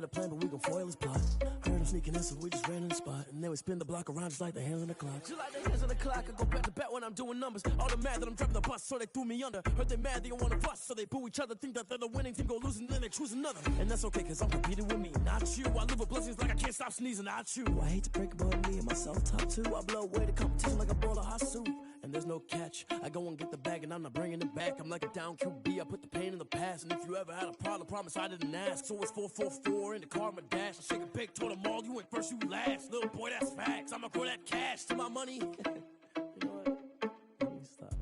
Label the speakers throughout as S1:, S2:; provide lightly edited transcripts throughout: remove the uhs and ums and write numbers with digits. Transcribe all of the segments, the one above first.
S1: a plan, but we gon' foil his plot. Heard him sneaking in, so we just ran in the spot. And then we spin the block around just like the hands on the clock. Just like the hands on the clock, I go back to back when I'm doing numbers. All the mad that I'm driving the bus, so they threw me under. Heard they mad, they don't wanna bust, so they boo each other. Think that they're the winning team, go losing, then they choose another. And that's okay, cause I'm competing with me, not you. I live with blessings like I can't stop sneezing, not you. I hate to break it, but me and myself top two. I blow away the competition like a bowl of hot soup. And there's no catch, I go and get the bag and I'm not bringing it back. I'm like a down QB, I put the pain in the past. And if you ever had a problem, promise I didn't ask. So it's 444 in the car, my dash. I shake a big, told them all, you went first, you last. Little boy, that's facts, I'ma grow that cash to my money. You know what? Let me stop.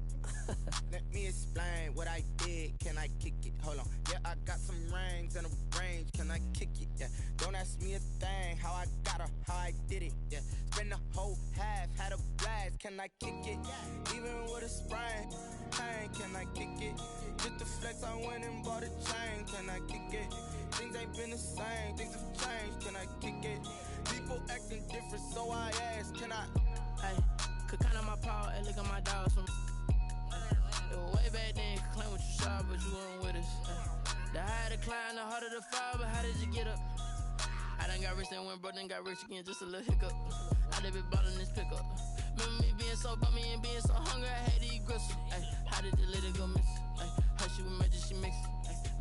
S2: Let me explain what I did, can I kick it? Hold on, yeah, I got some rings and a range, can I kick it? Yeah, don't ask me a thing, how I got her, how I did it. Yeah, spend the whole half, had a blast, can I kick it? Even with a sprain, pain, can I kick it? Just the flex, I went and bought a chain, can I kick it? Things ain't been the same, things have changed, can I kick it? People acting different, so I ask, can I?
S3: Hey, could count on my power and look at my dogs from. It was way back then, could claim what you saw, but you weren't with us. The higher the climb, the harder the fall, but how did you get up? I done got rich and went broke, then got rich again, just a little hiccup. I done been ballin' this pickup. Remember me being so bummy and being so hungry, I had to eat gristle. Ay, how did the lady go miss? Ay, how she was magic, she mixed.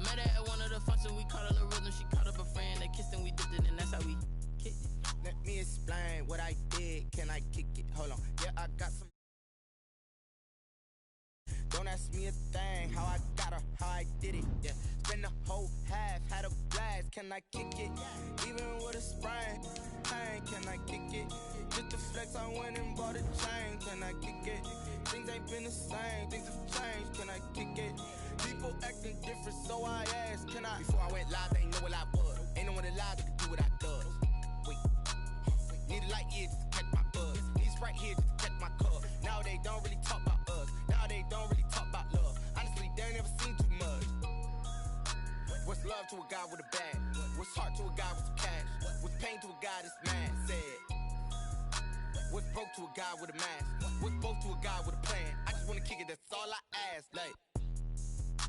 S3: Met her at one of the functions, we caught a little rhythm, she caught up a friend, they kissed and we dipped it, and that's how we kicked it.
S2: Let me explain what I did, can I kick it? Hold on, yeah, I got some. Don't ask me a thing, how I got her, how I did it. Yeah, spend the whole half, had a blast, can I kick it? Even with a sprain, pain, can I kick it? Just the flex, I went and bought a chain, can I kick it? Things ain't been the same, things have changed, can I kick it? People acting different, so I ask, can I? Before I went live, they ain't know what I was. Ain't no one alive that could do what I does. Wait, need a light here just to catch my buzz. Need Sprite here just to catch my cup. Now they don't really talk about us. Now they don't really talk about love. Honestly, they ain't never seen too much. What's love to a guy with a bag? What's heart to a guy with some cash? What's pain to a guy that's mad? Said. What's broke to a guy with a mask? What's both to a guy with a plan? I just wanna kick it, that's all I ask. Like,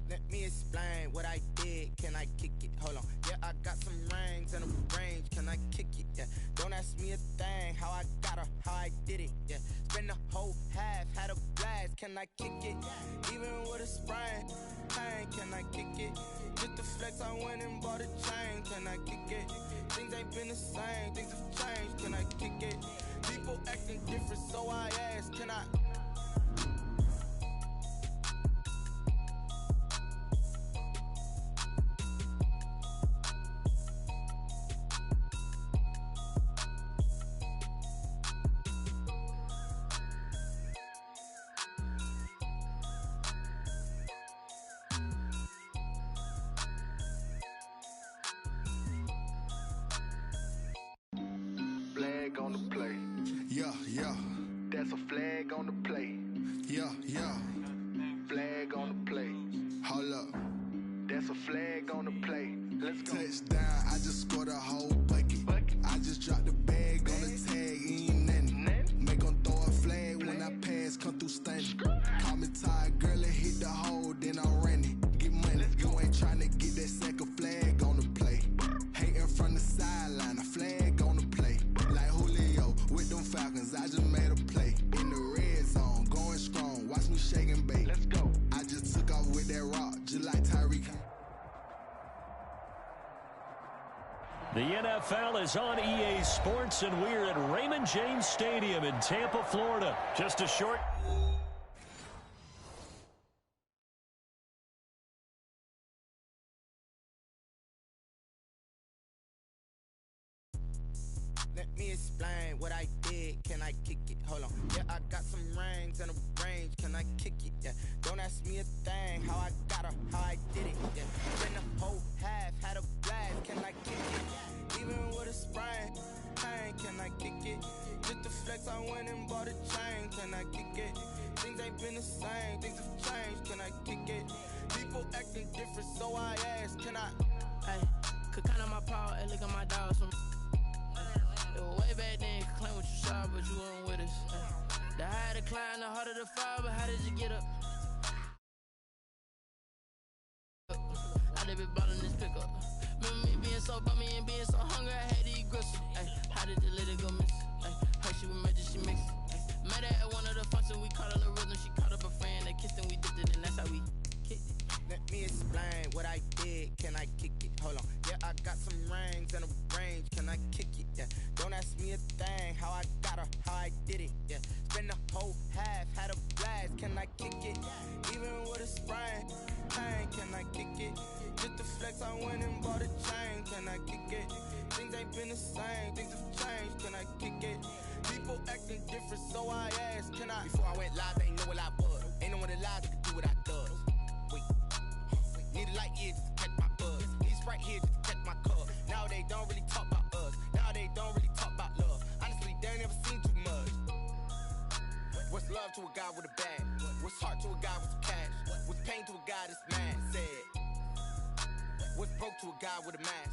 S2: let me explain what I did, can I kick it? Hold on, yeah, I got some rings and a range, can I kick it? Yeah, don't ask me a thing, how I got her, how I did it. Yeah, spend the whole half, had a blast, can I kick it? Even with a sprain, pain, can I kick it? Just the flex, I went and bought a chain, can I kick it? Things ain't been the same, things have changed, can I kick it? People acting different, so I ask, can I?
S4: Flag on the play. Yeah, yeah. That's a flag on the play. Yeah, yeah. Flag on the play. Hold up. That's a flag on the play. Let's go. Touchdown, I just scored a whole bucket. I just dropped the bag on the tag, ain't nothing. Make 'em throw a flag when I pass, come through stunning. Call me tired, girl, and hit the hole, then I'm running. Get money, you ain't tryna get that second flag on the play. Hating from the sideline, a flag on the play. Like Julio with them Falcons, I just made a play. In the red zone, going strong, watch me shake and bake. Let's go. I just took off with that rock, just like Tyreek.
S5: The NFL is on EA Sports, and we're at Raymond James Stadium in Tampa, Florida. Just a short...
S2: Let me explain what I did, can I kick it? Hold on, yeah, I got some rings and a range, can I kick it? Yeah, don't ask me a thing, how I got her, how I did it. Yeah, spend the whole half, had a blast, can I kick it? Even with a sprain, pain, can I kick it? Just the flex, I went and bought a chain, can I kick it? Things ain't been the same, things have changed, can I kick it? People acting different, so I ask, can I?
S3: Hey, could count on my power and look at my dogs from. It was way back then, could claim what you saw, but you weren't with us. The higher the climb, the harder the fall, but how did you get up? I done been ballin' this pickup. Remember me being so bummy and being so
S2: I kick it? Hold on. Yeah, I got some rings and a range. Can I kick it? Yeah. Don't ask me a thing. How I got her, how I did it. Yeah. Spend the whole half, had a blast. Can I kick it? Even with a sprain. Pain, can I kick it? Just to flex, I went and bought a chain. Can I kick it? Things ain't been the same. Things have changed. Can I kick it? People acting different, so I asked, can I? Before I went live, they ain't know what I was. Ain't no one alive that could do what I does. Wait. Need a light here just to catch my buzz. He's right here just to catch my cub. Now they don't really talk about us. Now they don't really talk about love. Honestly, they ain't never seen too much. What's love to a guy with a bag? What's heart to a guy with some cash? What's pain to a guy that's mad? Said. What's broke to a guy with a mask?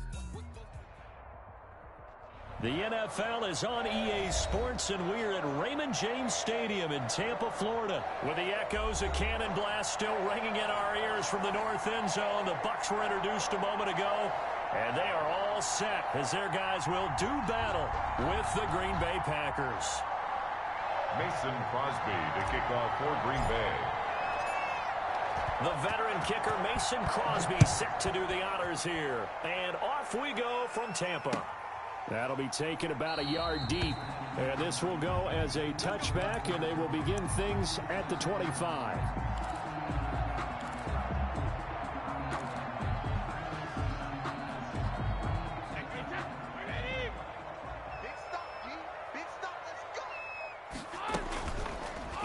S5: The NFL is on EA Sports, and we're at Raymond James Stadium in Tampa, Florida. With the echoes of cannon blast still ringing in our ears from the north end zone. The Bucs were introduced a moment ago, and they are all set as their guys will do battle with the Green Bay Packers.
S6: Mason Crosby to kick off for Green Bay.
S5: The veteran kicker Mason Crosby set to do the honors here. And off we go from Tampa. That'll be taken about a yard deep. And this will go as a touchback, and they will begin things at the 25.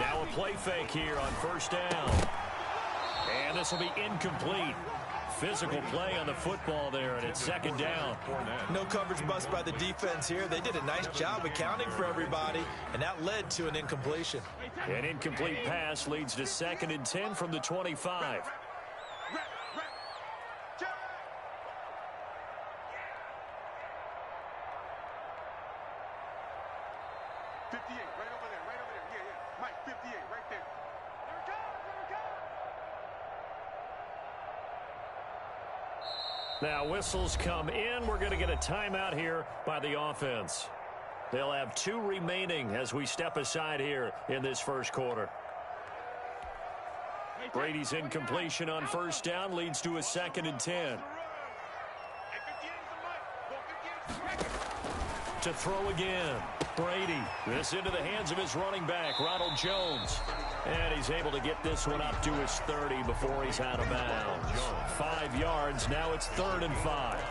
S5: Now a play fake here on first down. And this will be incomplete. Physical play on the football there, and it's second down.
S7: No coverage bust by the defense here. They did a nice job accounting for everybody, and that led to an incompletion.
S5: An incomplete pass leads to 2nd and 10 from the 25. Now whistles come in. We're going to get a timeout here by the offense. They'll have 2 remaining as we step aside here in this first quarter. Brady's incompletion on first down leads to a 2nd and 10. To throw again. Brady. This into the hands of his running back, Ronald Jones. And he's able to get this one up to his 30 before he's out of bounds. 5 yards. Now it's 3rd and 5.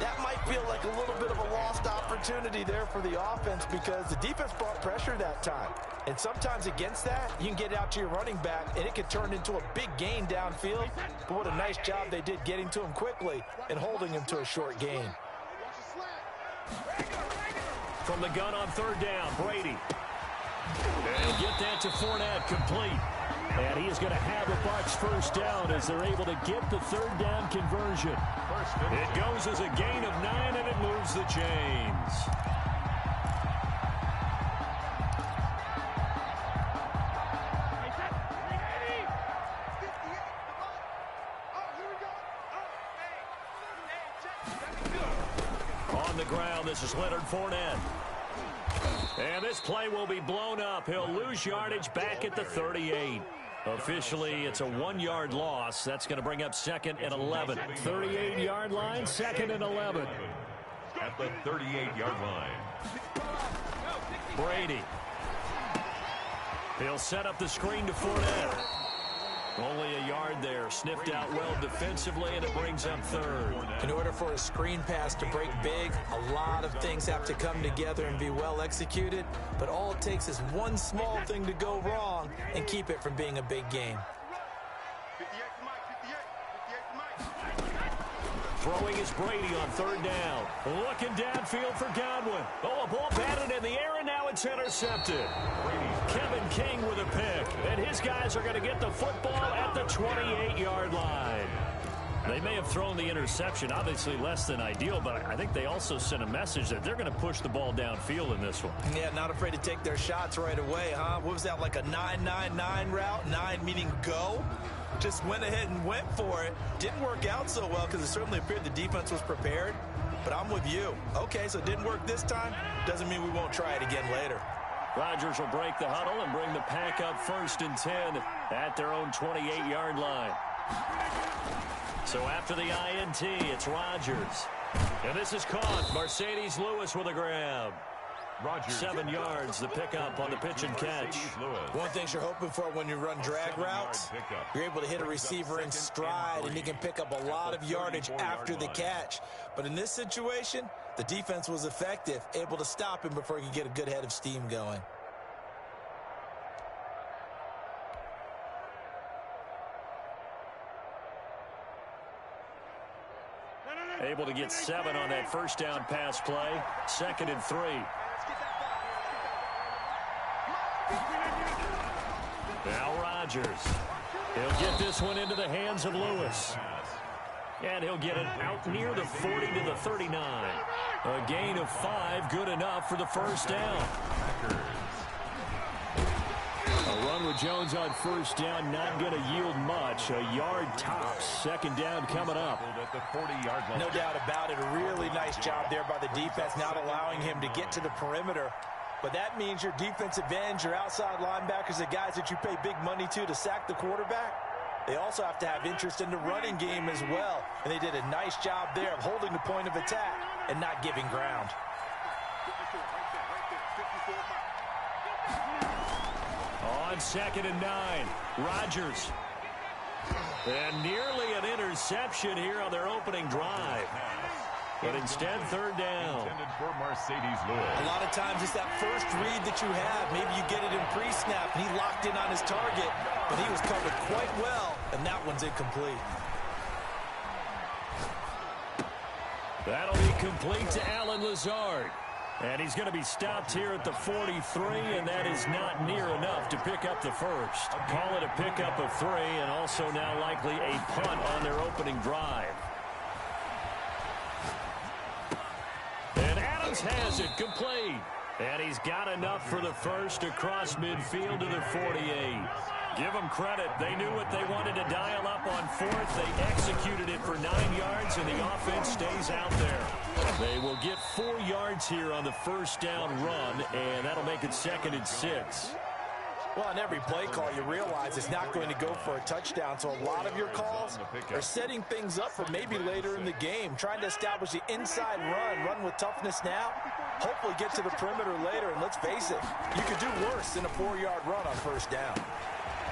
S7: That might feel like a little bit of a lost opportunity there for the offense because the defense brought pressure that time. And sometimes against that, you can get out to your running back, and it could turn into a big gain downfield. But what a nice job they did getting to him quickly and holding him to a short gain.
S5: From the gun on 3rd down, Brady. And he'll get that to Fournette, complete. And he is going to have a Bucs first down as they're able to get the 3rd down conversion. It goes as a gain of 9, and it moves the chains. On the ground, this is Leonard Fournette. And this play will be blown up. He'll lose yardage back at the 38. Officially, it's a 1-yard loss. That's going to bring up 2nd and 11. 38-yard line, 2nd and 11.
S6: At the 38-yard line.
S5: Brady. He'll set up the screen to Fournette. Only a yard there. Sniffed out well defensively, and it brings up 3rd.
S7: In order for a screen pass to break big, a lot of things have to come together and be well executed. But all it takes is one small thing to go wrong and keep it from being a big game.
S5: Throwing is Brady on 3rd down. Looking downfield for Godwin. Oh, a ball batted in the air, and now it's intercepted. Kevin King with a pick. And his guys are going to get the football at the 28-yard line. They may have thrown the interception, obviously less than ideal, but I think they also sent a message that they're going to push the ball downfield in this one.
S7: Yeah, not afraid to take their shots right away, huh? What was that, like a 9-9-9 route? 9 meaning go? Just went ahead and went for it. Didn't work out so well because it certainly appeared the defense was prepared. But I'm with you. Okay, so it didn't work this time. Doesn't mean we won't try it again later.
S5: Rodgers will break the huddle and bring the pack up 1st and 10 at their own 28-yard line. So after the INT, it's Rodgers. And this is caught. Mercedes Lewis with a grab. 7 yards, the pickup on the pitch and catch.
S7: One thing you're hoping for when you run drag routes, you're able to hit a receiver in stride, and he can pick up a lot of yardage after the catch. But in this situation, the defense was effective, able to stop him before he could get a good head of steam going.
S5: Able to get 7 on that first down pass play. 2nd and 3. Now Rodgers. He'll get this one into the hands of Lewis. And he'll get it out near the 40 to the 39. A gain of 5, good enough for the first down. A run with Jones on first down, not going to yield much. A yard tops. 2nd down coming up.
S7: No doubt about it. A really nice job there by the defense, not allowing him to get to the perimeter. But that means your defensive ends, your outside linebackers, the guys that you pay big money to sack the quarterback, they also have to have interest in the running game as well. And they did a nice job there of holding the point of attack and not giving ground.
S5: On 2nd and 9, Rodgers. And nearly an interception here on their opening drive. But instead, 3rd down.
S6: For Mercedes Lewis.
S7: A lot of times it's that first read that you have. Maybe you get it in pre-snap, and he locked in on his target, but he was covered quite well, and that one's incomplete.
S5: That'll be complete to Alan Lazard. And he's going to be stopped here at the 43, and that is not near enough to pick up the first. Call it a pickup of 3, and also now likely a punt on their opening drive. And Adams has it complete. And he's got enough for the first across midfield to the 48. Give them credit. They knew what they wanted to dial up on 4th. They executed it for 9 yards, and the offense stays out there. They will get 4 yards here on the first down run, and that'll make it 2nd and 6.
S7: Well, on every play call, you realize it's not going to go for a touchdown, so a lot of your calls are setting things up for maybe later in the game, trying to establish the inside run with toughness now, hopefully get to the perimeter later, and let's face it, you could do worse than a 4-yard run on first down.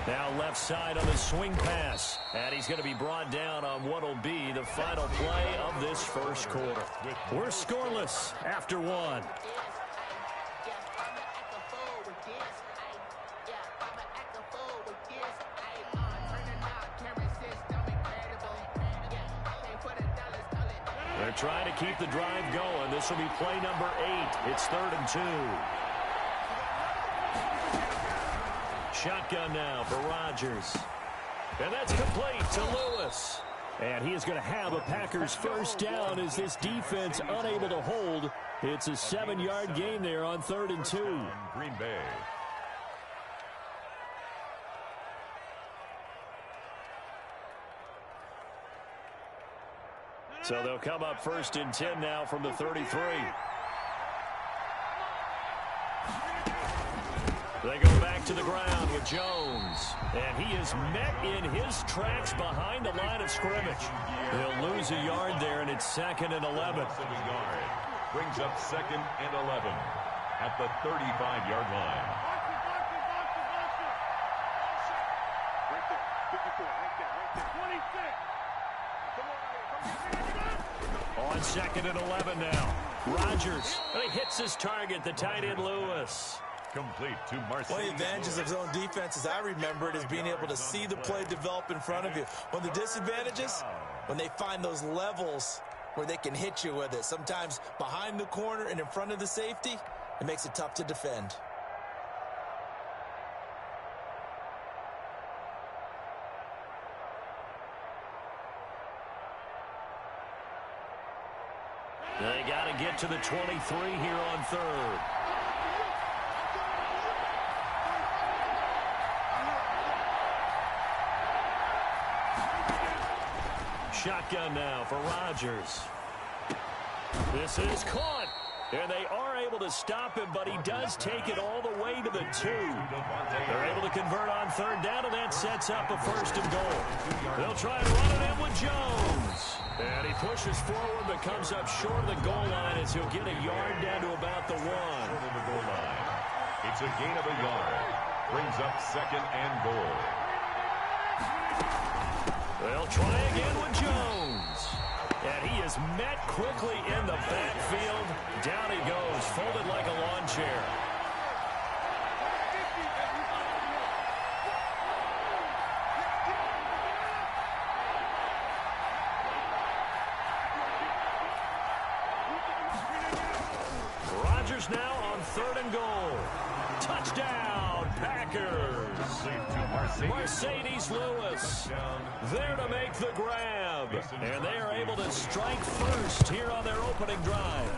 S5: Now left side on the swing pass, and he's going to be brought down on what will be the final play of this first quarter. We're scoreless after 1. They're trying to keep the drive going. This will be play number 8. It's 3rd and 2. Shotgun now for Rodgers. And that's complete to Lewis. And he is going to have a Packers first down as this defense unable to hold. It's a 7-yard gain there on 3rd and 2.
S6: Green Bay.
S5: So they'll come up 1st and 10 now from the 33. They go back to the ground with Jones. And he is met in his tracks behind the line of scrimmage. He'll lose a yard there, and it's 2nd and 11.
S6: Brings up 2nd and 11 at the 35-yard line.
S8: Right there, 54, right there, 26.
S5: On 2nd and 11 now. Rodgers. He hits his target, the tight end Lewis.
S6: Complete to Mercedes.
S7: One of the advantages of zone defense, as I remember it, is being able to see the play develop in front of you. One of the disadvantages, when they find those levels where they can hit you with it. Sometimes behind the corner and in front of the safety, it makes it tough to defend.
S5: They got to get to the 23 here on 3rd. Shotgun now for Rodgers. This is caught. And they are able to stop him, but he does take it all the way to the 2. They're able to convert on third down, and that sets up a 1st and goal. They'll try and run it in with Jones. And he pushes forward, but comes up short of the goal line as he'll get a yard down to about the 1.
S6: Short of the goal line. It's a gain of a yard. Brings up 2nd and goal.
S5: They'll try again with Jones. And he is met quickly in the backfield. Down he goes, folded like a lawn chair. Rodgers now on 3rd and goal. Touchdown, Packers. Mercedes Lewis there to make the grab. And they are able to strike first here on their opening drive.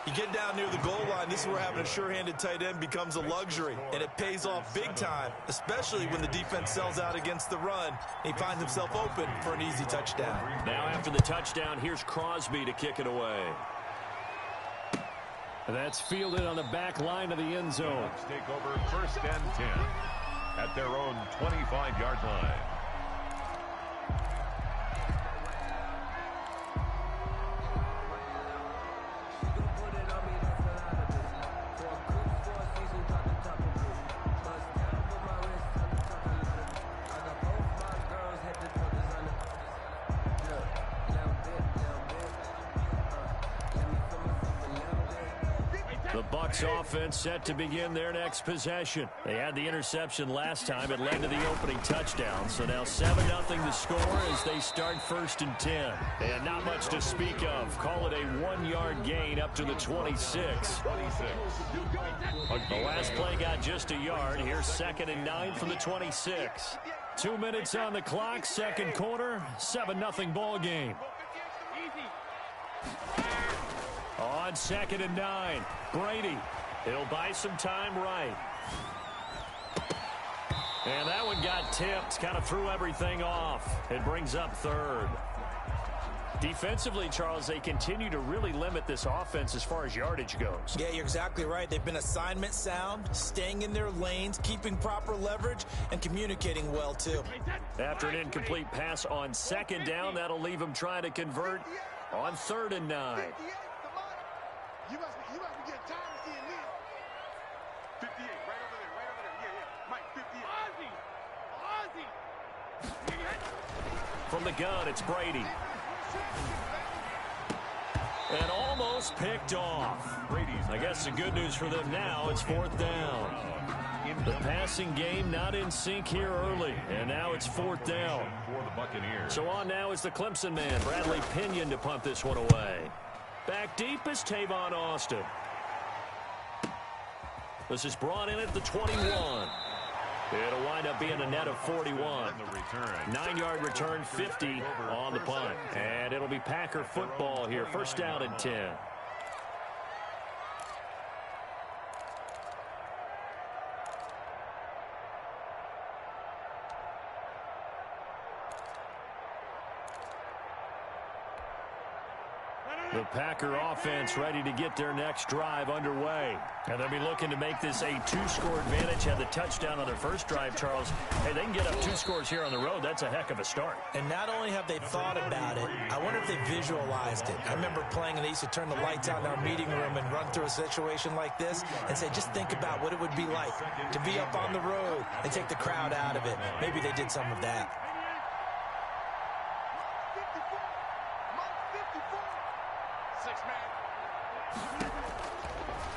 S7: You get down near the goal line, this is where having a sure-handed tight end becomes a luxury, and it pays off big time, especially when the defense sells out against the run. He finds himself open for an easy touchdown.
S5: Now after the touchdown, here's Crosby to kick it away. That's fielded on the back line of the end zone.
S6: Let's take over 1st and 10 at their own 25-yard line.
S5: The Bucs offense set to begin their next possession. They had the interception last time. It led to the opening touchdown. So now 7-0 the score as they start 1st and 10. And not much to speak of. Call it a 1-yard gain up to the 26. The last play got just a yard. Here's 2nd and 9 from the 26. 2 minutes on the clock, 2nd quarter, 7-0 ball game. On 2nd and 9, Brady. He'll buy some time right. And that one got tipped, kind of threw everything off. It brings up 3rd. Defensively, Charles, they continue to really limit this offense as far as yardage goes.
S7: Yeah, you're exactly right. They've been assignment sound, staying in their lanes, keeping proper leverage, and communicating well, too.
S5: After an incomplete pass on 2nd down, that'll leave them trying to convert on 3rd and 9.
S8: You must be getting tired of seeing this. 58, right over there. Yeah. Mike, 58. Ozzy.
S5: From the gun, it's Brady. And almost picked off. I guess the good news for them now, it's 4th down. The passing game not in sync here early, and now it's 4th down.
S6: For the Buccaneers.
S5: So on now is the Clemson man, Bradley Pinion, to punt this one away. Back deep is Tavon Austin. This is brought in at the 21. It'll wind up being a net of 41. 9-yard return, 50 on the punt. And it'll be Packer football here. 1st down and 10. The Packer offense ready to get their next drive underway. And they'll be looking to make this a 2-score advantage. Had the touchdown on their first drive, Charles. Hey, they can get up 2 scores here on the road. That's a heck of a start.
S7: And not only have they thought about it, I wonder if they visualized it. I remember playing, and they used to turn the lights out in our meeting room and run through a situation like this and say, just think about what it would be like to be up on the road and take the crowd out of it. Maybe they did some of that.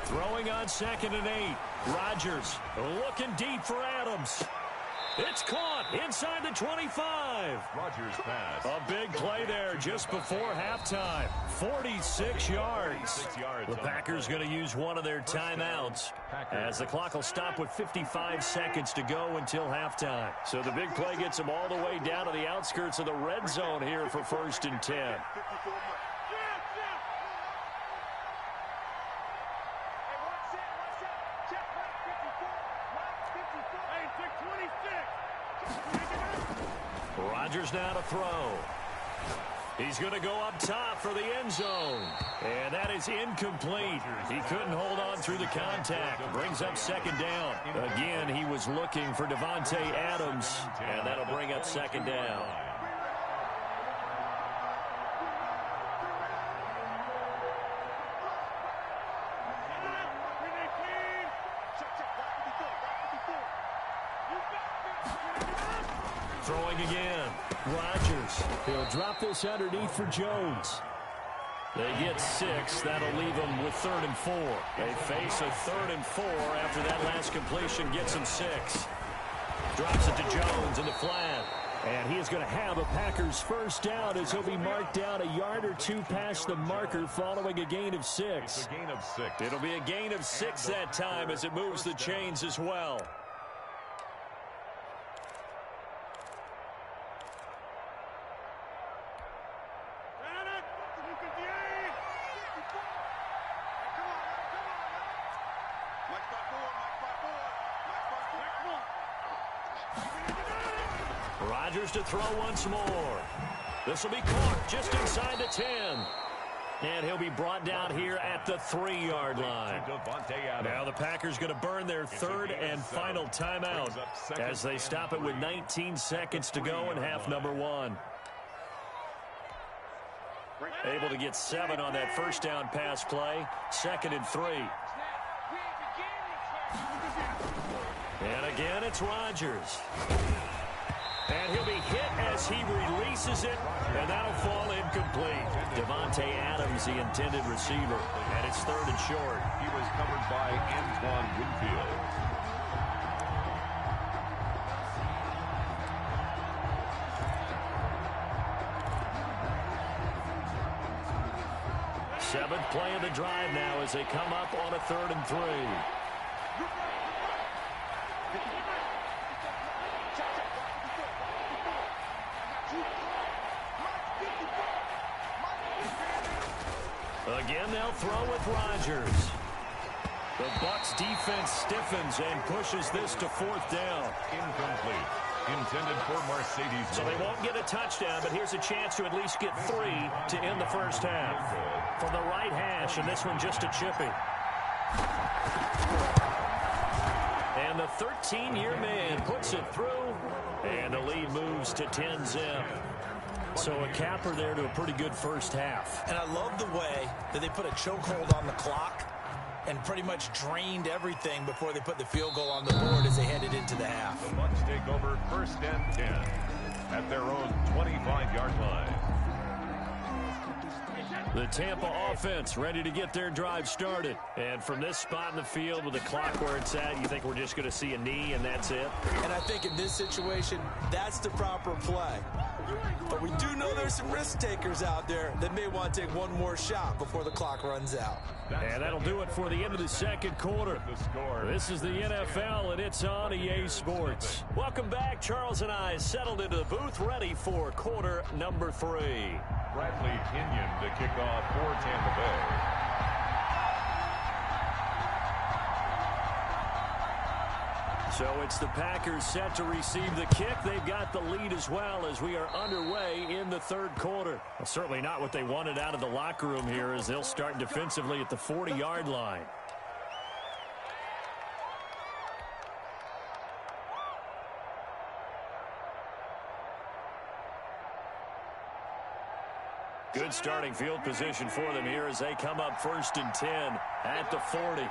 S5: Throwing on 2nd and 8. Rodgers looking deep for Adams. It's caught inside the 25.
S6: Rodgers pass.
S5: A big play there just before halftime. 46 yards. The Packers going to use one of their timeouts as the clock will stop with 55 seconds to go until halftime. So the big play gets them all the way down to the outskirts of the red zone here for 1st and 10. Rodgers now to throw. He's going to go up top for the end zone. And that is incomplete. He couldn't hold on through the contact. Brings up second down. Again, he was looking for Davante Adams, and that'll bring up second down. Throwing again. Rodgers. He'll drop this underneath for Jones. They get 6. That'll leave them with 3rd and 4. They face a 3rd and 4 after that last completion gets them 6. Drops it to Jones in the flat. And he is going to have a Packers first down as he'll be marked down a yard or 2 past the marker following a gain of 6.
S6: It's a gain of 6.
S5: It'll be a gain of 6 that time as it moves the chains as well. Rodgers to throw once more. This will be caught just inside the 10. And he'll be brought down here at the 3-yard line. Now the Packers going to burn their 3rd and final timeout as they stop it with 19 seconds to go in half number 1. Able to get 7 on that first down pass play. 2nd and 3. And again, it's Rodgers. And he'll be hit as he releases it, and that'll fall incomplete. Davante Adams, the intended receiver, and it's 3rd and short.
S6: He was covered by Antoine Winfield.
S5: Seventh play of the drive now as they come up on a 3rd and 3. Again, they'll throw with Rodgers. The Bucs defense stiffens and pushes this to 4th down.
S6: Incomplete. Intended for Mercedes.
S5: So they won't get a touchdown, but here's a chance to at least get 3 to end the first half. From the right hash, and this one just a chippy. And the 13-year man puts it through, and the lead moves to 10-zip. So a capper there to a pretty good first half.
S7: And I love the way that they put a chokehold on the clock and pretty much drained everything before they put the field goal on the board as they headed into the half.
S6: The Bucs take over 1st and 10 at their own 25-yard line.
S5: The Tampa offense ready to get their drive started. And from this spot in the field with the clock where it's at, you think we're just going to see a knee and that's it?
S7: And I think in this situation, that's the proper play. But we do know there's some risk takers out there that may want to take one more shot before the clock runs out.
S5: And that'll do it for the end of the second quarter. This is the NFL, and it's on EA Sports. Welcome back. Charles and I settled into the booth, ready for quarter number 3.
S6: Bradley Kenyon to kick off for Tampa Bay.
S5: So it's the Packers set to receive the kick. They've got the lead as well as we are underway in the 3rd quarter. Well, certainly not what they wanted out of the locker room here as they'll start defensively at the 40-yard line. Good starting field position for them here as they come up 1st and 10 at the 40.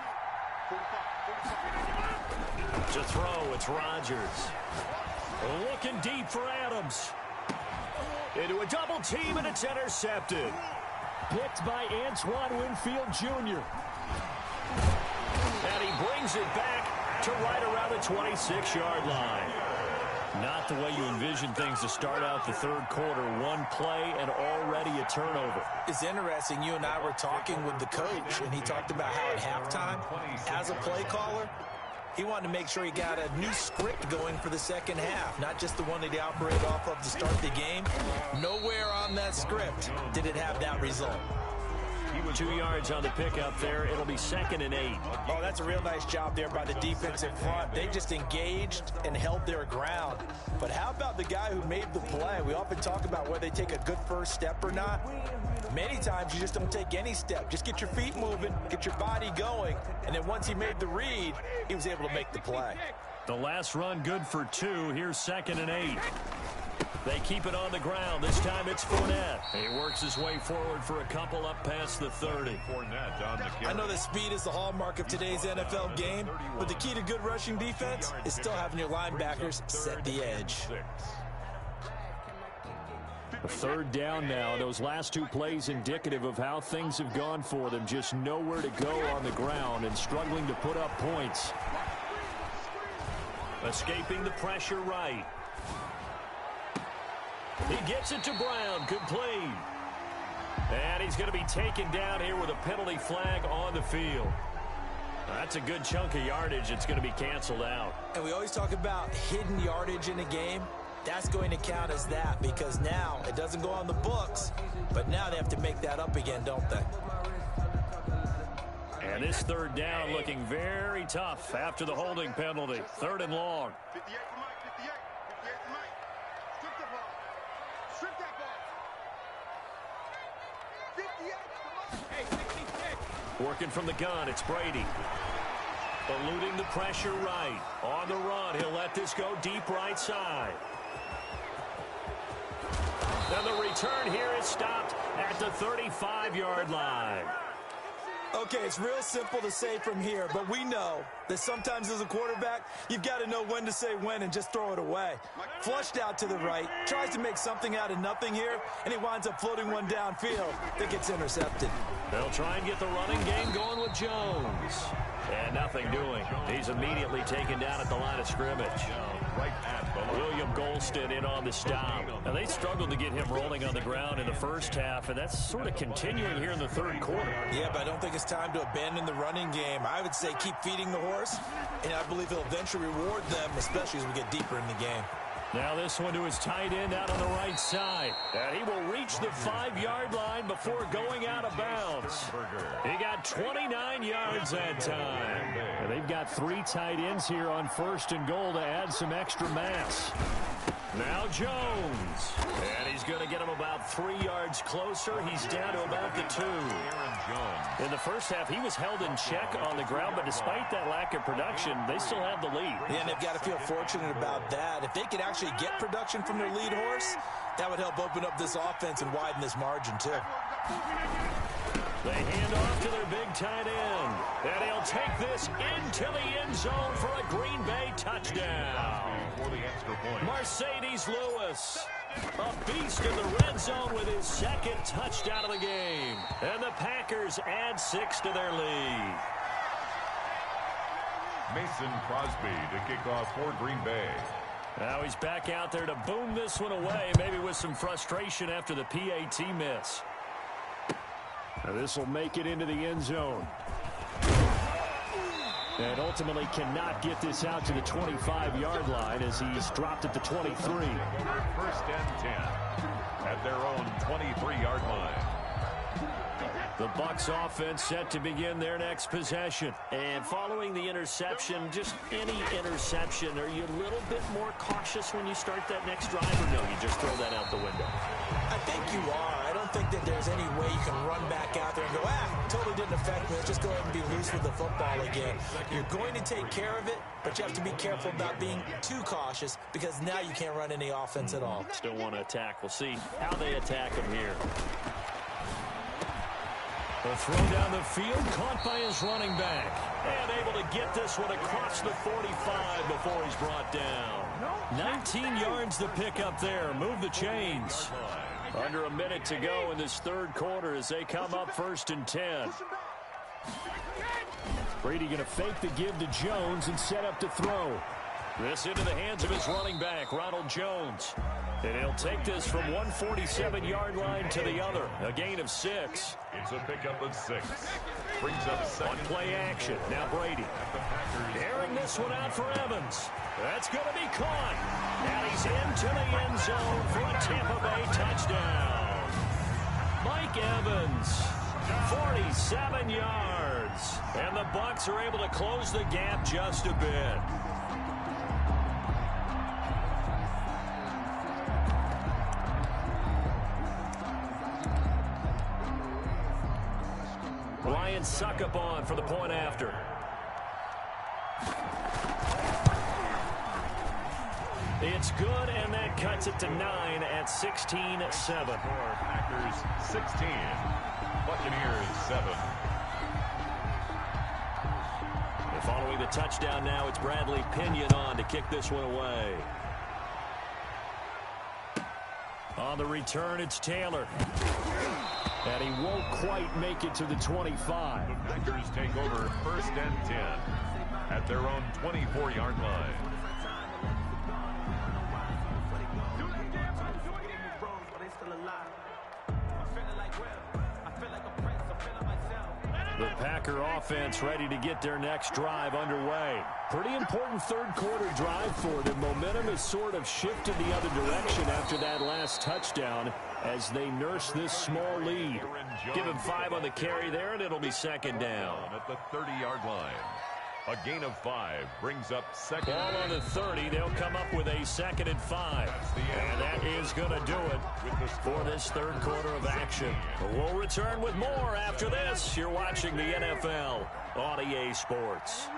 S5: To throw, it's Rodgers. Looking deep for Adams. Into a double team, and it's intercepted. Picked by Antoine Winfield Jr. And he brings it back to right around the 26-yard line. Not the way you envision things to start out the 3rd quarter. One play and already a turnover.
S7: It's interesting. You and I were talking with the coach, and he talked about how at halftime, as a play caller, he wanted to make sure he got a new script going for the second half, not just the one that he operated off of to start the game. Nowhere on that script did it have that result.
S6: He was
S5: gain 2 yards on the pickup there. It'll be 2nd and 8.
S7: Oh, that's a real nice job there by the defensive front. They just engaged and held their ground. But how about the guy who made the play? We often talk about whether they take a good first step or not. Many times you just don't take any step. Just get your feet moving, get your body going, and then once he made the read, he was able to make the play.
S5: The last run good for 2. Here's 2nd and 8. They keep it on the ground. This time it's Fournette. He works his way forward for a couple up past the 30.
S7: I know that speed is the hallmark of today's NFL game, but the key to good rushing defense is still having your linebackers set the edge.
S5: A 3rd down now. Those last 2 plays indicative of how things have gone for them. Just nowhere to go on the ground and struggling to put up points. Escaping the pressure right. He gets it to Brown, complete. And he's going to be taken down here with a penalty flag on the field. That's a good chunk of yardage. It's going to be canceled out.
S7: And we always talk about hidden yardage in a game. That's going to count as that because now it doesn't go on the books, but now they have to make that up again, don't they?
S5: And this 3rd down looking very tough after the holding penalty. 3rd and long.
S8: 58 for Mike, 58. 58 for Mike. Strip the ball. Strip that ball. 58 for Mike. Hey, 66.
S5: Working from the gun, it's Brady. Eluding the pressure right. On the run, he'll let this go deep right side. And the return here is stopped at the 35-yard line.
S7: Okay, it's real simple to say from here, but we know that sometimes as a quarterback, you've got to know when to say when and just throw it away. Flushed out to the right, tries to make something out of nothing here, and he winds up floating one downfield that gets intercepted.
S5: They'll try and get the running game going with Jones. And nothing doing. He's immediately taken down at the line of scrimmage. William Golston in on the stop. Now, they struggled to get him rolling on the ground in the first half, and that's sort of continuing here in the 3rd quarter.
S7: Yeah, but I don't think it's time to abandon the running game. I would say keep feeding the horse, and I believe he'll eventually reward them, especially as we get deeper in the game.
S5: Now this one to his tight end out on the right side. And he will reach the 5-yard line before going out of bounds. He got 29 yards that time. And they've got 3 tight ends here on 1st and goal to add some extra mass. Now Jones. And he's going to get him about 3 yards closer. He's down to about the 2. In the first half, he was held in check on the ground, but despite that lack of production, they still have the lead.
S7: Yeah, and they've got to feel fortunate about that. If they could actually get production from their lead horse, that would help open up this offense and widen this margin, too.
S5: They hand off to their big tight end. And he'll take this into the end zone for a Green Bay touchdown. Mercedes Lewis, a beast in the red zone with his 2nd touchdown of the game. And the Packers add 6 to their lead.
S6: Mason Crosby to kick off for Green Bay.
S5: Now he's back out there to boom this one away, maybe with some frustration after the PAT miss. Now this will make it into the end zone. And ultimately cannot get this out to the 25-yard line as he's dropped at the 23.
S6: 1st and 10 at their own 23-yard line.
S5: The Bucs offense set to begin their next possession. And following the interception, just any interception, are you a little bit more cautious when you start that next drive, or no, you just throw that out the window?
S7: I think you are. I don't think that there's any way you can run back out there and go, totally didn't affect me. Let's just go ahead and be loose with the football again. You're going to take care of it, but you have to be careful about being too cautious because now you can't run any offense at all.
S5: Still want to attack. We'll see how they attack him here. The throw down the field, caught by his running back. And able to get this one across the 45 before he's brought down. 19 yards to pick up there. Move the chains. Under a minute to go in this 3rd quarter as they come up 1st and 10. Brady going to fake the give to Jones and set up to throw. This into the hands of his running back, Ronald Jones. And he'll take this from 147-yard line to the other. A gain of 6.
S6: It's a pickup of 6. Brings up 2nd.
S5: On play action. Now Brady. Airing this one out for Evans. That's going to be caught. And he's into the end zone for a Tampa Bay touchdown. Mike Evans, 27 yards. And the Bucs are able to close the gap just a bit. Ryan Suckup on for the point after. It's good, and that cuts it to 9 at 16-7.
S6: Packers 16, Buccaneers 7.
S5: And following the touchdown now, it's Bradley Pinion on to kick this one away. On the return, it's Taylor. And he won't quite make it to the 25.
S6: The Packers take over 1st and 10 at their own 24-yard line.
S5: The Packer offense ready to get their next drive underway. Pretty important third-quarter drive for them. Momentum has sort of shifted the other direction after that last touchdown as they nurse this small lead. Give him 5 on the carry there, and it'll be 2nd down.
S6: At the 30-yard line. A gain of 5 brings up 2nd.
S5: Ball on the 30. They'll come up with a 2nd and 5. And that is going to do it for this third quarter of action. We'll return with more after this. You're watching the NFL on EA Sports.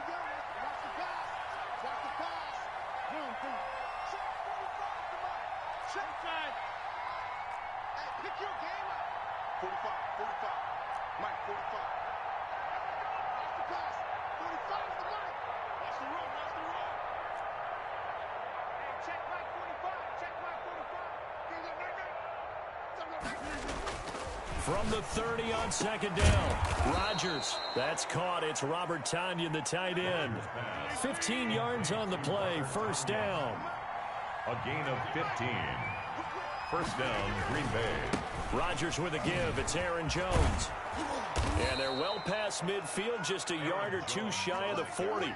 S5: From the 30 on 2nd down. Rodgers. That's caught. It's Robert Tonyan, the tight end. 15 yards on the play. 1st down.
S6: A gain of 15. 1st down, Green Bay.
S5: Rodgers with a give. It's Aaron Jones. And they're well past midfield, just a yard or two shy of the 40.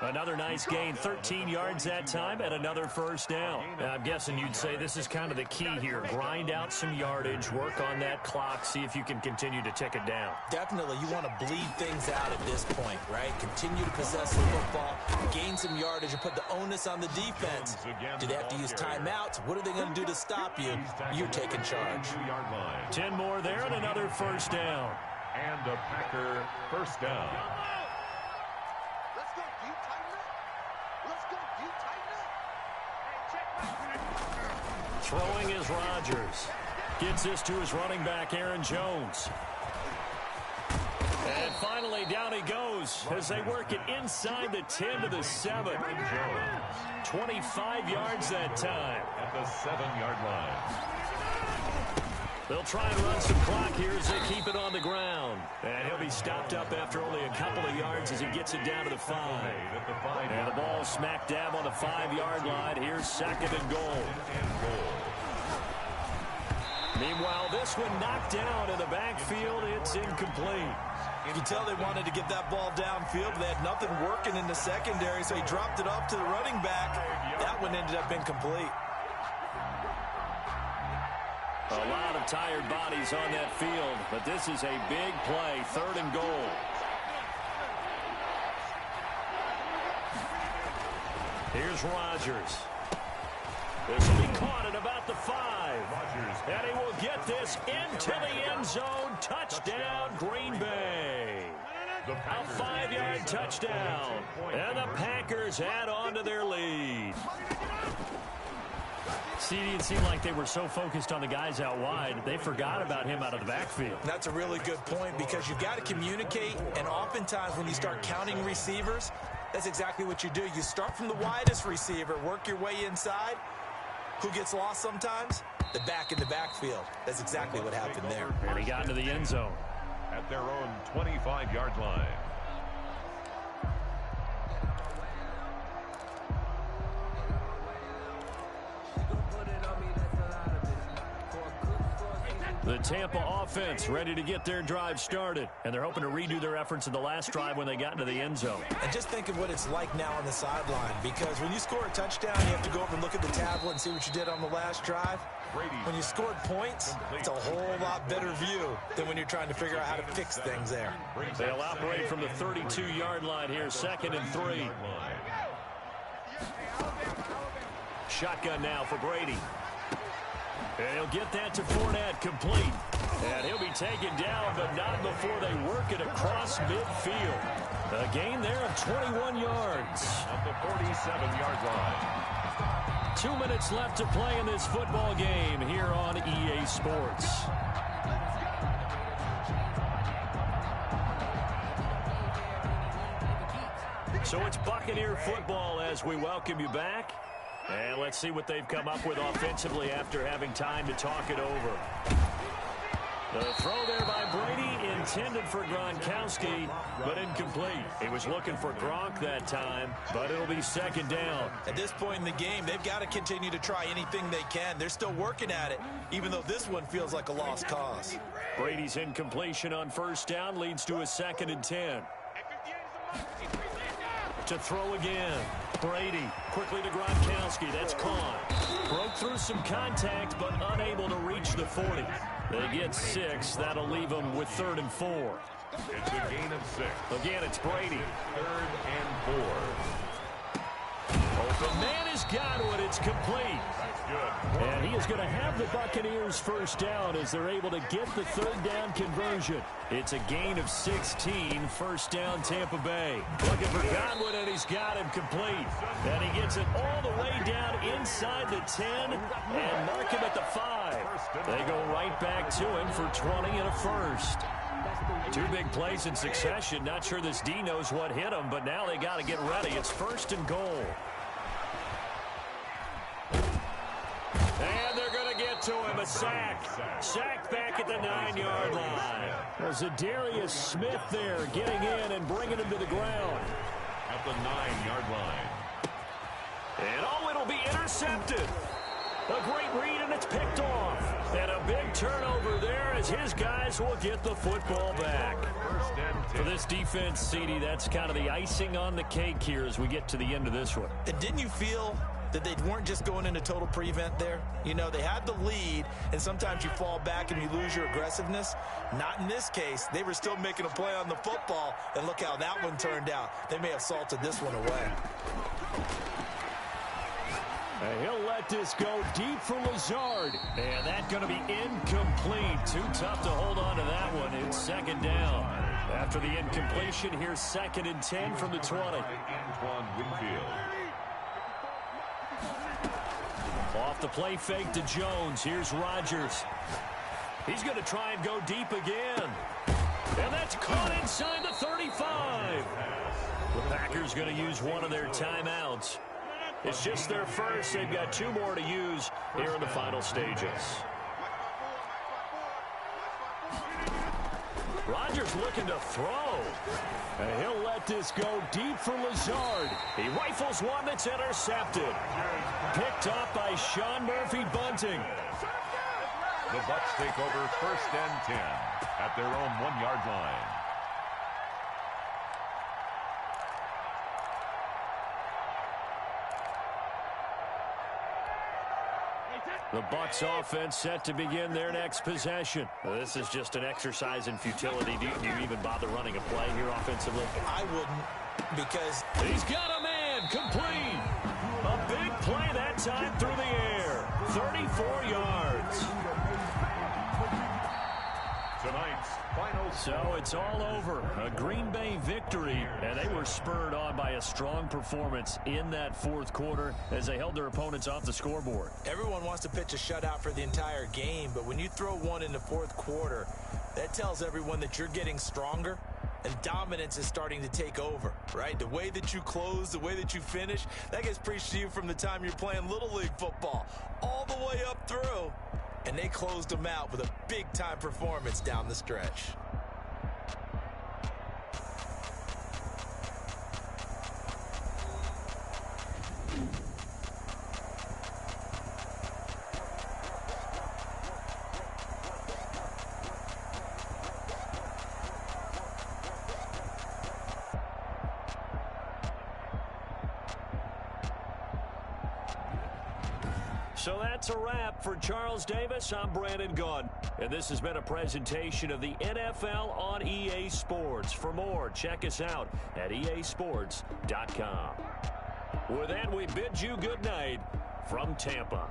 S5: Another nice gain, 13 yards that time, and another 1st down. Now, I'm guessing you'd say this is kind of the key here. Grind out some yardage, work on that clock, see if you can continue to tick it down.
S7: Definitely, you want to bleed things out at this point, right? Continue to possess the football, gain some yardage, and put the onus on the defense. Do they have to use timeouts? What are they going to do to stop you? You're taking charge.
S5: 10 more there and another 1st down.
S6: And a Packer 1st down.
S5: Throwing is Rodgers. Gets this to his running back, Aaron Jones. And finally, down he goes as they work it inside the 10 to the 7. 25 yards that time.
S6: At the 7-yard line.
S5: They'll try and run some clock here as they keep it on the ground. And he'll be stopped up after only a couple of yards as he gets it down to the 5. And the ball smack dab on the 5-yard line. Here's 2nd and goal. Meanwhile, this one knocked down in the backfield. It's incomplete.
S7: You can tell they wanted to get that ball downfield, but they had nothing working in the secondary, so he dropped it off to the running back. That one ended up incomplete.
S5: A lot of tired bodies on that field, but this is a big play, 3rd and goal. Here's Rodgers. This will be caught at about the 5. And he will get this into the end zone. Touchdown, Green Bay. A 5-yard touchdown. And the Packers add on to their lead. See, it seemed like they were so focused on the guys out wide, they forgot about him out of the backfield.
S7: That's a really good point because you've got to communicate, and oftentimes when you start counting receivers, that's exactly what you do. You start from the widest receiver, work your way inside. Who gets lost sometimes? The back in the backfield. That's exactly what happened there.
S5: And he got into the end zone.
S6: At their own 25-yard line.
S5: The Tampa offense ready to get their drive started, and they're hoping to redo their efforts in the last drive when they got into the end zone.
S7: And just think of what it's like now on the sideline, because when you score a touchdown, you have to go over and look at the tablet and see what you did on the last drive. When you scored points, it's a whole lot better view than when you're trying to figure out how to fix things there.
S5: They'll operate from the 32-yard line here, 2nd and 3. Shotgun now for Brady. And he'll get that to Fournette, complete. And he'll be taken down, but not before they work it across midfield. A gain there of 21 yards.
S6: At the 47-yard line.
S5: 2 minutes left to play in this football game here on EA Sports. So it's Buccaneer football as we welcome you back. And let's see what they've come up with offensively after having time to talk it over. The throw there by Brady intended for Gronkowski, but incomplete. He was looking for Gronk that time, but it'll be 2nd down.
S7: At this point in the game, they've got to continue to try anything they can. They're still working at it, even though this one feels like a lost cause.
S5: Brady's incompletion on 1st down leads to a 2nd and 10. To throw again. Brady quickly to Gronkowski. That's caught. Broke through some contact, but unable to reach the 40. They get 6. That'll leave them with 3rd and 4.
S6: It's a gain of 6.
S5: Again, it's Brady.
S6: 3rd and 4.
S5: The man has got it. It's complete.
S6: Good.
S5: And he is going to have the Buccaneers 1st down as they're able to get the 3rd down conversion. It's a gain of 16, 1st down Tampa Bay. Looking for Godwin, and he's got him complete. And he gets it all the way down inside the 10 and mark him at the 5. They go right back to him for 20 and a 1st. 2 big plays in succession. Not sure this D knows what hit him, but now they got to get ready. It's 1st and goal. And they're going to get to him, a sack. Sacked back at the 9-yard line. There's a Darius Smith there getting in and bringing him to the ground.
S6: At the 9-yard line.
S5: And it'll be intercepted. A great read, and it's picked off. And a big turnover there as his guys will get the football back.
S6: 1st and 10.
S5: For this defense, CD, that's kind of the icing on the cake here as we get to the end of this one.
S7: And didn't you feel that they weren't just going into total prevent there? You know, they had the lead, and sometimes you fall back and you lose your aggressiveness. Not in this case. They were still making a play on the football, and look how that one turned out. They may have salted this one away.
S5: And he'll let this go deep for Lazard. And that's going to be incomplete. Too tough to hold on to that one. It's 2nd down. After the incompletion, here's 2nd and 10 from the 20.
S6: Antoine Winfield.
S5: Off the play fake to Jones. Here's Rodgers. He's going to try and go deep again. And that's caught inside the 35. The Packers going to use one of their timeouts. It's just their first. They've got 2 more to use here in the final stages. Rodgers looking to throw. And he'll let this go deep for Lazard. He rifles one that's intercepted. Picked up by Sean Murphy-Bunting.
S6: The Bucs take over 1st and 10 at their own 1-yard line.
S5: The Bucs offense set to begin their next possession. This is just an exercise in futility. Do you even bother running a play here offensively?
S7: I wouldn't, because
S5: he's got a man complete. A big play that time through the air. 34 yards.
S6: Tonight's final.
S5: So it's all over. A Green Bay victory, and they were spurred on by a strong performance in that 4th quarter as they held their opponents off the scoreboard.
S7: everyone wants to pitch a shutout for the entire game, but when you throw one in the 4th quarter, that tells everyone that you're getting stronger and dominance is starting to take over, right? The way that you close, the way that you finish, that gets preached to you from the time you're playing Little League football all the way up through. And they closed them out with a big-time performance down the stretch.
S5: So that's a wrap for Charles Davis. I'm Brandon Gaudin. And this has been a presentation of the NFL on EA Sports. For more, check us out at easports.com. With that, we bid you good night from Tampa.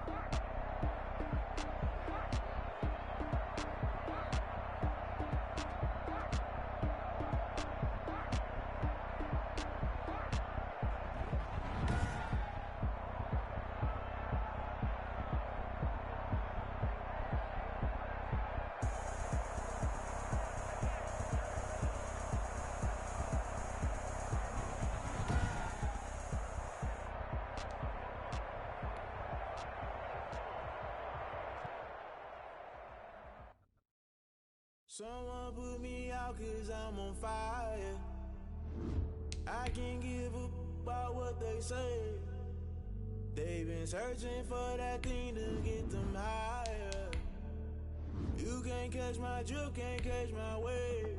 S9: Someone put me out 'cause I'm on fire. I can't give up about what they say. They've been searching for that thing to get them higher. You can't catch my drift, can't catch my wave.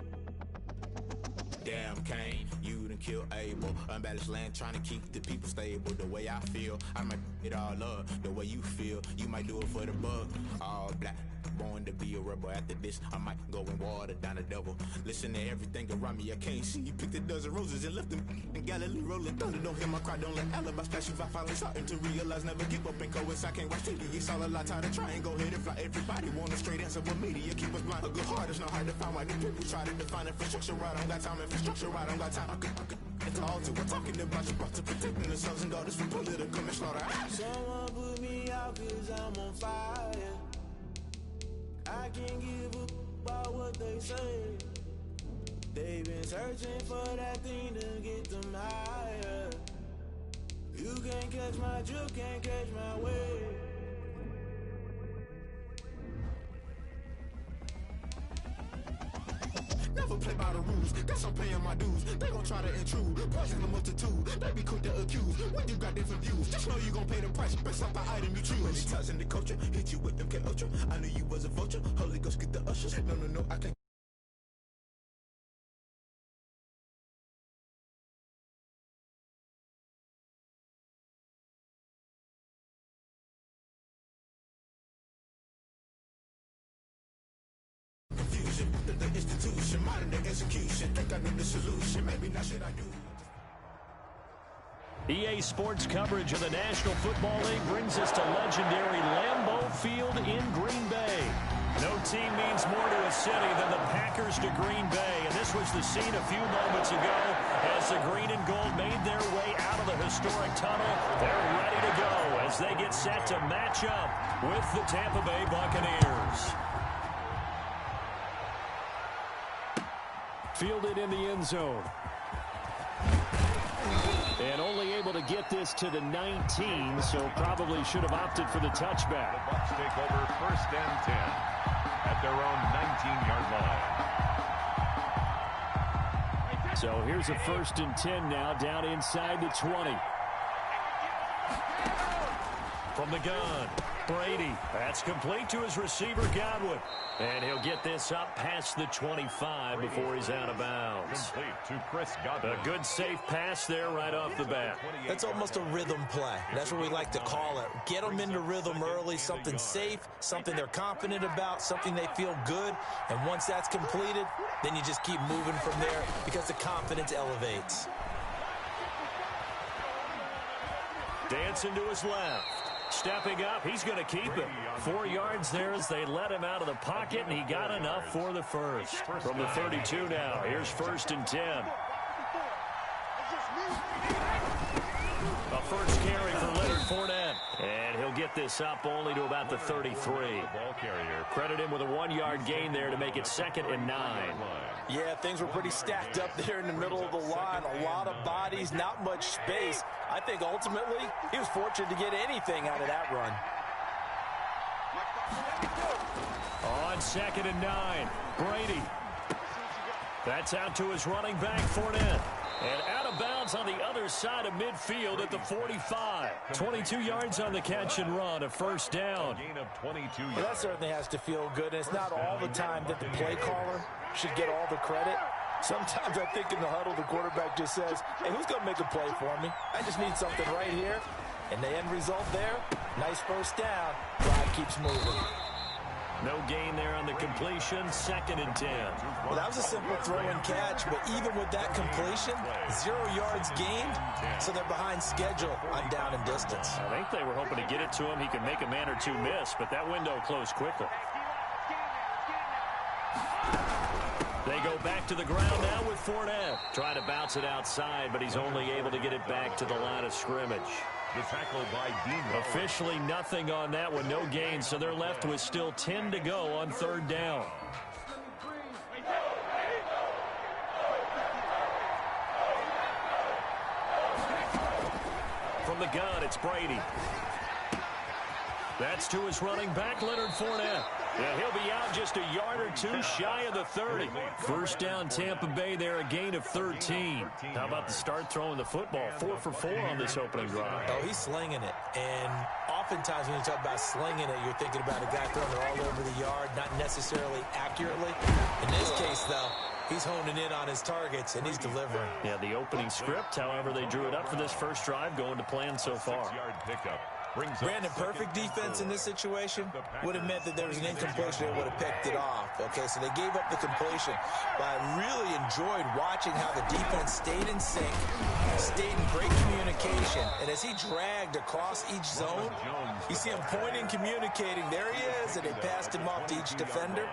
S10: Damn, Kane, you done killed Abel. Unbalanced land, trying to keep the people stable. The way I feel, I might it all up. The way you feel, you might do it for the bug. All black, born to be a rebel. After this, I might go and water down the devil. Listen to everything around me, I can't see. You picked a dozen roses and left them in Galilee rolling thunder. Don't hear my cry, don't let alibi splash. If I finally starting to realize, never give up and coincide. I can't watch TV, it's all a lot. Tired of trying, go ahead and fly. Everybody want a straight answer, but media keep us blind. A good heart is not hard to find. Why the people try to define infrastructure right? I don't got time, infrastructure right? I don't got time. I could it's all to we're talking about you, brought to protecting the sons and daughters from political and slaughter.
S9: Someone put me out 'cause I'm on fire. I can't give up about what they say. They've been searching for that thing to get them higher. You can't catch my drift, can't catch my wave.
S10: Never play by the rules, guess I'm paying my dues. They gon' try to intrude, poison the multitude. They be quick to accuse, when you got different views. Just know you gon' pay the price, based off the item you choose. Many ties in the culture, hit you with them K-Ultra. I knew you was a vulture, Holy Ghost get the ushers. No, I can't. The institution, modern day execution. Think I know the solution, maybe not should I do.
S5: EA Sports coverage of the National Football League brings us to legendary Lambeau Field in Green Bay. No team means more to a city than the Packers to Green Bay, and this was the scene a few moments ago as the green and gold made their way out of the historic tunnel. They're ready to go as they get set to match up with the Tampa Bay Buccaneers. Fielded in the end zone. And only able to get this to the 19, so probably should have opted for the touchback.
S6: The Bucs take over 1st and 10 at their own 19-yard line.
S5: So here's a 1st and 10 now, down inside the 20. From the gun, Brady. That's complete to his receiver, Godwin. And he'll get this up past the 25 before he's out of bounds.
S6: Complete to Chris Godwin.
S5: A good, safe pass there right off the bat.
S7: That's almost a rhythm play. That's what we like to call it. Get them into rhythm early, something safe, something they're confident about, something they feel good. And once that's completed, then you just keep moving from there because the confidence elevates.
S5: Dancing to his left. Stepping up, he's going to keep it. 4 yards there as they let him out of the pocket, and he got enough for the first. From the 32 now, here's 1st and 10. A first carry for Leonard Fournette. And he'll get this up only to about the 33.
S6: Ball carrier.
S5: Credit him with a 1-yard gain there to make it 2nd and 9.
S7: Yeah, things were pretty stacked up there in the middle of the line. A lot of bodies, not much space. I think ultimately he was fortunate to get anything out of that run.
S5: On 2nd and 9, Brady. That's out to his running back, Fournette. And out of bounds on the other side of midfield at the 45. 22 yards on the catch and run, a 1st down.
S6: Gain of 22 yards.
S7: Well, that certainly has to feel good. And it's not all the time that the play caller should get all the credit. Sometimes I think in the huddle, the quarterback just says, hey, who's going to make a play for me? I just need something right here. And the end result there, Nice first down. Drive keeps moving.
S5: No gain there on the completion, 2nd and 10.
S7: Well, that was a simple throw and catch, but even with that completion, 0 yards gained, so they're behind schedule on down and distance.
S5: I think they were hoping to get it to him. He could make a man or two miss, but that window closed quickly. They go back to the ground now with Fournette. Trying to bounce it outside, but he's only able to get it back to the line of scrimmage.
S6: The tackle by Dino.
S5: Officially nothing on that one, no gain, so they're left with still 10 to go on 3rd down. From the gun, it's Brady. That's to his running back, Leonard Fournette. Yeah, he'll be out just a yard or two shy of the 30. First down, Tampa Bay there, a gain of 13. How about the start throwing the football? 4 for 4 on this opening drive.
S7: Oh, he's slinging it. And oftentimes when you talk about slinging it, you're thinking about a guy throwing it all over the yard, not necessarily accurately. In this case, though, he's honing in on his targets, and he's delivering.
S5: Yeah, the opening script, however, they drew it up for this first drive, going to plan so far.
S6: 6-yard pickup.
S7: Brandon, perfect defense in this situation would have meant that there was an incompletion and would have picked it off. Okay, so they gave up the completion. But I really enjoyed watching how the defense stayed in sync, stayed in great communication. And as he dragged across each zone, you see him pointing, communicating. There he is, and they passed him off to each defender.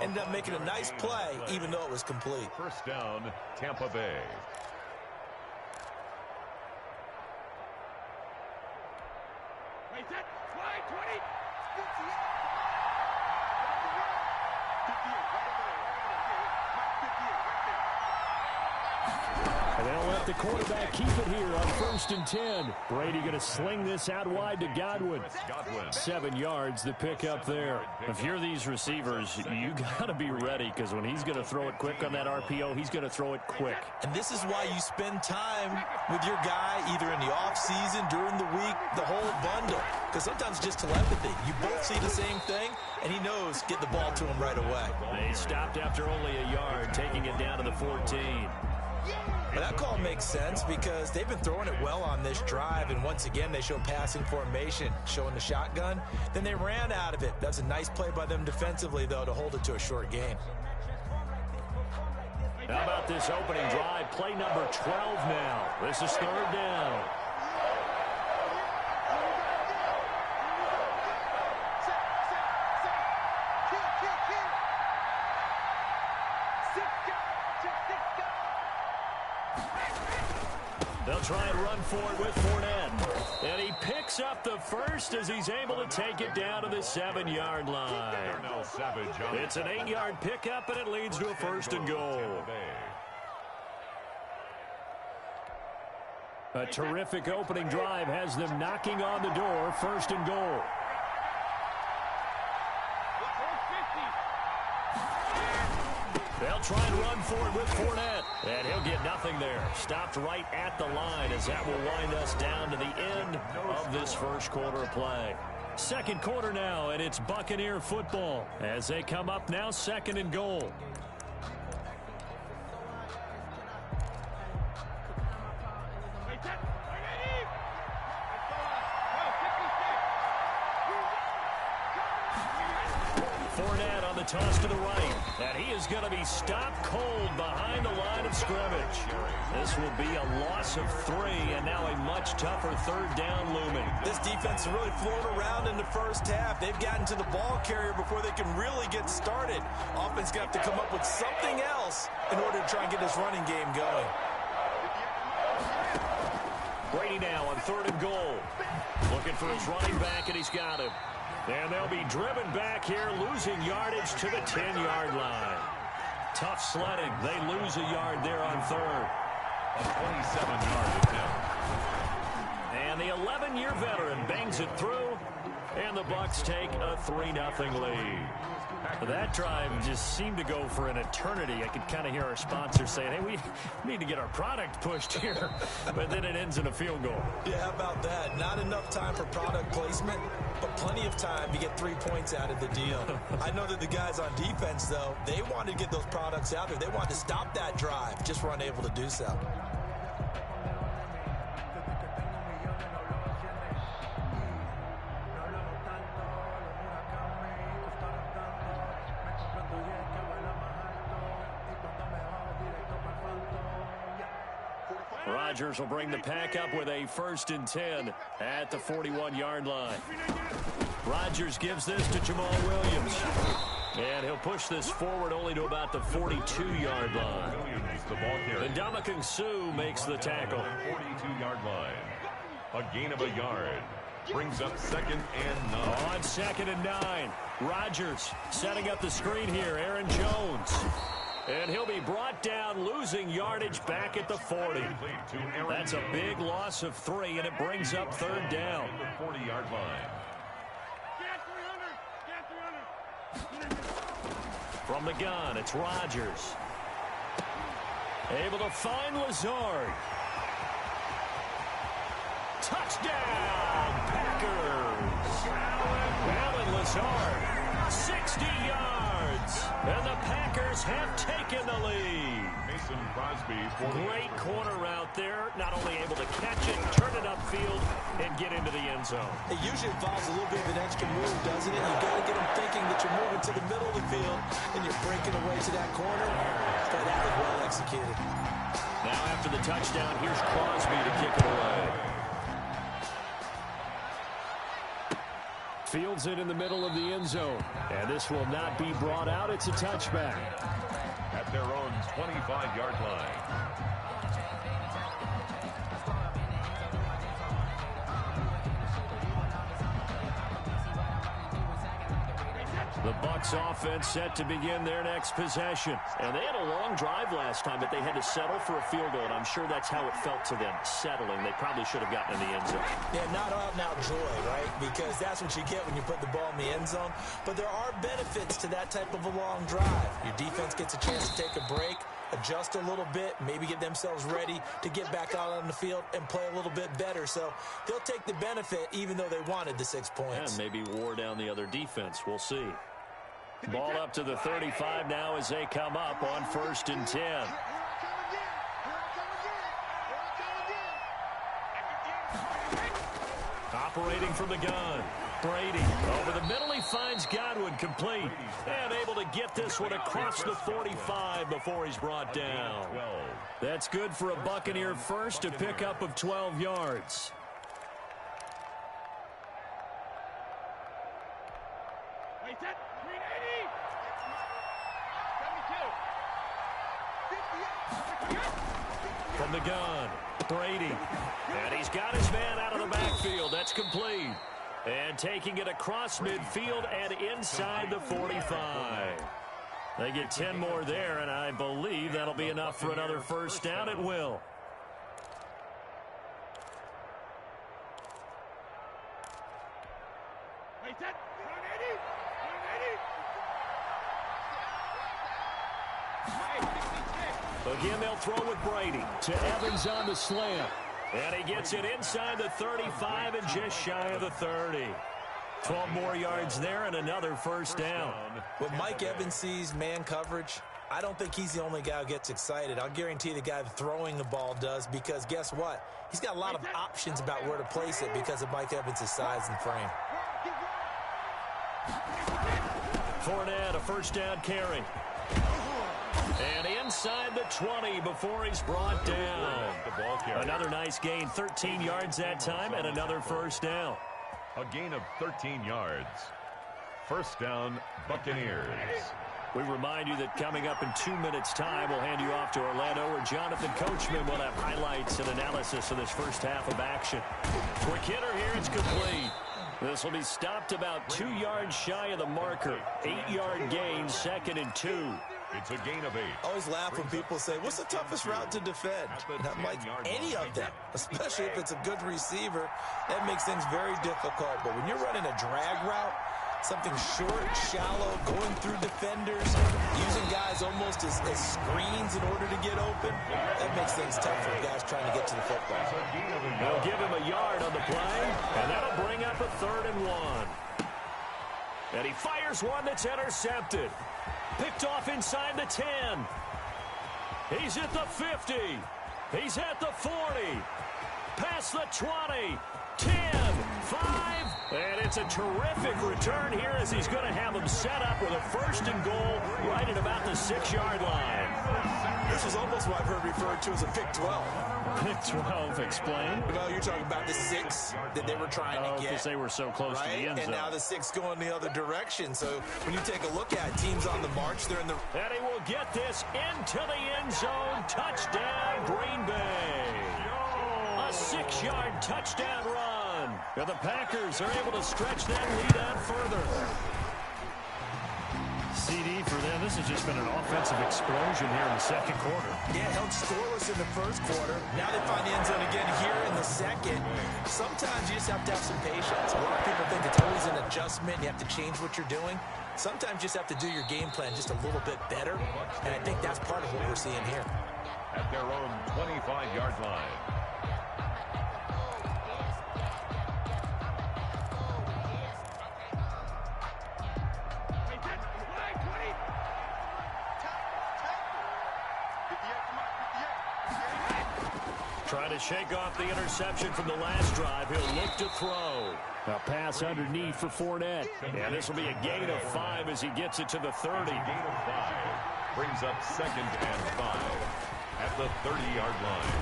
S7: Ended up making a nice play, even though it was complete.
S6: First down, Tampa Bay.
S5: And they'll let the quarterback keep it here on 1st and 10. Brady going to sling this out wide to Godwin. 7 yards, the pick up there. If you're these receivers, you got to be ready, because when he's going to throw it quick on that RPO, he's going to throw it quick.
S7: And this is why you spend time with your guy either in the offseason, during the week, the whole bundle. Because sometimes just telepathy. You both see the same thing, and he knows get the ball to him right away.
S5: They stopped after only a yard, taking it down to the 14.
S7: But that call makes sense because they've been throwing it well on this drive, and once again they show passing formation, showing the shotgun. Then they ran out of it. That's a nice play by them defensively, though, to hold it to a short gain.
S5: How about this opening drive? Play number 12 now. This is 3rd down. They'll try and run for it with Fournette. And he picks up the first as he's able to take it down to the 7-yard line. It's an 8-yard pickup, and it leads to a 1st and goal. A terrific opening drive has them knocking on the door. 1st and goal. They'll try and run for it with Fournette. And he'll get nothing there. Stopped right at the line as that will wind us down to the end of this first quarter of play. Second quarter now, and it's Buccaneer football as they come up now 2nd and goal. Fournette on the toss to the right, and he is going to be stopped cold behind the line of scrimmage. This will be a loss of 3, and now a much tougher 3rd down looming.
S7: This defense has really flown around in the first half. They've gotten to the ball carrier before they can really get started. Offense going to have to come up with something else in order to try and get this running game going.
S5: Brady now on 3rd and goal. Looking for his running back, and he's got him. And they'll be driven back here, losing yardage to the 10-yard line. Tough sledding. They lose a yard there on 3rd.
S6: A 27-yard attempt.
S5: And the 11-year veteran bangs it through, and the Bucs take a 3-0 lead. That drive just seemed to go for an eternity. I could kind of hear our sponsors saying, hey, we need to get our product pushed here. But then it ends in a field goal.
S7: Yeah, how about that? Not enough time for product placement, but plenty of time to get 3 points out of the deal. I know that the guys on defense, though, they wanted to get those products out there. They wanted to stop that drive, just were unable to do so.
S5: Rodgers will bring the pack up with a 1st and 10 at the 41-yard line. Rodgers gives this to Jamal Williams. And he'll push this forward only to about the 42-yard line. And Ndamukong Suh makes the tackle.
S6: 42-yard line. A gain of a yard. Brings up 2nd and 9.
S5: On 2nd and 9. Rodgers setting up the screen here. Aaron Jones. And he'll be brought down, losing yardage back at the 40. That's a big loss of 3, and it brings up 3rd down.
S6: The 40-yard line.
S5: From the gun, it's Rodgers. Able to find Lazard. Touchdown, Packers! Alan Lazard, 60 yards, and the Packers have taken the lead.
S6: Mason Crosby.
S5: Great corner route there, not only able to catch it, turn it upfield, and get into the end zone.
S7: It usually involves a little bit of an extra move, doesn't it? You've got to get them thinking that you're moving to the middle of the field, and you're breaking away to that corner. But that was well executed.
S5: Now after the touchdown, here's Crosby to kick it away. Fields it in the middle of the end zone. And this will not be brought out. It's a touchback.
S6: At their own 25-yard line.
S5: The Bucs offense set to begin their next possession. And they had a long drive last time, but they had to settle for a field goal, and I'm sure that's how it felt to them, settling. They probably should have gotten in the end zone.
S7: Yeah, not out-and-out joy, right? Because that's what you get when you put the ball in the end zone. But there are benefits to that type of a long drive. Your defense gets a chance to take a break, adjust a little bit, maybe get themselves ready to get back out on the field and play a little bit better. So they'll take the benefit even though they wanted the 6 points.
S5: And maybe wore down the other defense. We'll see. Ball up to the 35 now as they come up on 1st and 10. Operating from the gun. Brady over the middle. He finds Godwin complete. And able to get this one across the 45 before he's brought down. That's good for a Buccaneer first, a pickup of 12 yards. From the gun, Brady. And he's got his man out of the backfield. That's complete. And taking it across midfield and inside the 45. They get 10 more there, and I believe that'll be enough for another 1st down. It will. Again, they'll throw with Brady to Evans on the slant. And he gets it inside the 35 and just shy of the 30. 12 more yards there and another 1st down.
S7: When Mike Evans sees man coverage, I don't think he's the only guy who gets excited. I'll guarantee the guy throwing the ball does, because guess what? He's got a lot of options about where to place it because of Mike Evans' size and frame.
S5: Fournette, a 1st down carry. And inside the 20 before he's brought down. Another nice gain, 13 yards that time, and another 1st down.
S6: A gain of 13 yards. 1st down, Buccaneers.
S5: We remind you that coming up in 2 minutes' time, we'll hand you off to Orlando, where Jonathan Coachman will have highlights and analysis of this first half of action. Quick hitter here, it's complete. This will be stopped about 2 yards shy of the marker. 8-yard gain, 2nd and 2.
S6: It's a gain of 8.
S7: I always laugh when people say, what's the toughest route to defend? And I'm like, any of them, especially if it's a good receiver. That makes things very difficult. But when you're running a drag route, something short, shallow, going through defenders, using guys almost as screens in order to get open, that makes things tough for guys trying to get to the football.
S5: They'll give him a yard on the play, and that'll bring up a 3rd and 1. And he fires one that's intercepted. Picked off inside the 10. He's at the 50. He's at the 40. Past the 20. 10. And it's a terrific return here as he's going to have them set up with a 1st and goal right at about the 6-yard line.
S7: This is almost what I've heard referred to as a pick 12.
S5: Pick 12, explain.
S7: Well, you're talking about the 6 that they were trying to get.
S5: Because they were so close to the end zone.
S7: And now the 6 going the other direction. So when you take a look at teams on the march, they're in the...
S5: And he will get this into the end zone. Touchdown, Green Bay. A 6-yard touchdown run. And the Packers are able to stretch that lead out further. CD for them. This has just been an offensive explosion here in the 2nd quarter.
S7: Yeah, held scoreless in the 1st quarter. Now they find the end zone again here in the 2nd. Sometimes you just have to have some patience. A lot of people think it's always an adjustment. You have to change what you're doing. Sometimes you just have to do your game plan just a little bit better. And I think that's part of what we're seeing here.
S6: At their own 25-yard line.
S5: Trying to shake off the interception from the last drive. He'll look to throw. A pass underneath for Fournette. And this will be a gain of 5 as he gets it to the 30.
S6: Gain of 5 brings up 2nd and 5 at the 30-yard line.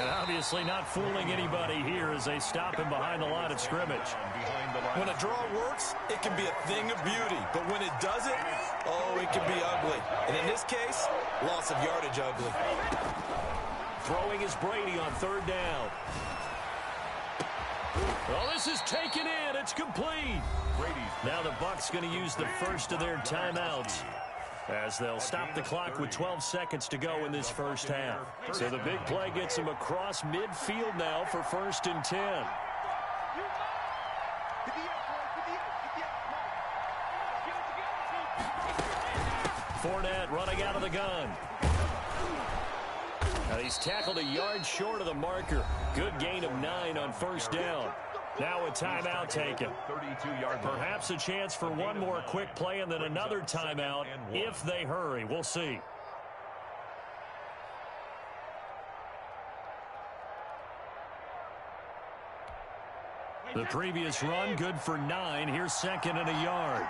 S5: And obviously not fooling anybody here as they stop him behind the line of scrimmage.
S7: When a draw works, it can be a thing of beauty. But when it doesn't, oh, it can be ugly. And in this case, loss of yardage ugly.
S5: Throwing is Brady on 3rd down. Oh, this is taken in. It's complete. Now the Bucs going to use the first of their timeouts as they'll stop the clock with 12 seconds to go in this 1st half. So the big play gets them across midfield now for 1st and 10. Fournette running out of the gun. Now he's tackled a yard short of the marker. Good gain of 9 on 1st down. Now a timeout taken. Perhaps a chance for one more quick play and then another timeout if they hurry. We'll see. The previous run good for 9. Here's 2nd and a yard.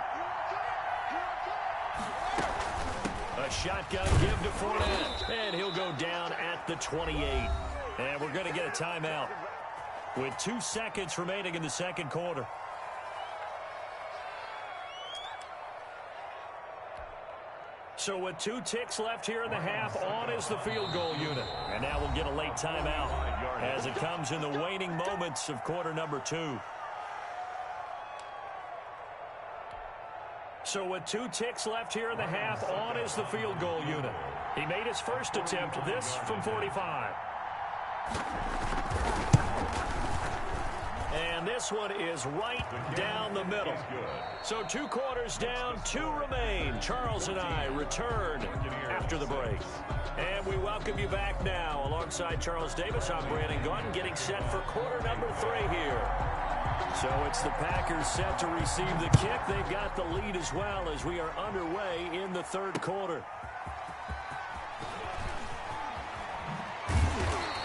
S5: A shotgun give to Fournette, and he'll go down at the 28. And we're going to get a timeout with 2 seconds remaining in the 2nd quarter. So with 2 ticks left here in the half, on is the field goal unit. And now we'll get a late timeout as it comes in the waning moments of quarter number 2. So with 2 ticks left here in the half, on is the field goal unit. He made his first attempt, this from 45. And this one is right down the middle. So 2 quarters down, 2 remain. Charles and I return after the break. And we welcome you back now. Alongside Charles Davis, I'm Brandon Gordon, getting set for quarter number 3 here. So it's the Packers set to receive the kick. They've got the lead as well as we are underway in the 3rd quarter.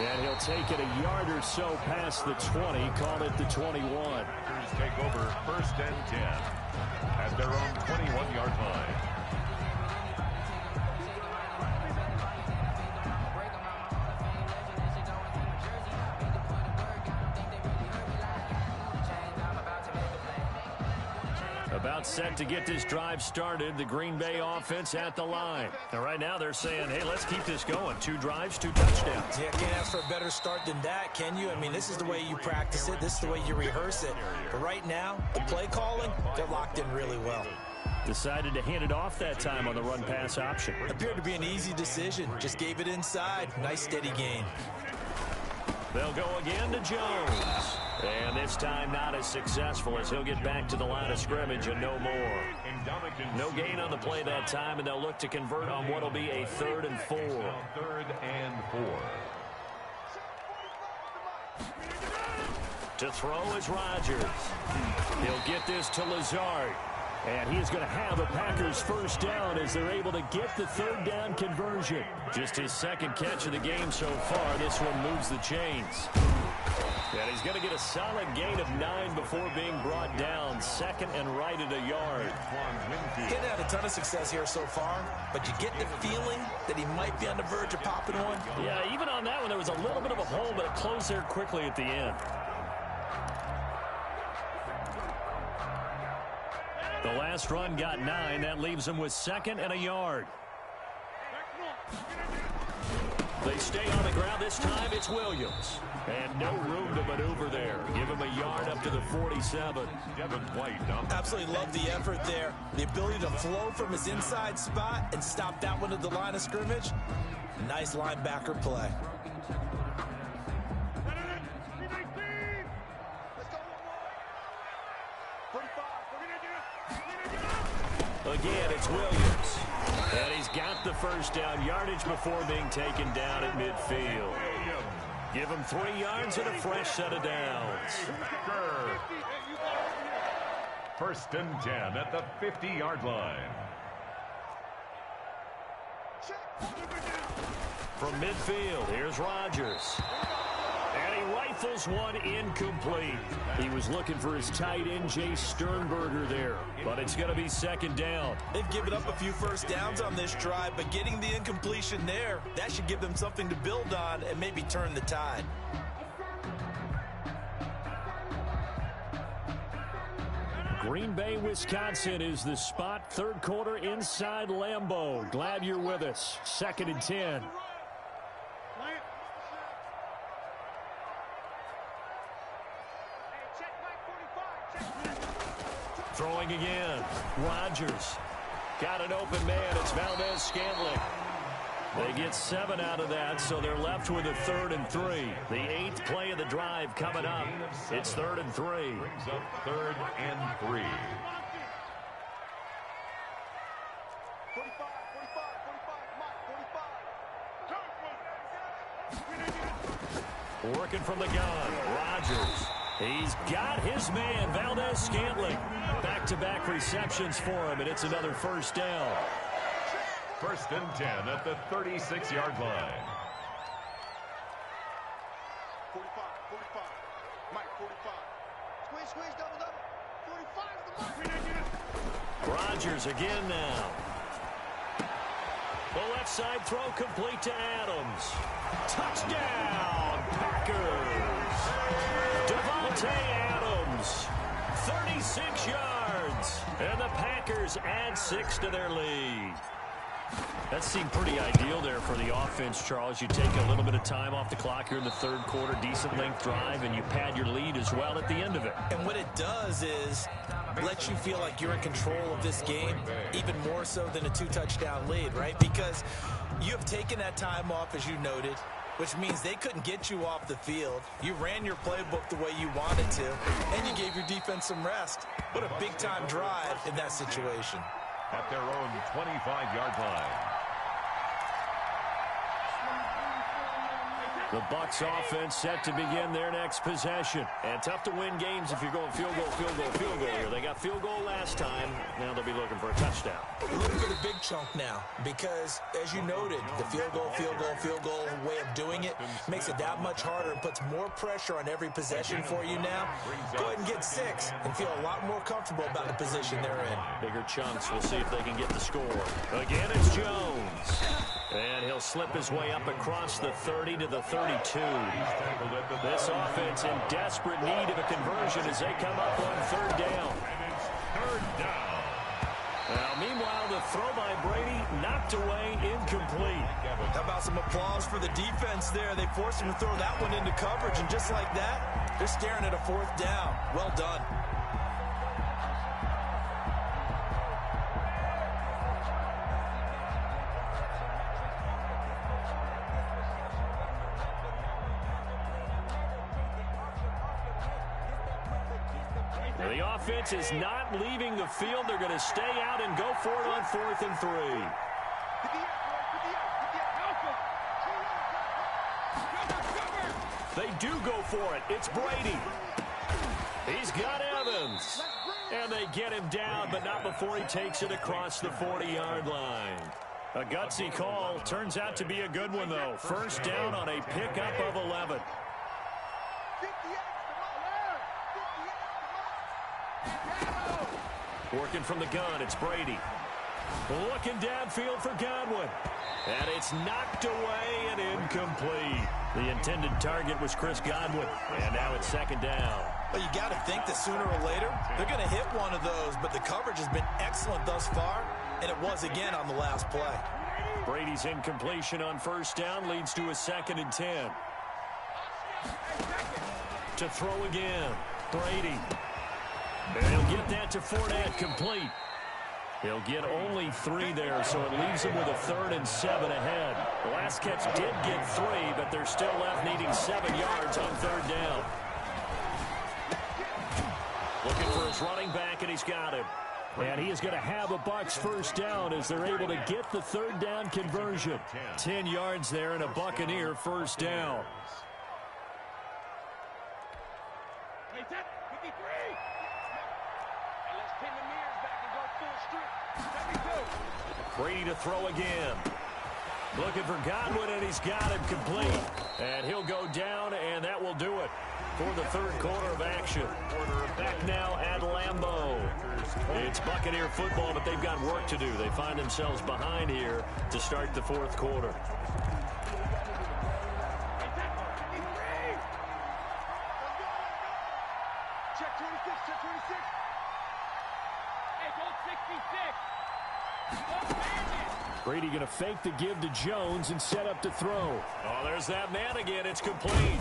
S5: And he'll take it a yard or so past the 20, call it the 21.
S6: Packers take over 1st and 10 at their own 21-yard line.
S5: About set to get this drive started. The Green Bay offense at the line. And right now they're saying, hey, let's keep this going. 2 drives, 2 touchdowns.
S7: Yeah, can't ask for a better start than that, can you? I mean, this is the way you practice it. This is the way you rehearse it. But right now, the play calling, they're locked in really well.
S5: Decided to hand it off that time on the run-pass option.
S7: Appeared to be an easy decision. Just gave it inside. Nice, steady gain.
S5: They'll go again to Jones. And this time not as successful as he'll get back to the line of scrimmage and no more. No gain on the play that time, and they'll look to convert on what will be a 3rd and 4.
S6: 3rd and 4.
S5: To throw is Rodgers. He'll get this to Lazard. And he is going to have the Packers 1st down as they're able to get the 3rd down conversion. Just his 2nd catch of the game so far. This one moves the chains. And he's going to get a solid gain of 9 before being brought down. Second and right at a yard.
S7: He hadn't had a ton of success here so far, but you get the feeling that he might be on the verge of popping one.
S5: Yeah, even on that one, there was a little bit of a hole, but it closed there quickly at the end. The last run got 9. That leaves him with second and a yard. They stay on the ground. This time it's Williams. And no room to maneuver there. Give him a yard up to the 47.
S7: Absolutely love the effort there. The ability to flow from his inside spot and stop that one at the line of scrimmage. Nice linebacker play.
S5: Again, it's Williams. And he's got the first down yardage before being taken down at midfield. Give him 3 yards and a fresh set of downs.
S6: First and 10 at the 50-yard line.
S5: From midfield, here's Rodgers. And he rifles one incomplete. He was looking for his tight end, Jay Sternberger there. But it's going to be second down.
S7: They've given up a few first downs on this drive, but getting the incompletion there, that should give them something to build on and maybe turn the tide.
S5: Green Bay, Wisconsin is the spot. Third quarter inside Lambeau. Glad you're with us. Second and 10. Throwing again. Rodgers. Got an open man. It's Valdez-Scantling. They get 7 out of that, so they're left with a 3rd and 3. The 8th play of the drive coming up. It's 3rd and 3.
S6: Brings up 3rd and 3.
S5: 45. Working from the gun. Rodgers. He's got his man, Valdez-Scantling. Back-to-back receptions for him, and it's another first down.
S6: First and 10 at the 36-yard line.
S8: 45. Mike, 45. Squeeze, double. 45 is the mark.
S5: Rodgers again now. The left side throw complete to Adams. Touchdown, Packers. Devontae Adams, 36 yards. And the Packers add 6 to their lead. That seemed pretty ideal there for the offense, Charles. You take a little bit of time off the clock here in the third quarter, decent length drive, and you pad your lead as well at the end of it.
S7: And what it does is let you feel like you're in control of this game, even more so than a 2-touchdown lead, right? Because you have taken that time off, as you noted, which means they couldn't get you off the field. You ran your playbook the way you wanted to, and you gave your defense some rest. What a big-time drive in that situation.
S6: At their own 25-yard line.
S5: The Bucs offense set to begin their next possession. And tough to win games if you're going field goal here. They got field goal last time. Now they'll be looking for a touchdown.
S7: Looking for the big chunk now because, as you noted, the field goal way of doing it makes it that much harder and puts more pressure on every possession for you now. Go ahead and get 6 and feel a lot more comfortable about the position they're in.
S5: Bigger chunks. We'll see if they can get the score. Again, it's Jones. And he'll slip his way up across the 30 to the 32. This offense in desperate need of a conversion as they come up on 3rd down. Now, meanwhile, the throw by Brady knocked away, incomplete.
S7: How about some applause for the defense there? They forced him to throw that one into coverage, and just like that, they're staring at a 4th down. Well done.
S5: The offense is not leaving the field. They're going to stay out and go for it on 4th and 3. They do go for it. It's Brady. He's got Evans. And they get him down, but not before he takes it across the 40-yard line. A gutsy call. Turns out to be a good one, though. First down on a pickup of 11. Working from the gun, it's Brady. Looking downfield for Godwin. And it's knocked away and incomplete. The intended target was Chris Godwin. And now it's second down.
S7: Well, you got to think that sooner or later, they're going to hit one of those. But the coverage has been excellent thus far. And it was again on the last play.
S5: Brady's incompletion on first down leads to a 2nd and 10. To throw again. Brady. And he'll get that to Fournette complete. He'll get only 3 there, so it leaves him with a 3rd and 7 ahead. The last catch did get 3, but they're still left needing 7 yards on 3rd down. Looking for his running back, and he's got him. And he is going to have a Bucs first down as they're able to get the 3rd down conversion. 10 yards there and a Buccaneer first down. Brady to throw again. Looking for Godwin, and he's got him complete. And he'll go down, and that will do it for the 3rd quarter of action. Back now at Lambeau. It's Buccaneer football, but they've got work to do. They find themselves behind here to start the 4th quarter.
S8: Check 26, check 26. Hey, go 66.
S5: Brady going to fake the give to Jones and set up to throw. Oh, there's that man again. It's complete.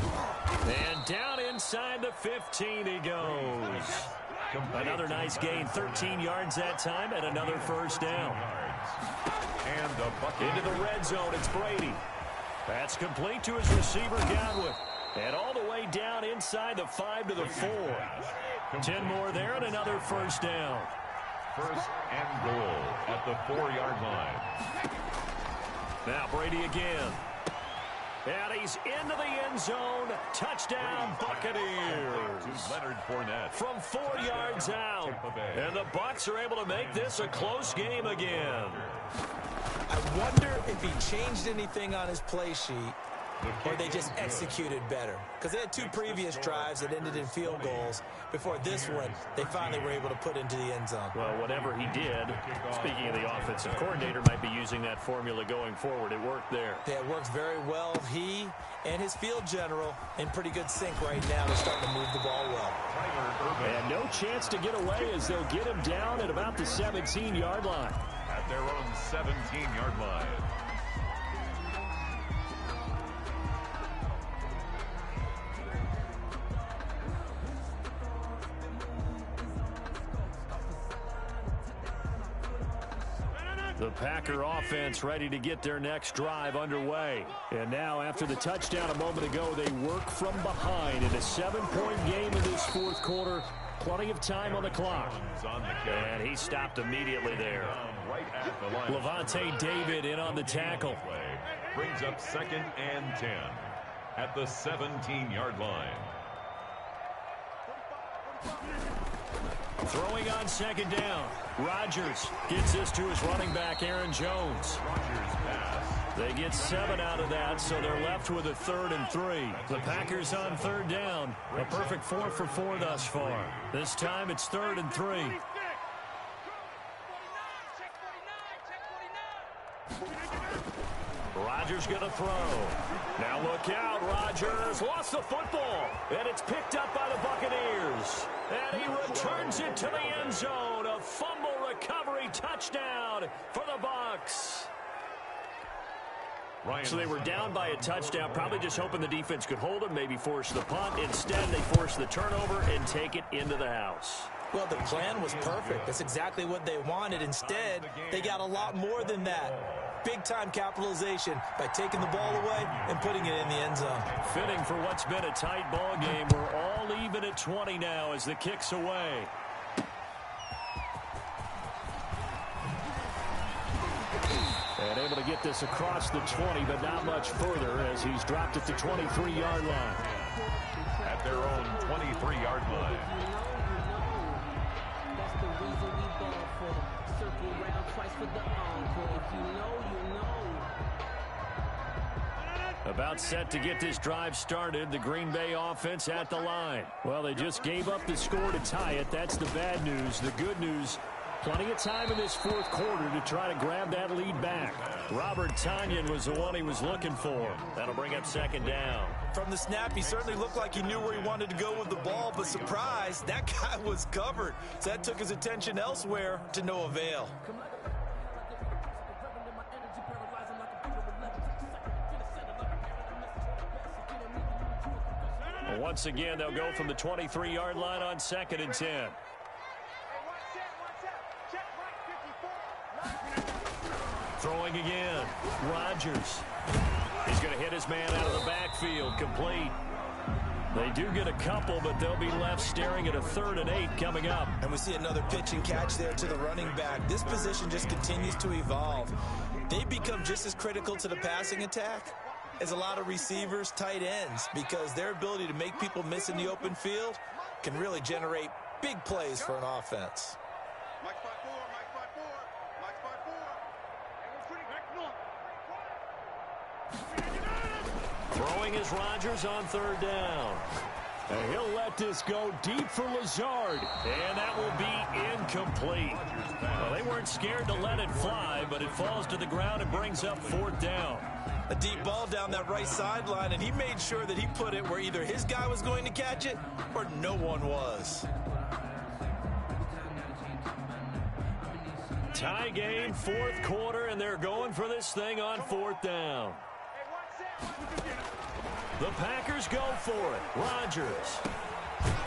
S5: And down inside the 15 he goes. Another nice gain. 13 yards that time and another first down. And into the red zone, it's Brady. That's complete to his receiver, Godwin. And all the way down inside the 5 to the 4. 10 more there and another first down.
S6: First and goal at the 4-yard line.
S5: Now Brady again. And he's into the end zone. Touchdown, Buccaneers.
S6: To Leonard Fournette.
S5: From 4 yards out. And the Bucs are able to make this a close game again.
S7: I wonder if he changed anything on his play sheet or they just executed better. Because they had 2 previous drives that ended in field goals. Before this one, they finally were able to put into the end zone.
S5: Well, whatever he did, speaking of the offensive coordinator, might be using that formula going forward. It worked there.
S7: Yeah, it works very well. He and his field general in pretty good sync right now. They're starting to move the ball well.
S5: And no chance to get away as they'll get him down at about the 17-yard line.
S6: At their own 17-yard line.
S5: The Packer offense ready to get their next drive underway. And now after the touchdown a moment ago, they work from behind in a 7-point game in this 4th quarter. Plenty of time on the clock. And he stopped immediately there. Levante David in on the tackle.
S6: Brings up 2nd and 10 at the 17-yard line.
S5: Throwing on 2nd down. Rodgers gets this to his running back, Aaron Jones. They get 7 out of that, so they're left with a 3rd and 3. The Packers on 3rd down. A perfect 4 for 4 thus far. This time it's 3rd and 3. Rodgers going to throw. Now look out, Rodgers lost the football, and it's picked up by the Buccaneers. And he returns it to the end zone. A fumble recovery touchdown for the Bucs. So they were down by a touchdown, probably just hoping the defense could hold them, maybe force the punt. Instead, they force the turnover and take it into the house.
S7: Well, the plan was perfect. That's exactly what they wanted. Instead, they got a lot more than that. Big-time capitalization by taking the ball away and putting it in the end zone.
S5: Fitting for what's been a tight ball game. We're all even at 20 now as the kick's away. And able to get this across the 20, but not much further as he's dropped at the 23-yard line.
S6: At their own 23-yard line.
S11: That's the reason we ball for. Circle round twice for the encore. If you know, you know.
S5: About set to get this drive started, the Green Bay offense at the line. Well, they just gave up the score to tie it. That's the bad news. The good news, plenty of time in this fourth quarter to try to grab that lead back. Robert Tonyan was the one he was looking for. That'll bring up second down.
S7: From the snap, he certainly looked like he knew where he wanted to go with the ball, but surprise, that guy was covered. So that took his attention elsewhere to no avail.
S5: Once again, they'll go from the 23-yard line on 2nd and 10. Throwing again. Rodgers. He's going to hit his man out of the backfield. Complete. They do get a couple, but they'll be left staring at a 3rd and 8 coming up.
S7: And we see another pitch and catch there to the running back. This position just continues to evolve. They become just as critical to the passing attack as a lot of receivers, tight ends, because their ability to make people miss in the open field can really generate big plays for an offense.
S5: Throwing is Rodgers on 3rd down. And he'll let this go deep for Lazard. And that will be incomplete. Well, they weren't scared to let it fly, but it falls to the ground and brings up 4th down.
S7: A deep ball down that right sideline, and he made sure that he put it where either his guy was going to catch it or no one was.
S5: Tie game, 4th quarter, and they're going for this thing on 4th down. The Packers go for it. Rodgers.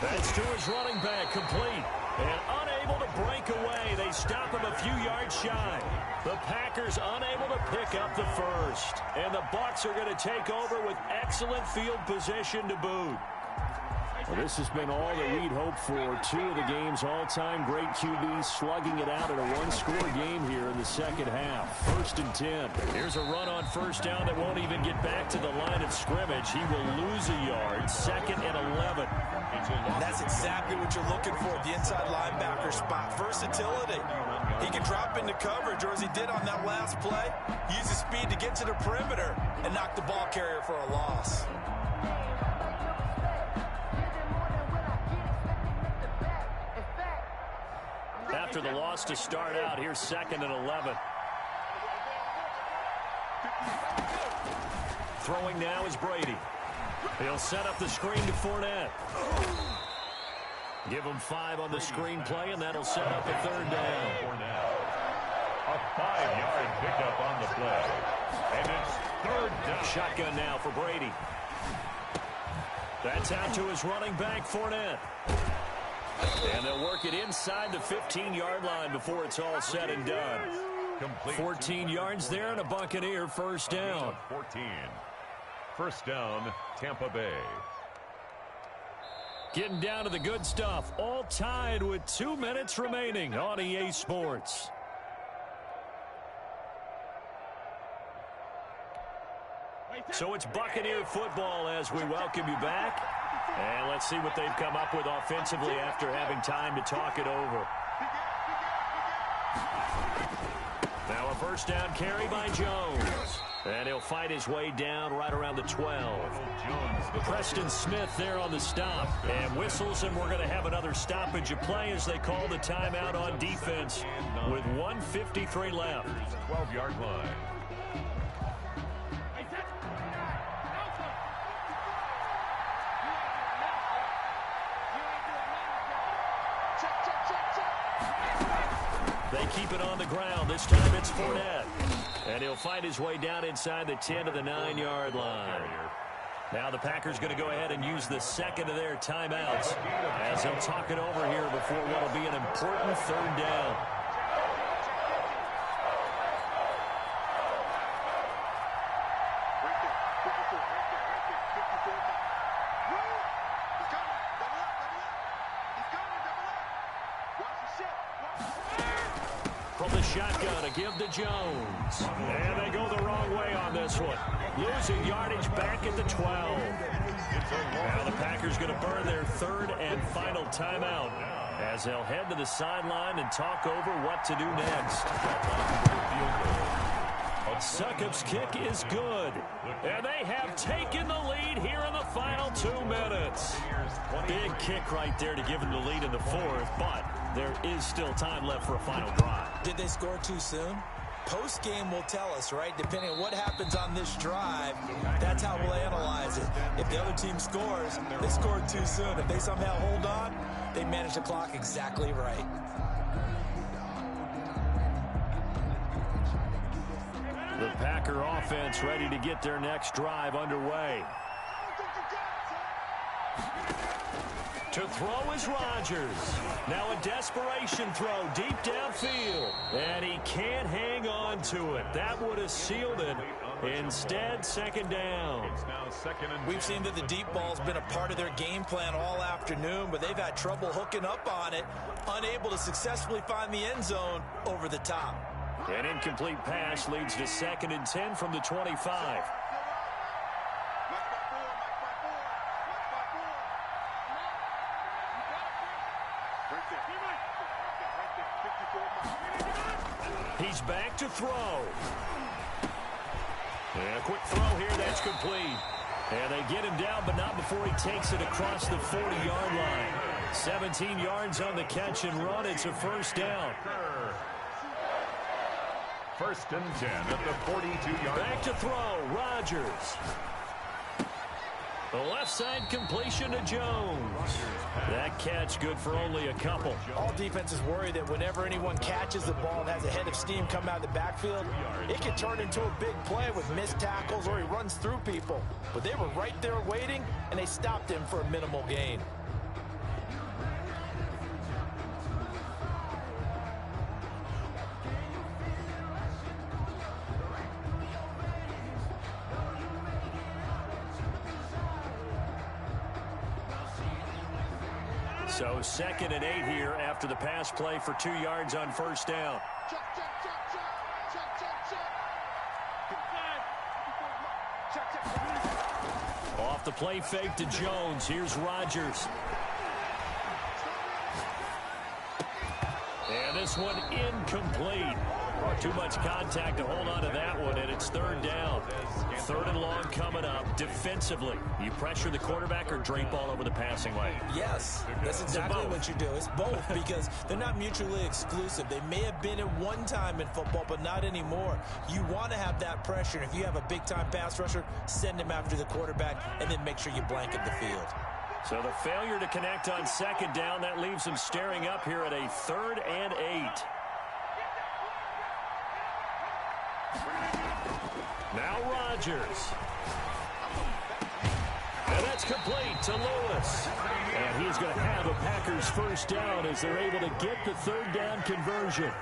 S5: That's to his running back, complete. And unable to break away. They stop him a few yards shy. The Packers unable to pick up the first. And the Bucs are going to take over with excellent field position to boot. Well, this has been all that we'd hoped for. 2 of the game's all-time great QBs slugging it out in a one-score game here in the second half. 1st and 10. Here's a run on 1st down that won't even get back to the line of scrimmage. He will lose a yard. 2nd and 11.
S7: And that's exactly what you're looking for at the inside linebacker spot. Versatility. He can drop into coverage, or as he did on that last play, use his speed to get to the perimeter and knock the ball carrier for a loss.
S5: After the loss to start out, here's 2nd and 11. Throwing now is Brady. He'll set up the screen to Fournette. Give him 5 on the screen play, and that'll set up a 3rd down.
S6: A 5-yard pickup on the play. And it's 3rd down.
S5: Shotgun now for Brady. That's out to his running back, Fournette. And they'll work it inside the 15-yard line before it's all said and done. 14 yards there and a Buccaneer 1st down.
S6: 14. 1st down, Tampa Bay.
S5: Getting down to the good stuff. All tied with 2 minutes remaining on EA Sports. So it's Buccaneer football as we welcome you back. And let's see what they've come up with offensively after having time to talk it over. Now a 1st down carry by Jones. And he'll fight his way down right around the 12. Preston Smith there on the stop. And whistles, and we're going to have another stoppage of play as they call the timeout on defense with 1:53 left.
S6: 12-yard line.
S5: They keep it on the ground. This time it's Fournette. And he'll fight his way down inside the 10 to the 9-yard line. Now the Packers going to go ahead and use the 2nd of their timeouts as they'll talk it over here before what will be an important 3rd down. From the shotgun, a give to Jones. And they go the wrong way on this one. Losing yardage back at the 12. Now the Packers going to burn their 3rd and final timeout as they'll head to the sideline and talk over what to do next.
S6: A
S5: Succop's kick is good. And they have taken the lead here in the final 2 minutes. Big kick right there to give them the lead in the fourth, but there is still time left for a final drive.
S7: Did they score too soon? Post-game will tell us, right? Depending on what happens on this drive, that's how we'll analyze it. If the other team scores, they scored too soon. If they somehow hold on, they manage the clock exactly right.
S5: The Packer offense ready to get their next drive underway. To throw is Rodgers. Now a desperation throw deep downfield. And he can't hang on to it. That would have sealed it. Instead, second down.
S7: We've seen that the deep ball's been a part of their game plan all afternoon, but they've had trouble hooking up on it, unable to successfully find the end zone over the top.
S5: An incomplete pass leads to 2nd and 10 from the 25. He's back to throw. And a quick throw here, that's complete. And they get him down, but not before he takes it across the 40-yard line. 17 yards on the catch and run. It's a first down.
S6: 1st and 10 at the 42-yard line.
S5: Back to throw, Rodgers. The left side completion to Jones. That catch good for only a couple.
S7: All defenses worry that whenever anyone catches the ball and has a head of steam come out of the backfield, it can turn into a big play with missed tackles or he runs through people. But they were right there waiting, and they stopped him for a minimal gain.
S5: So 2nd and 8 here after the pass play for 2 yards on first down. Off the play fake to Jones. Here's Rodgers. And this one incomplete. Too much contact to hold on to that one, and it's 3rd down. 3rd and long coming up. Defensively, you pressure the quarterback or drape all over the passing lane?
S7: Yes, that's exactly what you do. It's both because they're not mutually exclusive. They may have been at one time in football, but not anymore. You want to have that pressure. If you have a big-time pass rusher, send him after the quarterback, and then make sure you blanket the field.
S5: So the failure to connect on 2nd down, that leaves them staring up here at a 3rd and 8. Now Rodgers. And that's complete to Lewis. And he's going to have a Packers first down as they're able to get the 3rd down conversion.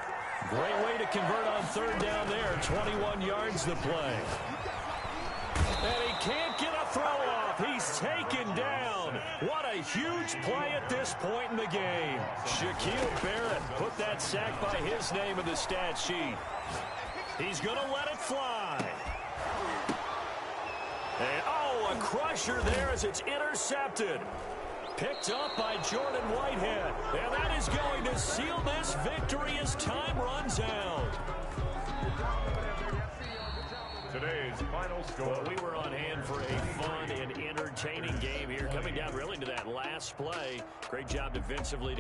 S5: Great way to convert on 3rd down there. 21 yards the play. And he can't get a throw off. He's taken down. What a huge play at this point in the game. Shaquille Barrett put that sack by his name in the stat sheet. He's going to let it fly. And, oh, a crusher there as it's intercepted. Picked up by Jordan Whitehead. And that is going to seal this victory as time runs out.
S6: Today's final score.
S5: Well, we were on hand for a fun and entertaining game here. Coming down really to that last play. Great job defensively.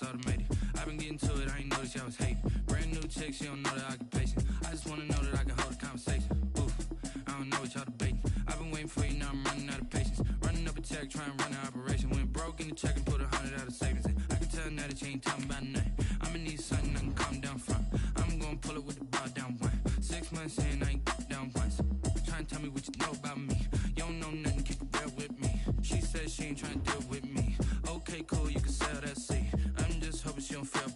S3: it's automated. I've been getting to it, I ain't noticed y'all was hating. Brand new chick, she don't know the occupation. I just wanna know that I can hold a conversation. Oof, I don't know what y'all debating. I've been waiting for you, now I'm running out of patience. Running up a check, trying to run an operation. Went broke in the check and put 100 out of savings in. I can tell now that you ain't talking about nothing. I'ma need something I can calm down from. I'm gonna pull it with the bar down one. 6 months in, I ain't down once. Trying to tell me what you know about me. You don't know nothing, keep it real with me. She says she ain't trying to deal with me. Okay, cool, you can sell that seat. I'm just hoping she don't feel.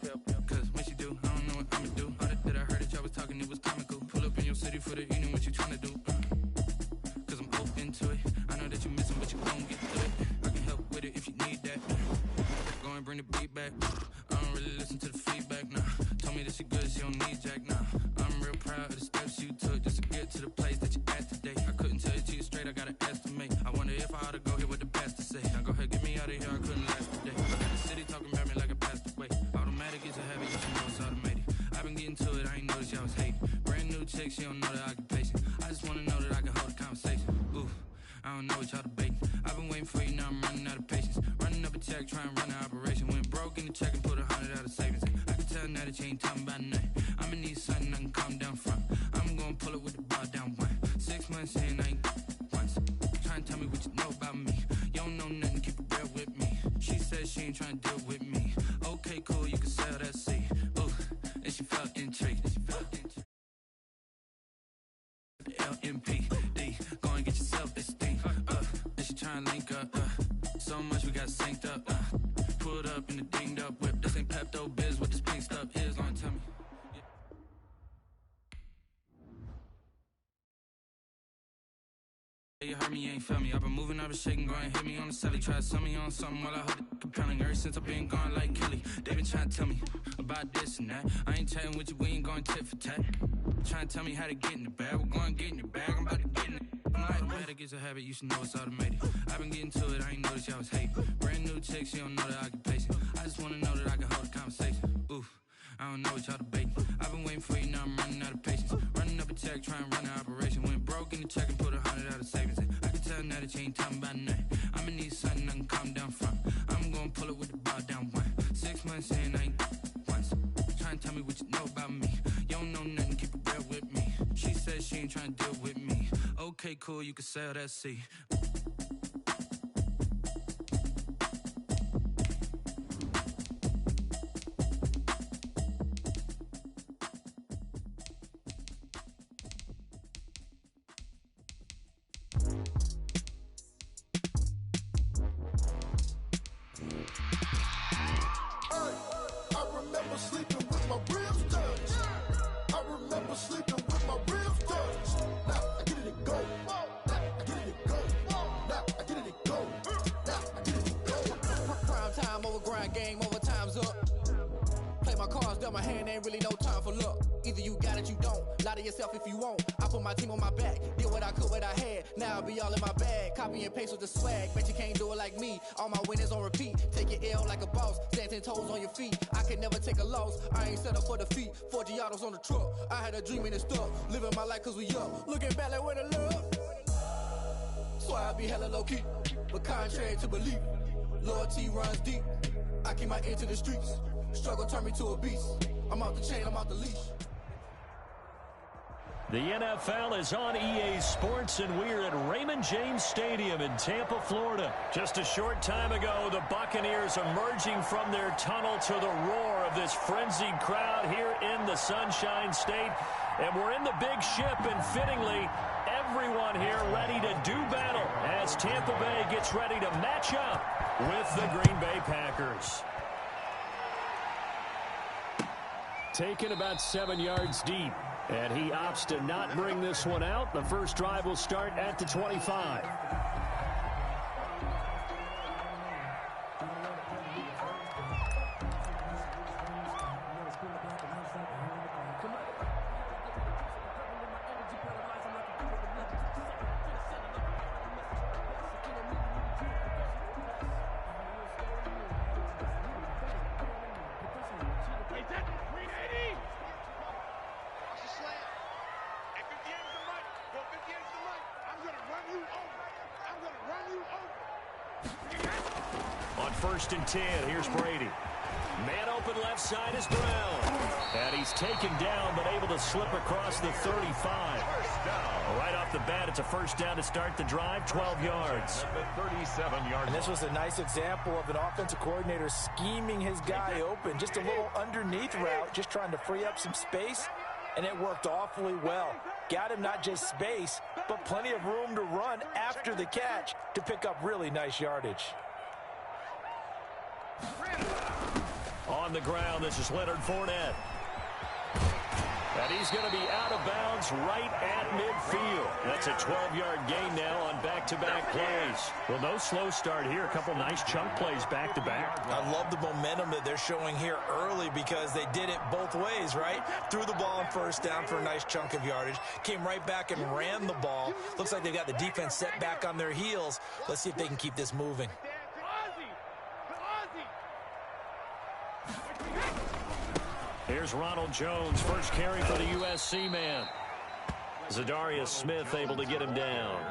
S3: Cause when she do, I don't know what I'ma do. All that I heard that y'all was talking, it was comical. Pull up in your city for the evening, what you trying to do? Cause I'm open to it. I know that you missing, but you gon' get to it. I can help with it if you need that. Go and bring the beat back. I don't really listen to the feedback, nah. Told me that she good, she don't need jack, nah. I'm real proud of the steps you took just to get to the place that you at today. I couldn't tell you to you straight, I gotta estimate. I wonder if I ought to go here with the pastor say. Now go ahead, get me out of here, I couldn't last today. I got the city talking about me like I passed away. Automatic is a habit, you should know it's automated. I've been getting to it, I ain't noticed y'all was hating. Brand new chick, she don't know the occupation. I just wanna know that I can hold a conversation. Oof, I don't know what y'all debating. I've been waiting for you, now I'm running out of patience. Running up a check, trying to run an operation. Went broke in the check and put 100 out of savings in. I can tell now that you ain't talking about nothing. I'ma need something I can calm down from. I'm gonna pull it with the bar down one. 6 months in, I ain't once. Trying to tell me what you know about me. You don't know nothing, keep it real with me. She says she ain't trying to deal with me. Okay, cool, you can sell that seat. Ooh, and she felt intrigued. LMPD, go and get your self-esteem. And she trying to link up. So much we got synced up. Pulled up in the dinged up whip. This ain't Pepto-Biz, what this pink stuff is. Long tell me. You heard me, you ain't felt me. I've been moving, I've been shaking, go and hit me on the celly. Try to sell me on something while I heard it compelling. Ever since I've been gone like Kelly, they been trying to tell me about this and that. I ain't chatting with you, we ain't going tit for tat. Trying to tell me how to get in the bag. We're going to get in your bag, I'm about to get in it. I'm like, automatic is a habit, you should know it's automated. I've been getting to it, I ain't noticed y'all was hating. Brand new chick, she don't know the occupation. I just wanna know that I can hold a conversation. Oof, I don't know what y'all debating. I've been waiting for you, now I'm running out of patience. Running up a check, trying to run an operation. Went broke in the check and put 100 out of savings in. I can tell now that you ain't talking about nothing. I'ma need something I can calm down from. I'm gonna pull it with the bar down one. 6 months in, I ain't once. Trying to tell me what you know about me. You don't know nothing, keep it real with me. She says she ain't trying to deal with me. Okay, cool, you can sell that seat.
S12: If you won't, I put my team on my back. Did what I could, what I had. Now I'll be all in my bag. Copy and paste with the swag. Bet you can't do it like me. All my winners on repeat. Take your L like a boss. Stand 10 toes on your feet. I can never take a loss. I ain't set up for defeat. 4 Giottos on the truck. I had a dream and it's stuck. Living my life cause we up. Looking back like where the love. So I be hella low key. But contrary to belief, loyalty runs deep. I keep my ear to the streets. Struggle turned me to a beast. I'm out the chain, I'm out the leash.
S5: The NFL is on EA Sports, and we're at Raymond James Stadium in Tampa, Florida. Just a short time ago, the Buccaneers emerging from their tunnel to the roar of this frenzied crowd here in the Sunshine State. And we're in the big ship, and fittingly, everyone here ready to do battle as Tampa Bay gets ready to match up with the Green Bay Packers. Taken about 7 yards deep. And he opts to not bring this one out. The first drive will start at the 25. On 1st and 10, here's Brady. Man open left side is Brown. And he's taken down, but able to slip across the 35. Right off the bat, it's a first down to start the drive, 12 yards.
S6: At the 37-yard.
S7: And this was a nice example of an offensive coordinator scheming his guy open. Just a little underneath route, just trying to free up some space, and it worked awfully well. Got him not just space, but plenty of room to run after the catch to pick up really nice yardage.
S5: On the ground, this is Leonard Fournette. And he's going to be out of bounds right at midfield. That's a 12-yard gain now on back-to-back plays. Well, no slow start here. A couple nice chunk plays back-to-back.
S7: I love the momentum that they're showing here early because they did it both ways, right? Threw the ball on first down for a nice chunk of yardage. Came right back and ran the ball. Looks like they got the defense set back on their heels. Let's see if they can keep this moving.
S5: Here's Ronald Jones, first carry for the USC man. Zadarius Smith able to get him down.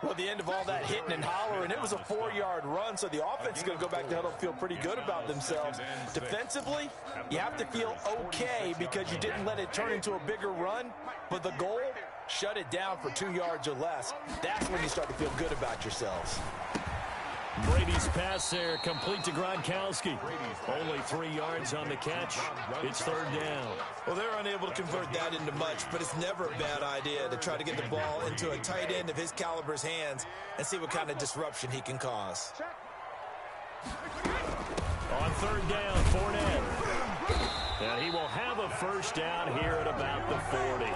S7: Well, at the end of all that hitting and hollering, it was a 4-yard run, so the offense is going to go back to huddle and feel pretty good about themselves. Defensively, you have to feel okay because you didn't let it turn into a bigger run, but the goal, shut it down for 2 yards or less. That's when you start to feel good about yourselves.
S5: Brady's pass there, complete to Gronkowski. Only 3 yards on the catch. It's third down.
S7: Well, they're unable to convert that into much, but it's never a bad idea to try to get the ball into a tight end of his caliber's hands and see what kind of disruption he can cause.
S5: On third down, Fournette. And he will have a first down here at about the 40.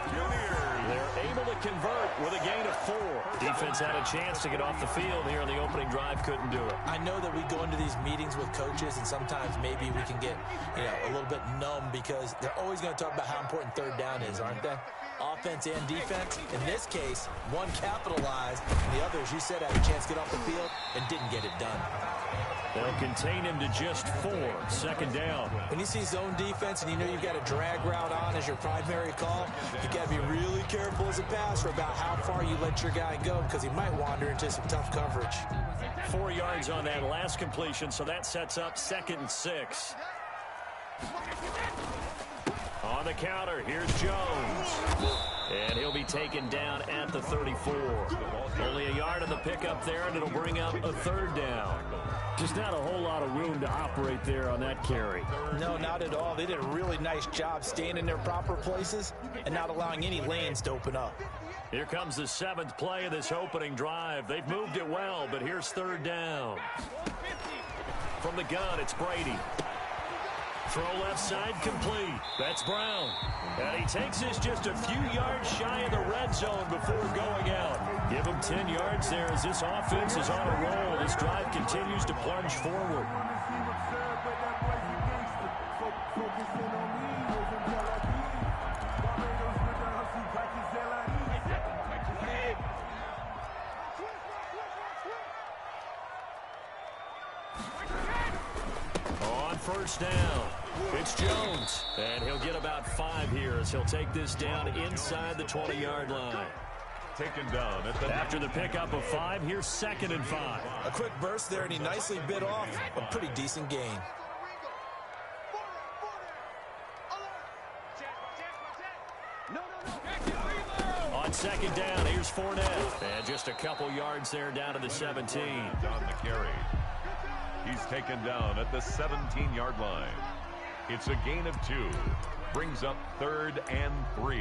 S5: They're able to convert with a gain of 4. Defense had a chance to get off the field here on the opening drive, couldn't do it.
S7: I know that we go into these meetings with coaches, and sometimes maybe we can get, a little bit numb because they're always going to talk about how important third down is, aren't they? Offense and defense. In this case, one capitalized, and the others, you said, had a chance to get off the field and didn't get it done.
S5: They'll contain him to just 4. Second down.
S7: When you see zone defense and you know you've got a drag route on as your primary call, you got to be really careful as a passer about how far you let your guy go because he might wander into some tough coverage.
S5: 4 yards on that last completion, so that sets up 2nd and 6. On the counter, here's Jones. And he'll be taken down at the 34. Only a yard on the pickup there, and it'll bring up a third down. Just not a whole lot of room to operate there on that carry.
S7: No, not at all. They did a really nice job staying in their proper places and not allowing any lanes to open up.
S5: Here comes the 7th play of this opening drive. They've moved it well, but here's third down. From the gun, it's Brady. Throw left side complete. That's Brown. And he takes this just a few yards shy of the red zone before going out. Give him 10 yards there as this offense is on a roll. This drive continues to plunge forward. On first down, it's Jones. And he'll get about 5 here as he'll take this down inside the 20-yard line.
S6: Taken down
S5: after the pickup of 5, here's 2nd and 5.
S7: A quick burst there, and he nicely bit off a pretty decent gain.
S5: On 2nd down, here's Fournette. And just a couple yards there down to the 17.
S6: On the carry. He's taken down at the 17-yard line. It's a gain of 2. Brings up 3rd and 3.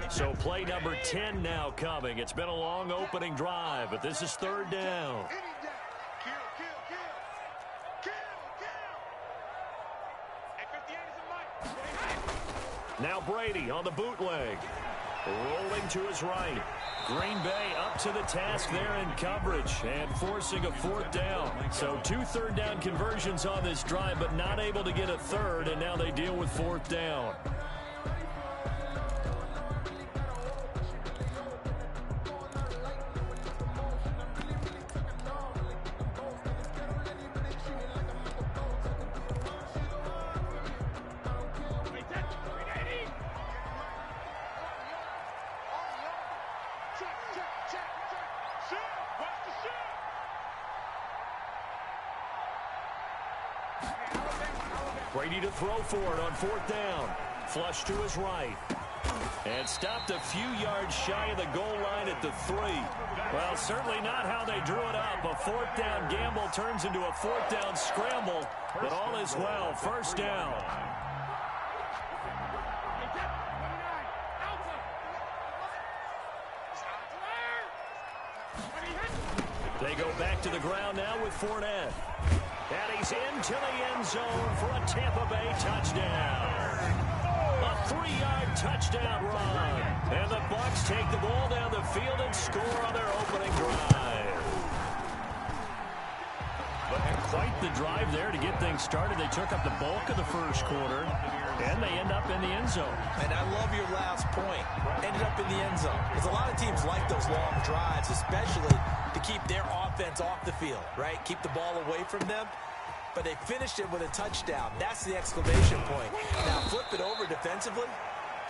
S5: So play number 10 now coming. It's been a long opening drive, but this is third down. Now Brady on the bootleg. Rolling to his right. Green Bay up to the task there in coverage and forcing a 4th down. So 2 third down conversions on this drive, but not able to get a 3rd, and now they deal with 4th down. Brady to throw for it on 4th down. Flush to his right. And stopped a few yards shy of the goal line at the 3. Well, certainly not how they drew it up. A 4th down gamble turns into a 4th down scramble, but all is well. 1st down. They go back to the ground now with Fournette. And he's into the end zone for a Tampa Bay touchdown. A 3-yard touchdown run. And the Bucs take the ball down the field and score on their opening drive. And quite the drive there to get things started. They took up the bulk of the first quarter, and they end up in the end zone.
S7: And I love your last point. Ended up in the end zone. Because a lot of teams like those long drives, especially to keep their offense off the field, right? Keep the ball away from them. But they finished it with a touchdown. That's the exclamation point. Now flip it over defensively.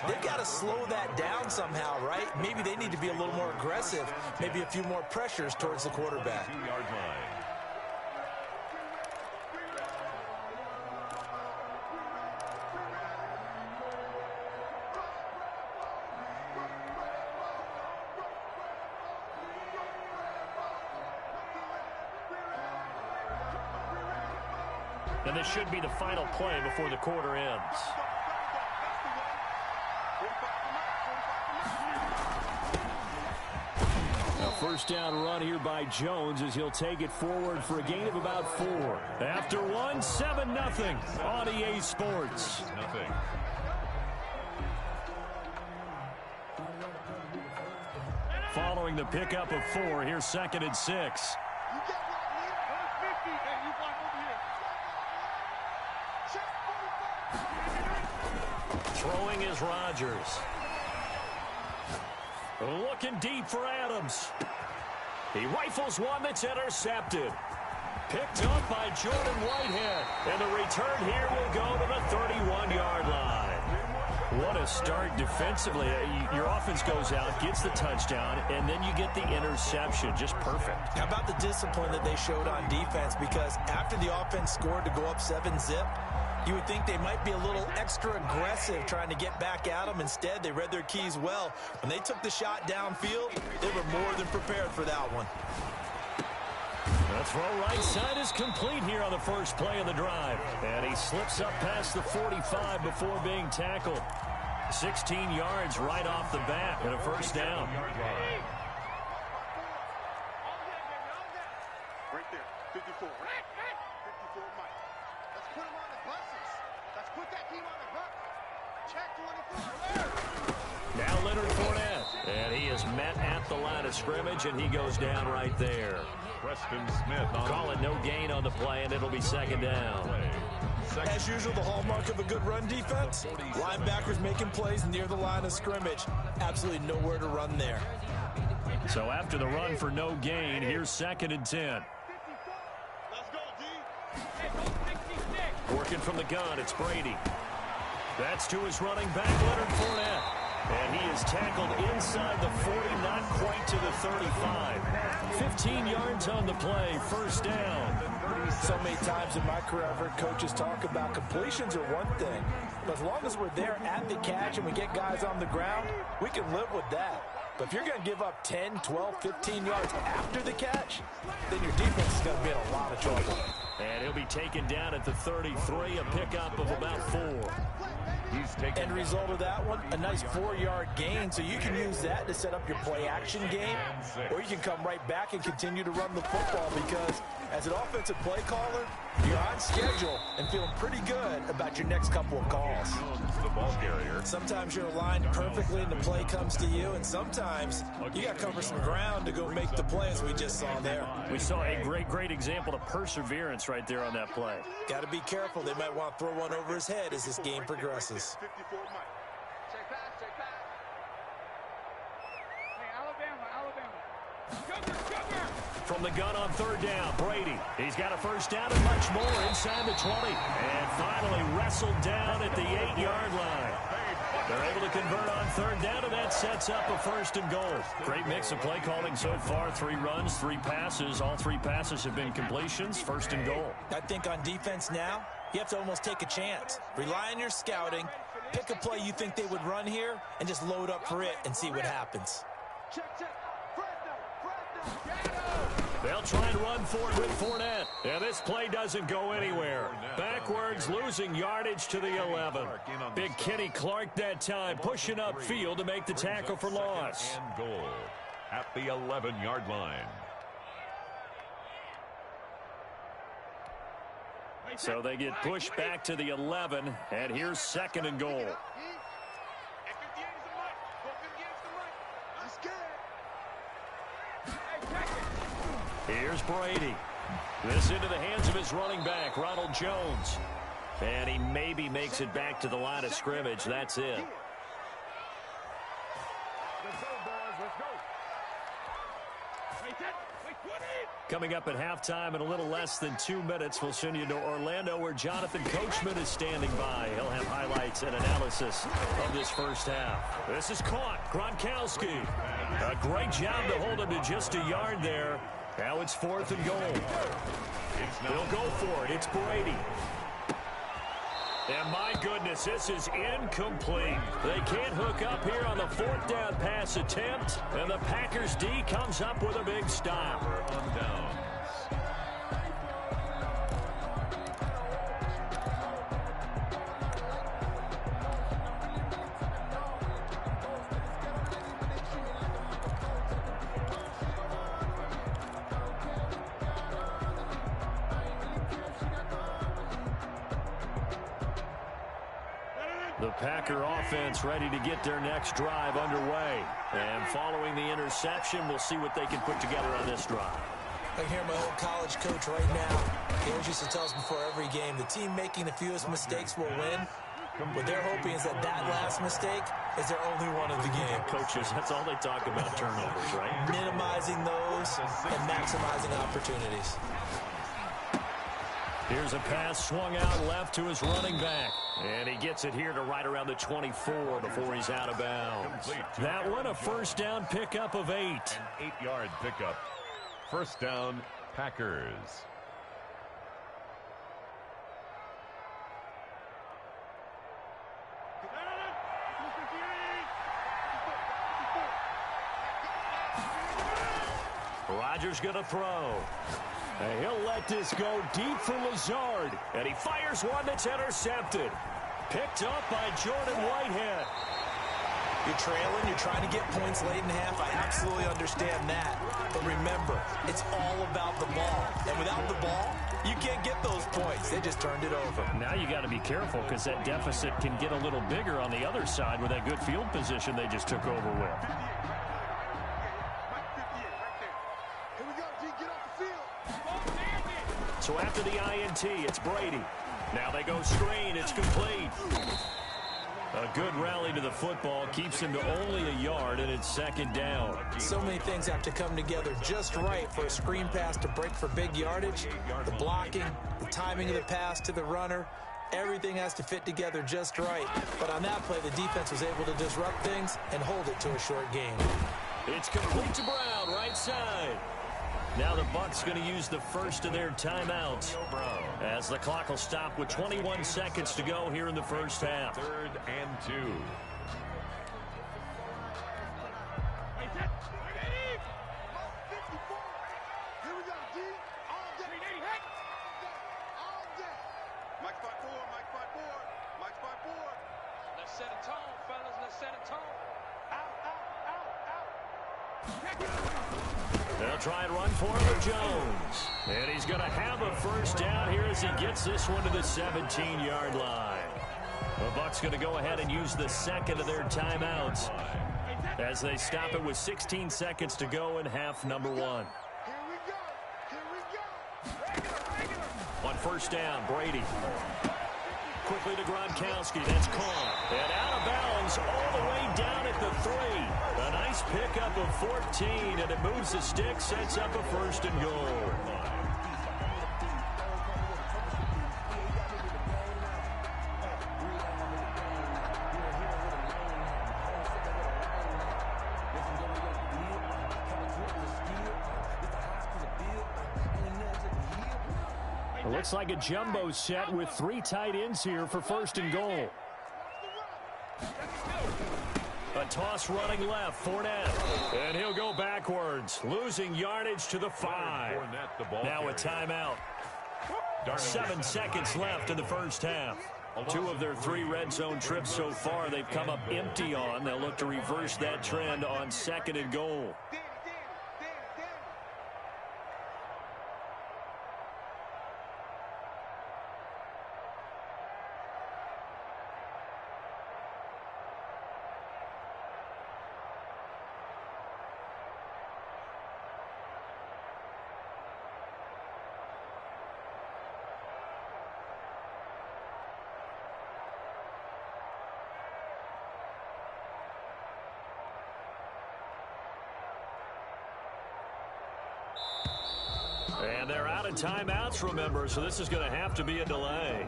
S7: They've got to slow that down somehow, right? Maybe they need to be a little more aggressive. Maybe a few more pressures towards the quarterback.
S6: 2-yard line.
S5: And this should be the final play before the quarter ends. A 1st down run here by Jones as he'll take it forward for a gain of about 4. After 1, 7-0 on EA Sports.
S6: Nothing.
S5: Following the pickup of 4, here's 2nd and 6. Throwing is Rodgers. Looking deep for Adams. He rifles one that's intercepted. Picked up by Jordan Whitehead. And the return here will go to the 31-yard line. What a start defensively. Your offense goes out, gets the touchdown, and then you get the interception. Just perfect.
S7: How about the discipline that they showed on defense? Because after the offense scored to go up 7-zip, you would think they might be a little extra aggressive trying to get back at them. Instead, they read their keys well. When they took the shot downfield, they were more than prepared for that one.
S5: The throw right side is complete here on the first play of the drive. And he slips up past the 45 before being tackled. 16 yards right off the bat and a 1st down.
S8: Right there, 54. 54 Mike. Let's put him on the buses. Let's put that team on the bus. Check 24.
S5: Now Leonard Fournette. And he is met at the line of scrimmage, and he goes down right there.
S6: Preston Smith.
S5: Call it no gain on the play, and it'll be 2nd down.
S7: As usual, the hallmark of a good run defense, linebackers making plays near the line of scrimmage. Absolutely nowhere to run there.
S5: So after the run for no gain, here's 2nd and 10.
S8: Let's go, D.
S5: Working from the gun, it's Brady. That's to his running back, Leonard Fournette. And he is tackled inside the 40, not quite to the 35. 15 yards on the play, 1st down.
S7: So many times in my career, I've heard coaches talk about completions are one thing. But as long as we're there at the catch and we get guys on the ground, we can live with that. But if you're going to give up 10, 12, 15 yards after the catch, then your defense is going to be in a lot of trouble.
S5: And he'll be taken down at the 33, a pickup of about 4.
S7: End result of that one, a nice 4-yard gain, so you can use that to set up your play-action game, or you can come right back and continue to run the football because as an offensive play caller, you're on schedule and feeling pretty good about your next couple of calls.
S6: The ball carrier.
S7: Sometimes you're aligned perfectly and the play comes to you, and sometimes you got to cover some ground to go make the play as we just saw there.
S5: We saw a great example of perseverance right there on that play.
S7: Got to be careful. They might want to throw one over his head as this game progresses.
S8: 54 Mike. Check back. Hey, Alabama.
S5: From the gun on 3rd down, Brady. He's got a 1st down and much more inside the 20. And finally wrestled down at the 8-yard line. They're able to convert on 3rd down, and that sets up a 1st and goal. Great mix of play calling so far. 3 runs, 3 passes. All 3 passes have been completions, 1st and goal.
S7: I think on defense now, you have to almost take a chance. Rely on your scouting, pick a play you think they would run here, and just load up for it and see what happens.
S5: They'll try and run for it with Fournette. And this play doesn't go anywhere. Backwards, losing yardage to the 11. Big Kenny Clark that time, pushing upfield to make the tackle for loss.
S6: And goal at the 11-yard line.
S5: So they get pushed back to the 11, and here's 2nd and goal. Here's Brady. This into the hands of his running back, Ronald Jones. And he maybe makes it back to the line of scrimmage. That's it. Coming up at halftime in a little less than 2 minutes, we'll send you to Orlando where Jonathan Coachman is standing by. He'll have highlights and analysis of this first half. This is caught. Gronkowski. A great job to hold him to just a yard there. Now it's 4th and goal. They'll go for it. It's Brady. And my goodness, this is incomplete. They can't hook up here on the 4th down pass attempt. And the Packers D comes up with a big stop.
S6: On downs.
S5: The Packer offense ready to get their next drive underway. And following the interception, we'll see what they can put together on this drive.
S7: I hear my old college coach right now. He always used to tell us before every game, the team making the fewest mistakes will win. What they're hoping is that last mistake is their only one of the game.
S5: Coaches, that's all they talk about, turnovers, right?
S7: Minimizing those and maximizing opportunities.
S5: Here's a pass swung out left to his running back. And he gets it here to right around the 24 before he's out of bounds. That one, a first down pickup of 8.
S6: An 8-yard pickup. First down, Packers.
S5: Rodgers going to throw. And he'll let this go deep for Lazard. And he fires one that's intercepted. Picked up by Jordan Whitehead.
S7: You're trailing, you're trying to get points late in half. I absolutely understand that. But remember, it's all about the ball. And without the ball, you can't get those points. They just turned it over.
S5: Now you got to be careful because that deficit can get a little bigger on the other side with that good field position they just took over with. So after the INT, it's Brady. Now they go screen. It's complete. A good rally to the football keeps him to only a yard, and it's 2nd down.
S7: So many things have to come together just right for a screen pass to break for big yardage. The blocking, the timing of the pass to the runner, everything has to fit together just right. But on that play, the defense was able to disrupt things and hold it to a short game.
S5: It's complete to Brown, right side. Now the Bucs going to use the first of their timeouts as the clock will stop with 21 seconds to go here in the first half.
S6: 3rd and 2.
S8: Mike 5-4.
S3: Let's set a tone, fellas. Let's set a tone.
S5: They'll try and run for it with Jones. And he's going to have a first down here as he gets this one to the 17-yard line. The Bucs going to go ahead and use the second of their timeouts as they stop it with 16 seconds to go in half number 1. On first down, Brady. Quickly to Gronkowski. That's caught. And out of bounds all the way down at the 3. A nice pickup of 14, and it moves the stick, sets up a 1st and goal. looks like a jumbo set with 3 tight ends here for 1st and goal. A toss running left, Fournette. And he'll go backwards, losing yardage to the 5. Now a timeout. 7 seconds left in the first half. 2 of their 3 red zone trips so far they've come up empty on. They'll look to reverse that trend on 2nd and goal. And they're out of timeouts, remember, so this is going to have to be a delay.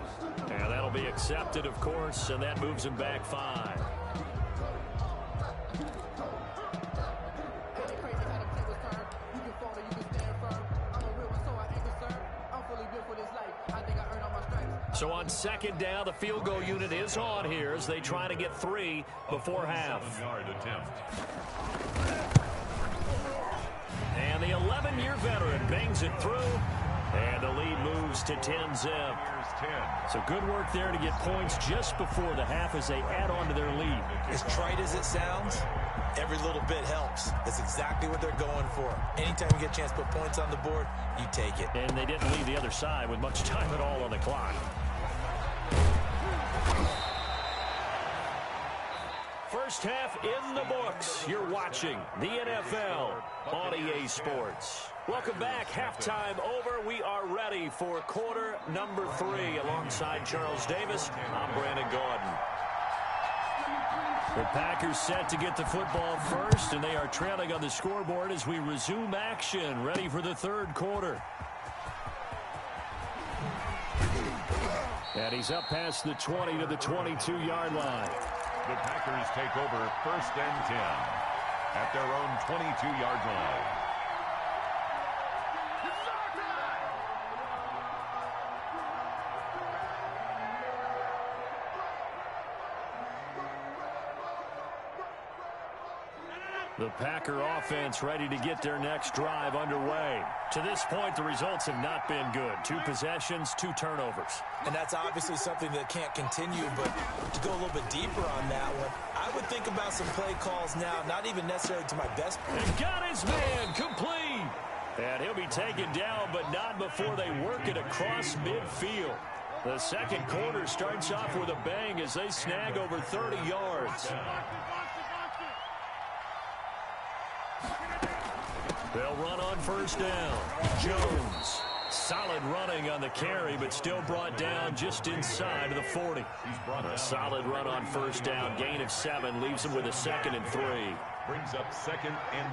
S5: And that'll be accepted, of course, and that moves him back 5. So on 2nd down, the field goal unit is on here as they try to get 3 before half. And the 11-year veteran bangs it through, and the lead moves to 10-zip. So good work there to get points just before the half as they add on to their lead.
S7: As trite as it sounds, every little bit helps. That's exactly what they're going for. Anytime you get a chance to put points on the board, you take it.
S5: And they didn't leave the other side with much time at all on the clock. First half in the books. You're watching the NFL on EA Sports. Welcome back. Halftime over. We are ready for quarter number 3. Alongside Charles Davis, I'm Brandon Gordon. The Packers set to get the football first, and they are trailing on the scoreboard as we resume action, ready for the 3rd quarter. And he's up past the 20 to the 22-yard line.
S6: The Packers take over 1st and 10 at their own 22-yard line.
S5: The Packer offense ready to get their next drive underway. To this point, the results have not been good. 2 possessions, 2 turnovers.
S7: And that's obviously something that can't continue, but to go a little bit deeper on that one, I would think about some play calls now, not even necessarily to my best.
S5: And got his man complete. And he'll be taken down, but not before they work it across midfield. The 2nd quarter starts off with a bang as they snag over 30 yards. They'll run on 1st down. Jones, solid running on the carry, but still brought down just inside of the 40. A solid run on 1st down. Gain of 7 leaves him with a 2nd and 3.
S6: Brings up 2nd and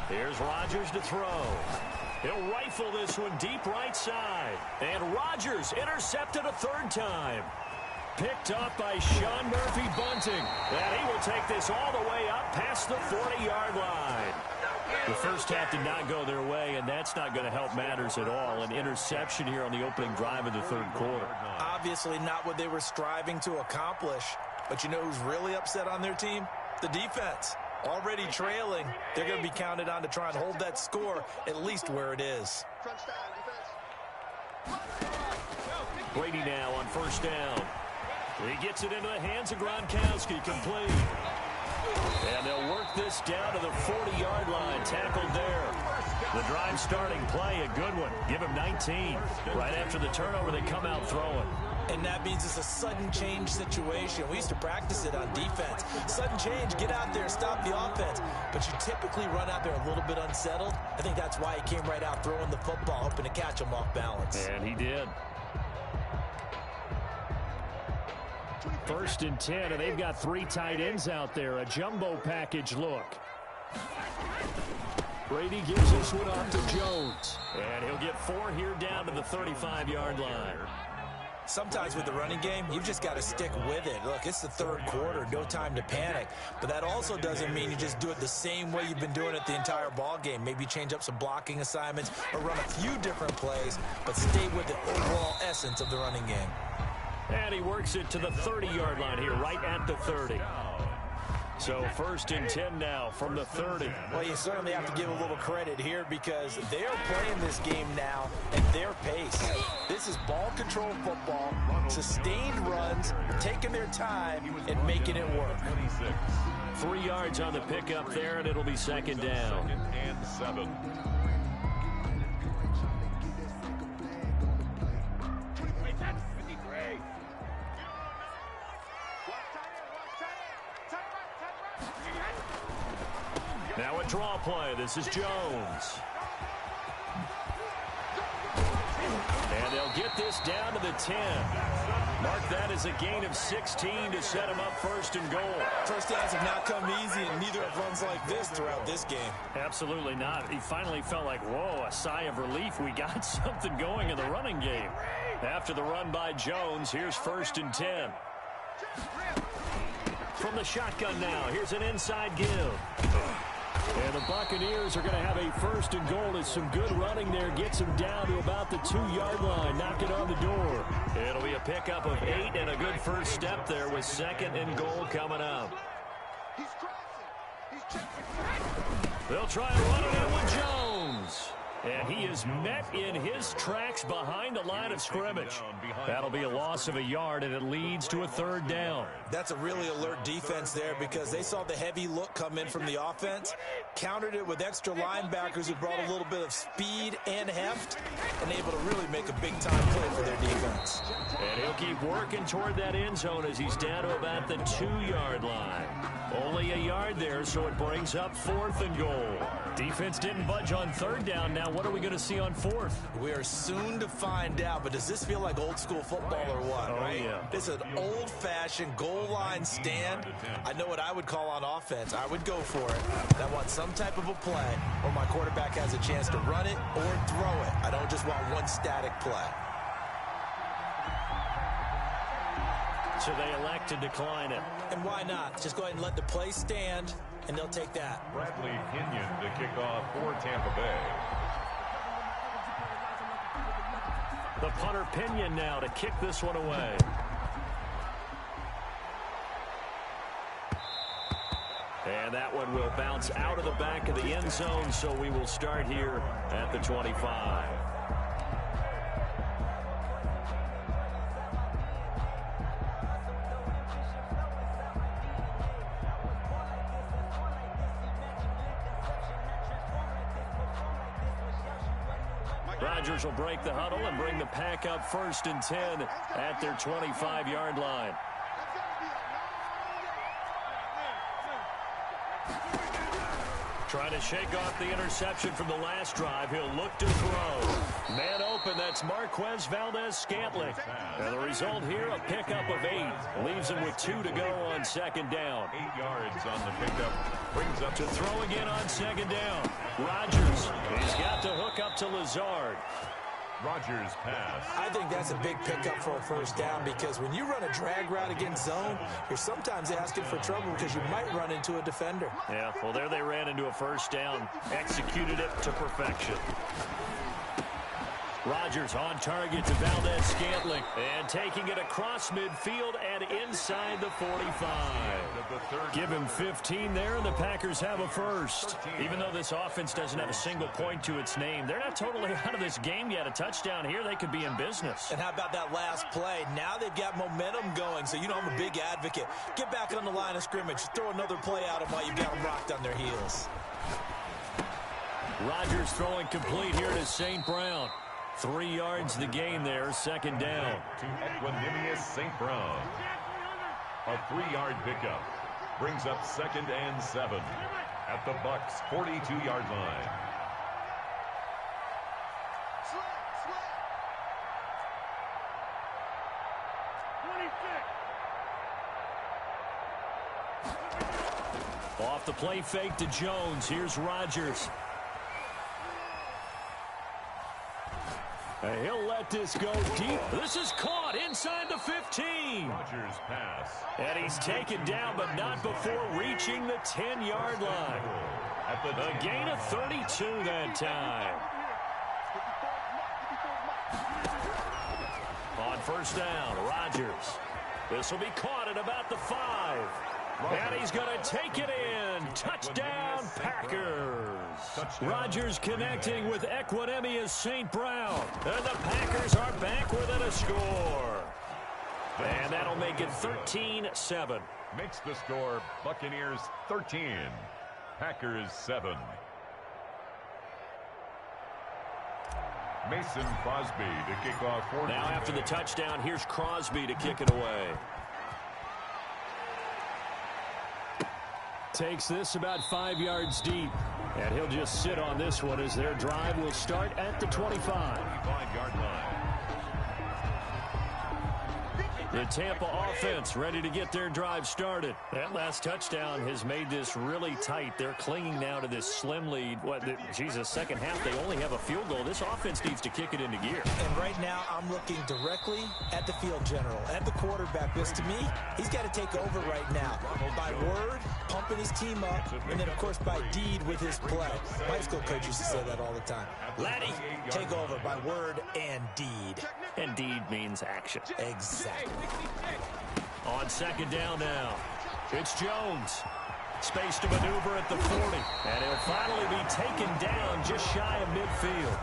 S6: 3.
S5: Here's Rodgers to throw. He'll rifle this one deep right side. And Rodgers intercepted a 3rd time. Picked up by Sean Murphy-Bunting. And he will take this all the way up past the 40-yard line. The first half did not go their way, and that's not going to help matters at all. An interception here on the opening drive of the 3rd quarter.
S7: Obviously not what they were striving to accomplish. But you know who's really upset on their team? The defense. Already trailing. They're going to be counted on to try and hold that score at least where it is.
S5: Brady now on 1st down. He gets it into the hands of Gronkowski, complete. And they'll work this down to the 40-yard line, tackled there. The drive starting play, a good one. Give him 19. Right after the turnover, they come out throwing.
S7: And that means it's a sudden change situation. We used to practice it on defense. Sudden change, get out there, stop the offense. But you typically run out there a little bit unsettled. I think that's why he came right out throwing the football, hoping to catch him off balance.
S5: And he did. 1st and 10, and they've got 3 tight ends out there. A jumbo package look. Brady gives this one off to Jones. And he'll get 4 here down to the 35-yard line.
S7: Sometimes with the running game, you've just got to stick with it. Look, it's the third quarter, no time to panic. But that also doesn't mean you just do it the same way you've been doing it the entire ball game. Maybe change up some blocking assignments or run a few different plays, but stay with the overall essence of the running game.
S5: And he works it to the 30-yard line here, right at the 30. So 1st and 10 now from the 30.
S7: Well, you certainly have to give a little credit here because they are playing this game now at their pace. This is ball control football, sustained runs, taking their time and making it work.
S5: 3 yards on the pickup there, and it'll be 2nd down.
S6: 2nd and 7.
S5: Now a draw play. This is Jones. And they'll get this down to the 10. Mark that as a gain of 16 to set him up 1st and goal.
S7: First downs have not come easy, and neither have runs like this throughout this game.
S5: Absolutely not. He finally felt like, whoa, a sigh of relief. We got something going in the running game. After the run by Jones, here's 1st and 10. From the shotgun now, here's an inside give. And the Buccaneers are going to have a 1st and goal as some good running there gets them down to about the 2-yard line. Knock it on the door. It'll be a pickup of 8 and a good first step there with 2nd and goal coming up. They'll try and run it in with Jones. And he is met in his tracks behind the line of scrimmage. That'll be a loss of a yard, and it leads to a 3rd down.
S7: That's a really alert defense there because they saw the heavy look come in from the offense, countered it with extra linebackers who brought a little bit of speed and heft, and able to really make a big-time play for their defense.
S5: And he'll keep working toward that end zone as he's down to about the 2-yard line. Only a yard there, so it brings up 4th and goal. Defense didn't budge on 3rd down. Now what are we going to see on 4th?
S7: We are soon to find out, but does this feel like old school football or what, right?
S5: Yeah.
S7: This is an old-fashioned goal line stand. I know what I would call on offense. I would go for it. I want some type of a play where my quarterback has a chance to run it or throw it. I don't just want one static play.
S5: So they elect to decline it.
S7: And why not? Just go ahead and let the play stand, and they'll take that.
S6: Bradley Pinion to kick off for Tampa Bay.
S5: The punter Pinion now to kick this one away. And that one will bounce out of the back of the end zone, so we will start here at the 25. Rodgers will break the huddle and bring the pack up 1st and 10 at their 25-yard line. Trying to shake off the interception from the last drive. He'll look to throw. Man open, that's Marquez Valdez-Scantling. And the result here, a pickup of 8. Leaves him with 2 to go on 2nd down.
S6: 8 yards on the pickup. Brings up
S5: to throw again on 2nd down. Rodgers, he's got to hook up to Lazard.
S6: Rodgers pass.
S7: I think that's a big pickup for a 1st down because when you run a drag route against zone, you're sometimes asking for trouble because you might run into a defender.
S5: Yeah, well, there they ran into a 1st down. Executed it to perfection. Rodgers on target to Valdez-Scantling. And taking it across midfield and inside the 45. Give him 15 there, and the Packers have a 1st. Even though this offense doesn't have a single point to its name, they're not totally out of this game yet. A touchdown here, they could be in business.
S7: And how about that last play? Now they've got momentum going, so you know I'm a big advocate. Get back on the line of scrimmage. Throw another play at them while you've got them rocked on their heels.
S5: Rodgers throwing complete here to St. Brown. 3 yards the gain there, 2nd down.
S6: To Equanimous St. Brown. A 3-yard pickup. Brings up 2nd and 7 at the Bucs' 42-yard line.
S5: Off the play fake to Jones. Here's Rodgers. And he'll let this go deep. This is caught inside the 15.
S6: Rodgers pass.
S5: And he's taken down, but not before reaching the 10-yard line. A gain of 32 that time. On first down, Rodgers. This will be caught at about the 5. And he's going to take it in. Touchdown, Packers. Rodgers connecting with Equinemius St. Brown. And the Packers are back within a score. And that'll make it 13-7.
S6: Makes the score Buccaneers 13, Packers 7. Mason Crosby to kick off.
S5: Now after the touchdown, here's Crosby to kick it away. Takes this about 5 yards deep. And he'll just sit on this one as their drive will start at the 25.
S6: 25-yard line.
S5: The Tampa offense ready to get their drive started. That last touchdown has made this really tight. They're clinging now to this slim lead. Second half, they only have a field goal. This offense needs to kick it into gear.
S7: And right now, I'm looking directly at the field general, at the quarterback, because to me, he's got to take over right now. By word, pumping his team up, and then, of course, by deed with his play. My school coach used to say that all the time. Laddie, take over by word and deed.
S5: And deed means action.
S7: Exactly.
S5: On second down now, it's Jones. Space to maneuver at the 40. And he'll finally be taken down just shy of midfield.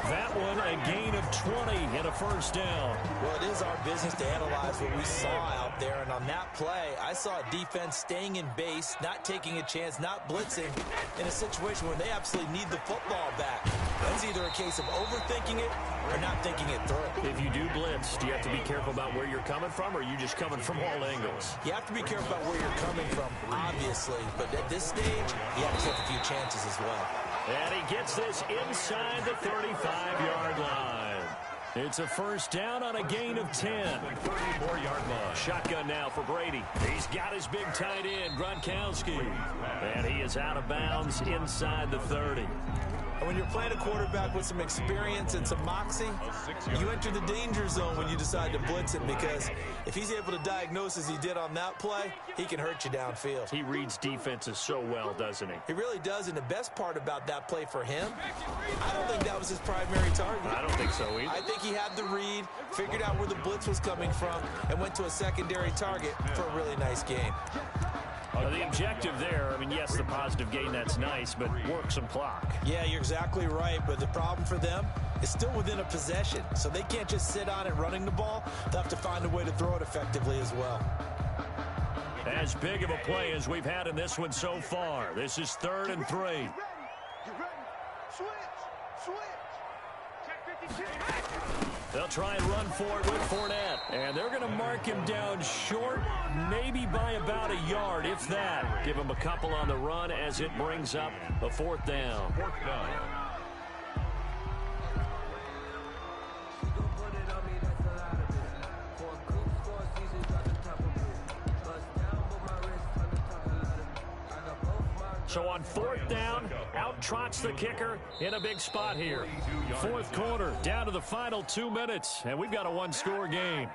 S5: That one a gain of 20 and a first down.
S7: Well, it is our business to analyze what we saw out there. And on that play, I saw a defense staying in base, not taking a chance, not blitzing in a situation where they absolutely need the football back. That's either a case of overthinking it or not thinking it through.
S5: If you do blitz, do you have to be careful about where you're coming from, or are you just coming from all angles?
S7: You have to be careful about where you're coming from, obviously. But at this stage, you have to take a few chances as well.
S5: And he gets this inside the 35-yard line. It's a first down on a gain of 10.
S6: 34-yard line.
S5: Shotgun now for Brady. He's got his big tight end, Gronkowski. And he is out of bounds inside the 30.
S7: And when you're playing a quarterback with some experience and some moxie, you enter the danger zone when you decide to blitz him, because if he's able to diagnose as he did on that play, he can hurt you downfield.
S5: He reads defenses so well, doesn't he?
S7: He really does, and the best part about that play for him, I don't think that was his primary target.
S5: I don't think so either.
S7: I think he had the read, figured out where the blitz was coming from, and went to a secondary target for a really nice gain.
S5: The objective there, I mean, yes, the positive gain, that's nice, but work some clock.
S7: Yeah, you're exactly right, but the problem for them is still within a possession, so they can't just sit on it running the ball. They'll have to find a way to throw it effectively as well.
S5: As big of a play as we've had in this one so far. This is 3rd and 3.
S8: Get ready. Switch. Check 52.
S5: They'll try and run for it with Fournette. And they're going to mark him down short, maybe by about a yard, if that. Give him a couple on the run as it brings up a 4th down.
S6: 4th down.
S5: So on 4th down, out trots the kicker in a big spot here. 4th quarter, down to the final 2 minutes, and we've got a one-score game.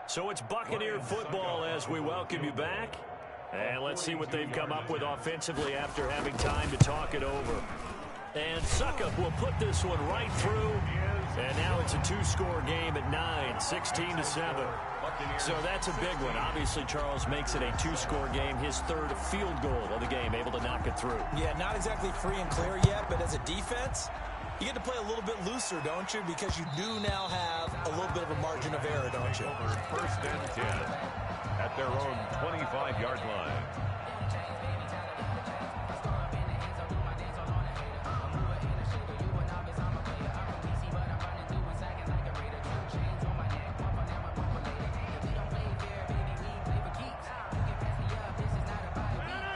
S5: So it's Buccaneer football as we welcome you back. And let's see what they've come up with offensively after having time to talk it over. And Suckup will put this one right through. And now it's a 2-score game at 9, 16-7. So that's a big one. Obviously, Charles makes it a 2-score game. His 3rd field goal of the game, able to knock it through.
S7: Yeah, not exactly free and clear yet, but as a defense, you get to play a little bit looser, don't you? Because you do now have a little bit of a margin of error, don't you?
S6: 1st and 10 at their own 25-yard line.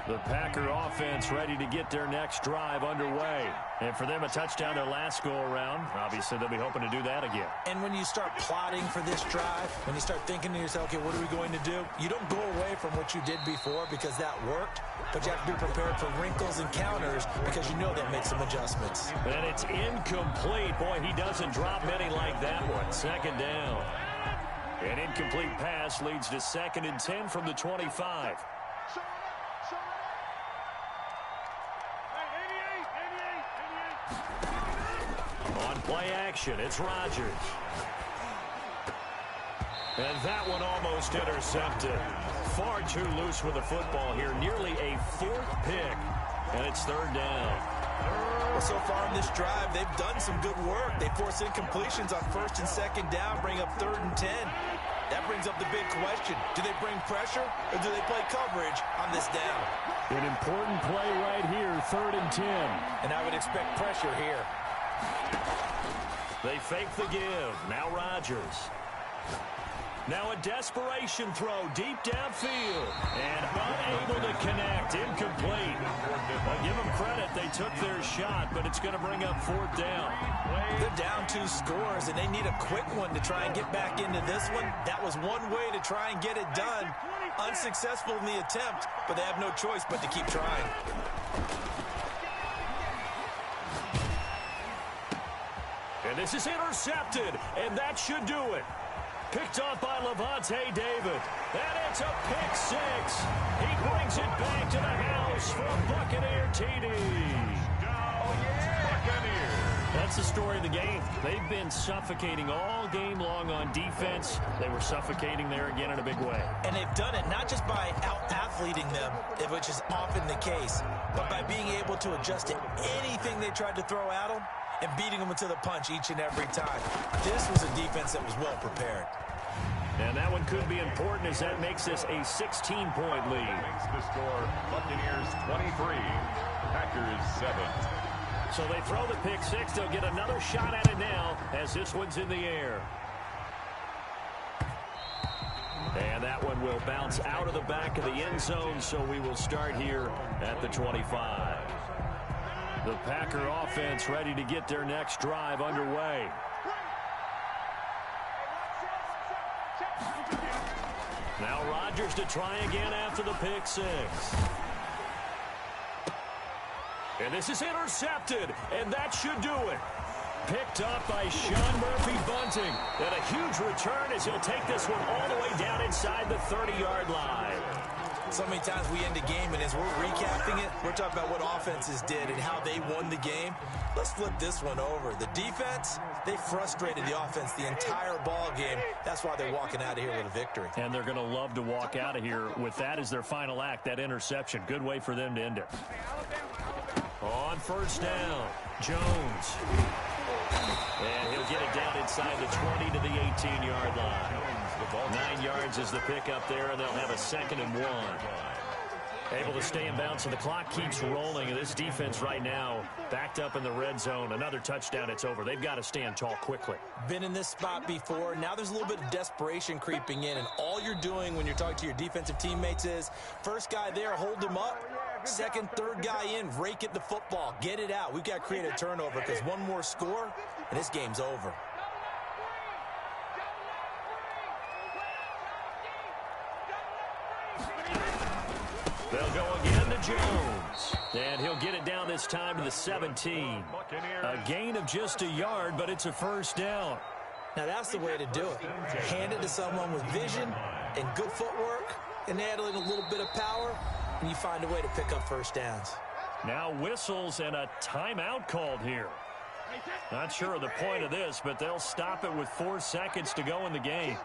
S5: The Packer offense ready to get their next drive underway. And for them, a touchdown their last go-around. Obviously, they'll be hoping to do that again.
S7: And when you start plotting for this drive, when you start thinking to yourself, okay, what are we going to do? You don't go away from what you did before because that worked, but you have to be prepared for wrinkles and counters because you know they'll make some adjustments.
S5: And it's incomplete. Boy, he doesn't drop many like that one. Second down. An incomplete pass leads to 2nd and 10 from the 25. On play action, it's Rodgers. And that one almost intercepted. Far too loose with the football here. Nearly a 4th pick. And it's 3rd down.
S7: Well, so far in this drive, they've done some good work. They force incompletions on 1st and 2nd down, bring up 3rd and 10. That brings up the big question. Do they bring pressure or do they play coverage on this down?
S5: An important play right here, 3rd and 10.
S7: And I would expect pressure here.
S5: They fake the give. Now Rodgers. Now a desperation throw deep downfield. And unable to connect. Incomplete. I'll give them credit. They took their shot, but it's going to bring up 4th down.
S7: They're down 2 scores, and they need a quick one to try and get back into this one. That was one way to try and get it done. Unsuccessful in the attempt, but they have no choice but to keep trying.
S5: And this is intercepted, and that should do it. Picked off by Levante David. And it's a pick 6. He brings it back to the house for a Buccaneer TD. That's the story of the game. They've been suffocating all game long on defense. They were suffocating there again in a big way.
S7: And they've done it not just by out-athleting them, which is often the case, but by being able to adjust to anything they tried to throw at them and beating them into the punch each and every time. This was a defense that was well prepared.
S5: And that one could be important as that makes this a 16-point lead.
S6: Makes the score Buccaneers 23, Packers 7.
S5: So they throw the pick 6. They'll get another shot at it now as this one's in the air. And that one will bounce out of the back of the end zone, so we will start here at the 25. The Packer offense ready to get their next drive underway. Now Rodgers to try again after the pick 6. And this is intercepted, and that should do it. Picked up by Sean Murphy-Bunting. And a huge return as he'll take this one all the way down inside the 30-yard line.
S7: So many times we end a game, and as we're recapping it, we're talking about what offenses did and how they won the game. Let's flip this one over. The defense, they frustrated the offense the entire ball game. That's why they're walking out of here with a victory.
S5: And they're going to love to walk out of here with that as their final act, that interception. Good way for them to end it. On 1st down, Jones. And he'll get it down inside the 20 to the 18-yard line. 9 yards is the pickup there, and they'll have a 2nd and 1. Able to stay in bounds, so the clock keeps rolling. And this defense right now backed up in the red zone. Another touchdown, it's over. They've got to stand tall quickly.
S7: Been in this spot before. Now there's a little bit of desperation creeping in, and all you're doing when you're talking to your defensive teammates is, first guy there, hold him up. Second, third guy in, rake at the football. Get it out. We've got to create a turnover because one more score, and this game's over.
S5: They'll go again to Jones. And he'll get it down this time to the 17. A gain of just a yard, but it's a 1st down.
S7: Now that's the way to do it. Hand it to someone with vision and good footwork and add in a little bit of power, and you find a way to pick up 1st downs.
S5: Now whistles and a timeout called here. Not sure of the point of this, but they'll stop it with 4 seconds to go in the game.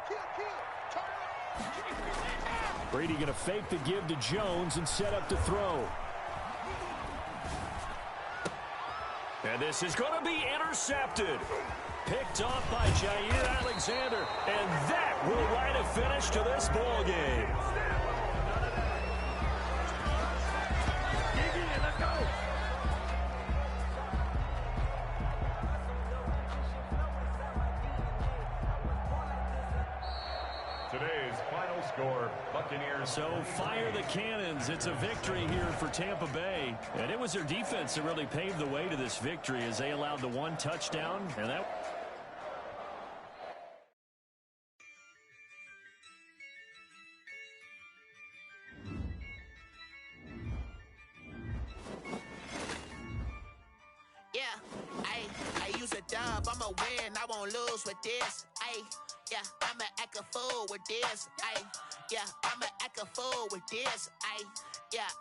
S5: Brady going to fake the give to Jones and set up to throw. And this is going to be intercepted. Picked off by Jair Alexander. And that will write a finish to this ball game. Let's go.
S6: Today's final score, Buccaneers
S5: there. So fire the cannons. It's a victory here for Tampa Bay. And it was their defense that really paved the way to this victory as they allowed the one touchdown. And that...
S2: I use a dub, I'ma win, I won't lose with this. I'ma act a fool with this. I'ma act a fool with this.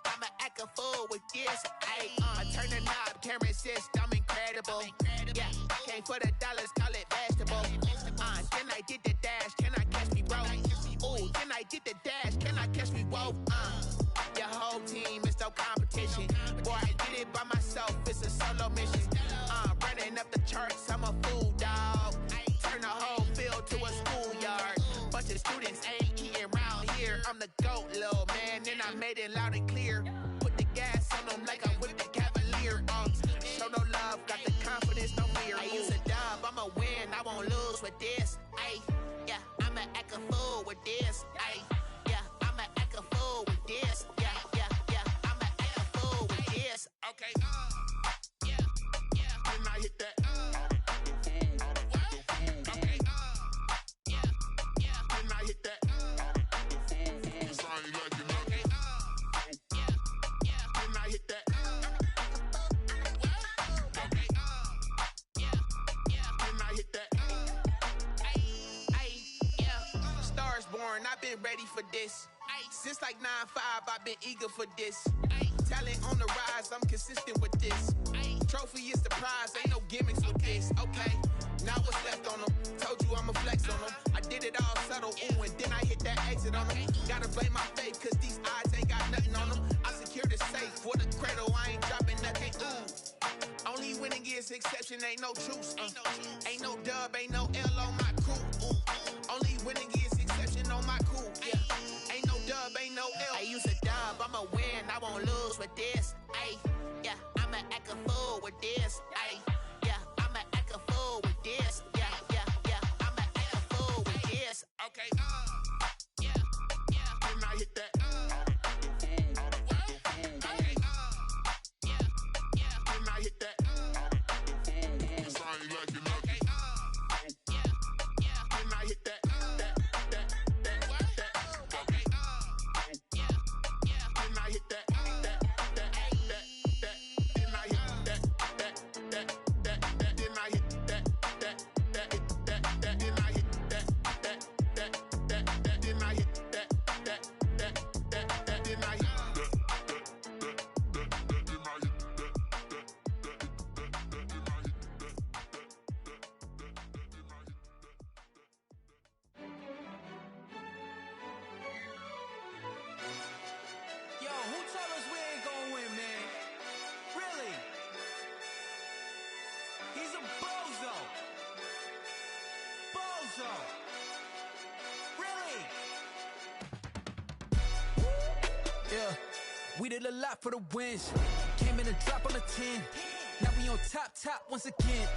S2: I'ma act a fool with this. Turn the knob, can't resist, I'm incredible. Came for the dollars, call it vegetable. Then I did the dash, can I catch me, bro? Ooh, then I did the dash, can I catch me, whoa? Your whole team is no competition. Boy, I did it by myself, it's a solo mission. Running up the charts, I'm a fool, dog. Turn the whole field to a schoolyard. Bunch of students ain't eating round here. I'm the GOAT, little man, and I made it loud and clear. Put the gas on them like I'm with the Cavalier. Show no love, got the confidence, no fear. I use a dub, I'ma win, I won't lose with this. I'ma act a fool with this. I'ma act a fool with this. I'ma act a fool with this. Okay. Can I hit that? Okay. Can I hit that? Cause I ain't like it. Okay. Can I hit that? Okay. Can I hit that? Stars born, I've been ready for this. Since like 9-5, I've been eager for this. Talent on the rise, I'm consistent with this. Trophy is the prize, ain't no gimmicks with this. Okay, now what's left on them? Told you I'ma flex on them. I did it all subtle, ooh, and then I hit that exit on them. Gotta blame my faith, cause these odds ain't got nothing on them. I secure the safe for the cradle, I ain't dropping nothing, ooh. Only winning is exception, ain't no truce. Ain't no dub, ain't no L on my crew. Only winning is exception on my crew. Ain't no dub, ain't no L. I use a dub, I'ma win, I won't lose with this. I'ma act a fool with this. I'ma act a fool with this. I'ma act a fool with this. Okay. Can I hit that? Okay. Can I hit that? Cause I ain't like it. Okay. Can I hit that?
S13: We did a lot for the wins. Came in and drop on the 10. Now we on top once again.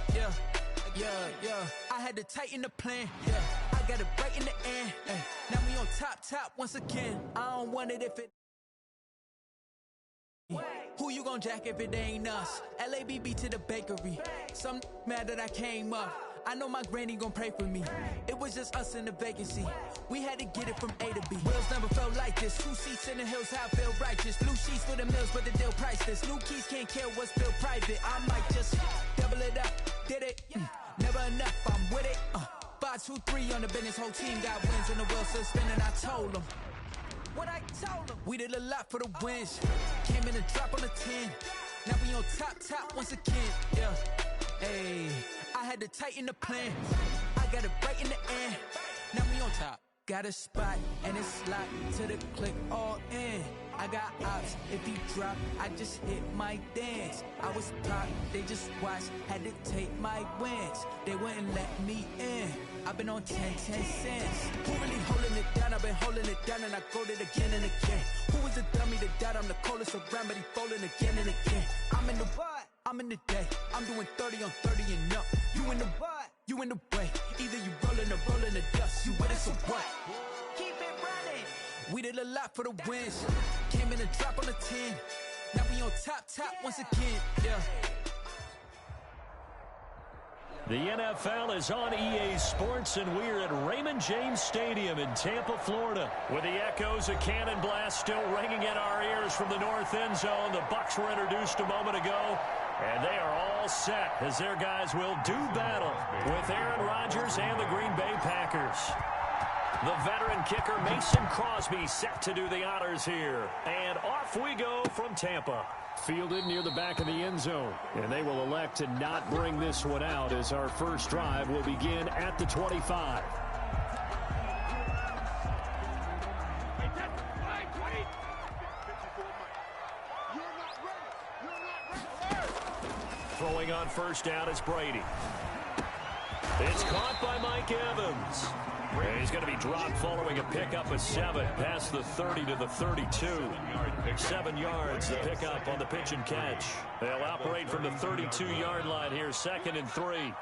S13: I had to tighten the plan. I got it right in the end. Now we on top once again. I don't want it if it. Who you gon' jack if it ain't us? LABB to the bakery. Some mad that I came up. I know my granny gon' pray for me. It was just us in the vacancy. We had to get it from A to B. Wheels never felt like this. 2 seats in the hills, how I feel righteous. Blue sheets for the mills, but the deal priceless. New keys can't care what's built private. I might just double it up. Did it? Never enough, I'm with it. 5, 2, 3 on the business. Whole team got wins and the wheels still spinning. I told them what I told them. We did a lot for the wins. Came in and drop on the 10. Now we on top once again. Hey, I had to tighten the plan. I got it right in the end. Now we on top. Got a spot and it's locked to the click all in. I got ops, if he drop, I just hit my dance. I was popped, they just watched, had to take my wins. They wouldn't let me in. I've been on 10 cents. Who really holding it down? I've been holding it down and I go it again and again. Who was the dummy that died? I'm the coldest around, but he folding again and again. I'm in the what? I'm in the day. I'm doing 30 on 30 and up. You in the what? You in the way. Either you rolling or rolling the dust. You with us or what? Keep it running. We did a lot for the wins. Came in and drop on the 10. Now we on top once again, yeah.
S5: The NFL is on EA Sports, and we're at Raymond James Stadium in Tampa, Florida. With the echoes of cannon blast still ringing in our ears from the north end zone. The Bucs were introduced a moment ago, and they are all set as their guys will do battle with Aaron Rodgers and the Green Bay Packers. The veteran kicker Mason Crosby set to do the honors here. And off we go from Tampa. Fielded near the back of the end zone. And they will elect to not bring this one out as our first drive will begin at the 25. Throwing on first down is Brady. It's caught by Mike Evans. He's going to be dropped following a pickup of 7 past the 30 to the 32. 7 yards, the pickup on the pitch and catch. They'll operate from the 32-yard line here, 2nd and 3.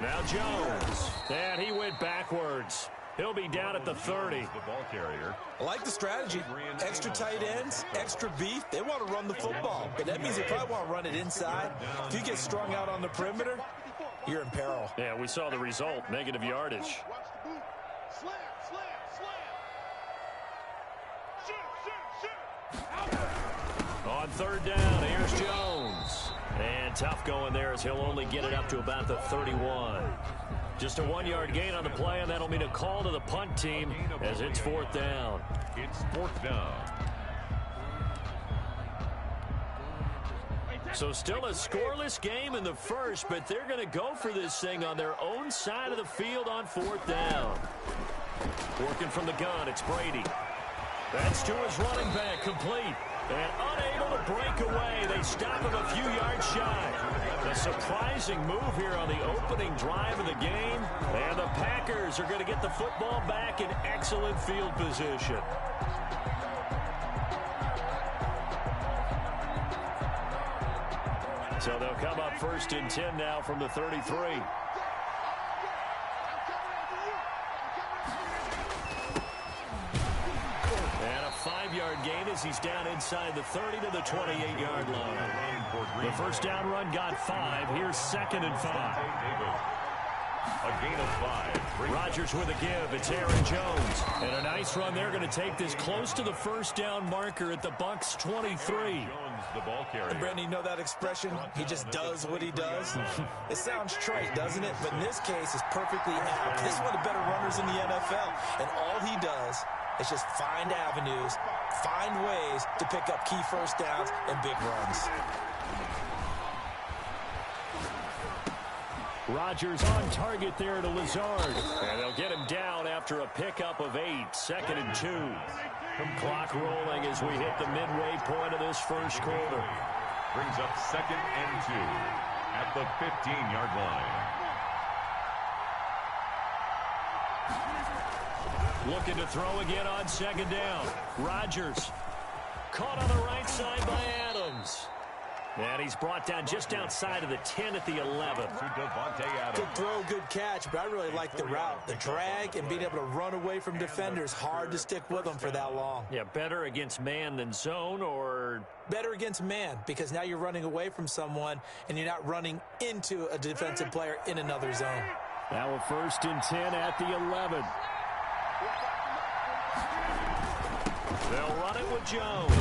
S5: Now Jones, and he went backwards. He'll be down at the 30.
S6: The ball carrier.
S7: I like the strategy. Extra tight ends, extra beef. They want to run the football, but that means they probably want to run it inside. If you get strung out on the perimeter, you're in peril.
S5: Yeah, we saw the result, negative yardage. On third down, here's Jones. And tough going there as he'll only get it up to about the 31. Just a 1-yard gain on the play, and that'll mean a call to the punt team as it's 4th down.
S6: It's 4th down.
S5: So still a scoreless game in the first, but they're going to go for this thing on their own side of the field on 4th down. Working from the gun, it's Brady. That's to his running back, complete. And unable to break away, they stop him a few yards shy. A surprising move here on the opening drive of the game. And the Packers are going to get the football back in excellent field position. So they'll come up 1st and 10 now from the 33. And a 5-yard gain as he's down inside the 30 to the 28-yard line. The first down run got 5. Here's 2nd and 5.
S6: A gain of 5.
S5: Rodgers with a give. It's Aaron Jones. And a nice run. They're going to take this close to the first down marker at the Bucs 23.
S6: The ball carrier.
S7: And Brandon, you know that expression? He just does what he does. It sounds trite, doesn't it? But in this case, it's perfectly apt. This is one of the better runners in the NFL. And all he does is just find avenues, find ways to pick up key first downs and big runs.
S5: Rodgers on target there to Lazard. And they'll get him down after a pickup of 8. 2nd and 2. Clock rolling as we hit the midway point of this first quarter.
S6: Brings up 2nd and 2 at the 15-yard line.
S5: Looking to throw again on 2nd down. Rodgers caught on the right side by Adams. And he's brought down just outside of the 10 at the 11.
S7: Good throw, good catch, but I really like the route. The drag and being able to run away from defenders. Hard to stick with them for that long.
S5: Yeah, better against man than zone, or?
S7: Better against man, because now you're running away from someone and you're not running into a defensive player in another zone.
S5: Now a 1st and 10 at the 11. They'll run it with Jones.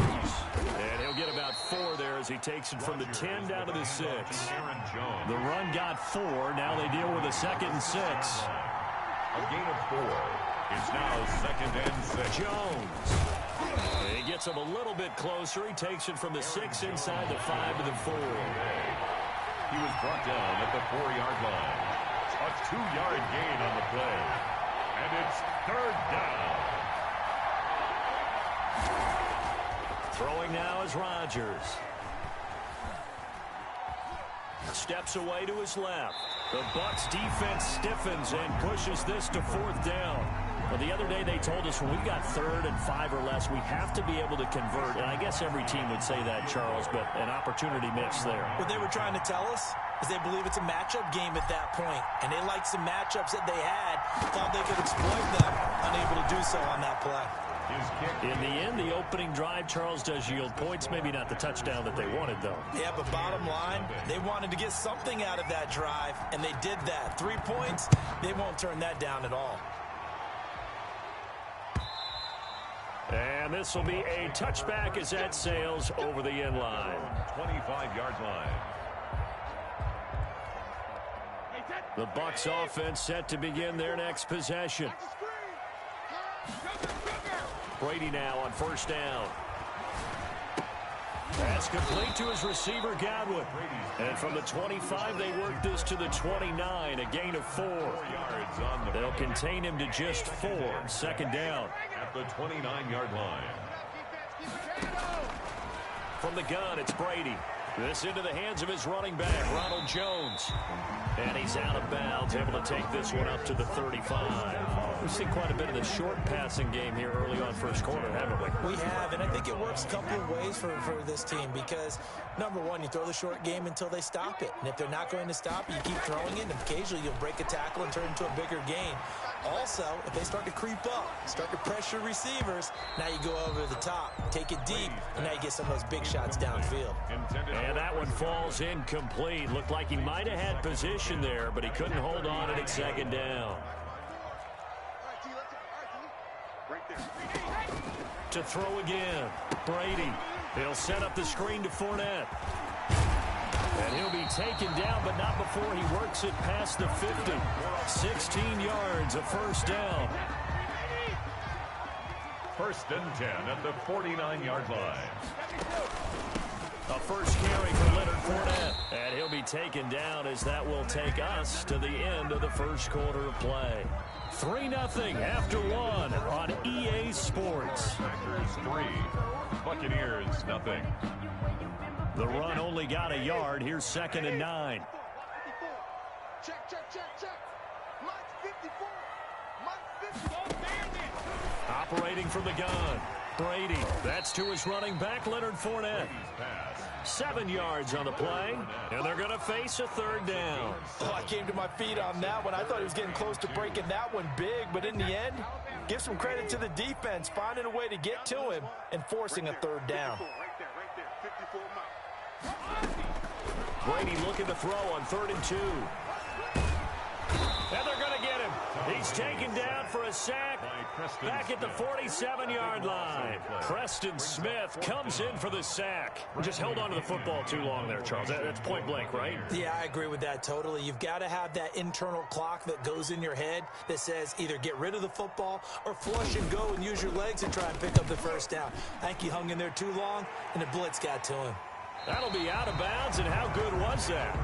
S5: And he'll get about 4 there as he takes it from the 10 down to the 6. The run got 4. Now they deal with a 2nd and 6.
S6: A gain of 4. It's now 2nd and 6.
S5: Jones. He gets him a little bit closer. He takes it from the 6 inside the 5 to the 4.
S6: He was brought down at the 4-yard line. A 2-yard gain on the play. And it's 3rd down.
S5: Throwing now is Rodgers. Steps away to his left. The Bucs defense stiffens and pushes this to 4th down. Well, the other day they told us when we've got 3rd and 5 or less, we have to be able to convert. And I guess every team would say that, Charles, but an opportunity missed there.
S7: What they were trying to tell us, is they believe it's a matchup game at that point, and they like some matchups that they had, thought they could exploit them, unable to do so on that play.
S5: In the end, the opening drive, Charles, does yield points. Maybe not the touchdown that they wanted, though.
S7: Yeah, but bottom line, they wanted to get something out of that drive, and they did that. 3 points, they won't turn that down at all.
S5: And this will be a touchback as that sails over the end line.
S6: 25-yard line.
S5: The Bucs offense set to begin their next possession. Brady now on first down. Pass complete to his receiver, Godwin. And from the 25, they work this to the 29, a gain of 4. They'll contain him to just 4. Second down.
S6: At the 29-yard line.
S5: From the gun, it's Brady. This into the hands of his running back, Ronald Jones. And he's out of bounds, able to take this one up to the 35. We've seen quite a bit of the short passing game here early on first quarter, haven't we?
S7: We have, and I think it works a couple of ways for this team because, number one, you throw the short game until they stop it. And if they're not going to stop it, you keep throwing it, and occasionally you'll break a tackle and turn it into a bigger gain. Also, if they start to creep up, start to pressure receivers, now you go over the top, take it deep, and now you get some of those big shots downfield.
S5: And that one falls incomplete. Looked like he might have had position there, but he couldn't hold on at second down. To throw again, Brady. He'll set up the screen to Fournette. And he'll be taken down, but not before he works it past the 50. 16 yards, a first down.
S6: First and 10 at the 49-yard line.
S5: A first carry for Leonard Fournette. And he'll be taken down as that will take us to the end of the first quarter of play. 3-0 after 1 on EA Sports.
S6: Packers 3, Buccaneers 0.
S5: The run only got a yard. Here's 2nd and 9.
S8: Check. Mike's 54. Mike's 54.
S5: Operating from the gun. Brady. That's to his running back, Leonard Fournette. 7 yards on the play, and they're going to face a third down.
S7: Oh, I came to my feet on that one. I thought he was getting close to breaking that one big, but in the end, give some credit to the defense, finding a way to get to him and forcing a third down.
S8: Right there. 54 Mike.
S5: Brady looking to throw on 3rd and 2. And they're going to get him. He's taken down for a sack back at the 47-yard line. Preston Smith comes in for the sack. We just held on to the football too long there, Charles. That's point blank, right?
S7: Yeah, I agree with that totally. You've got to have that internal clock that goes in your head that says either get rid of the football or flush and go and use your legs and try and pick up the first down. I think he hung in there too long, and the blitz got to him.
S5: That'll be out of bounds, and how good was that?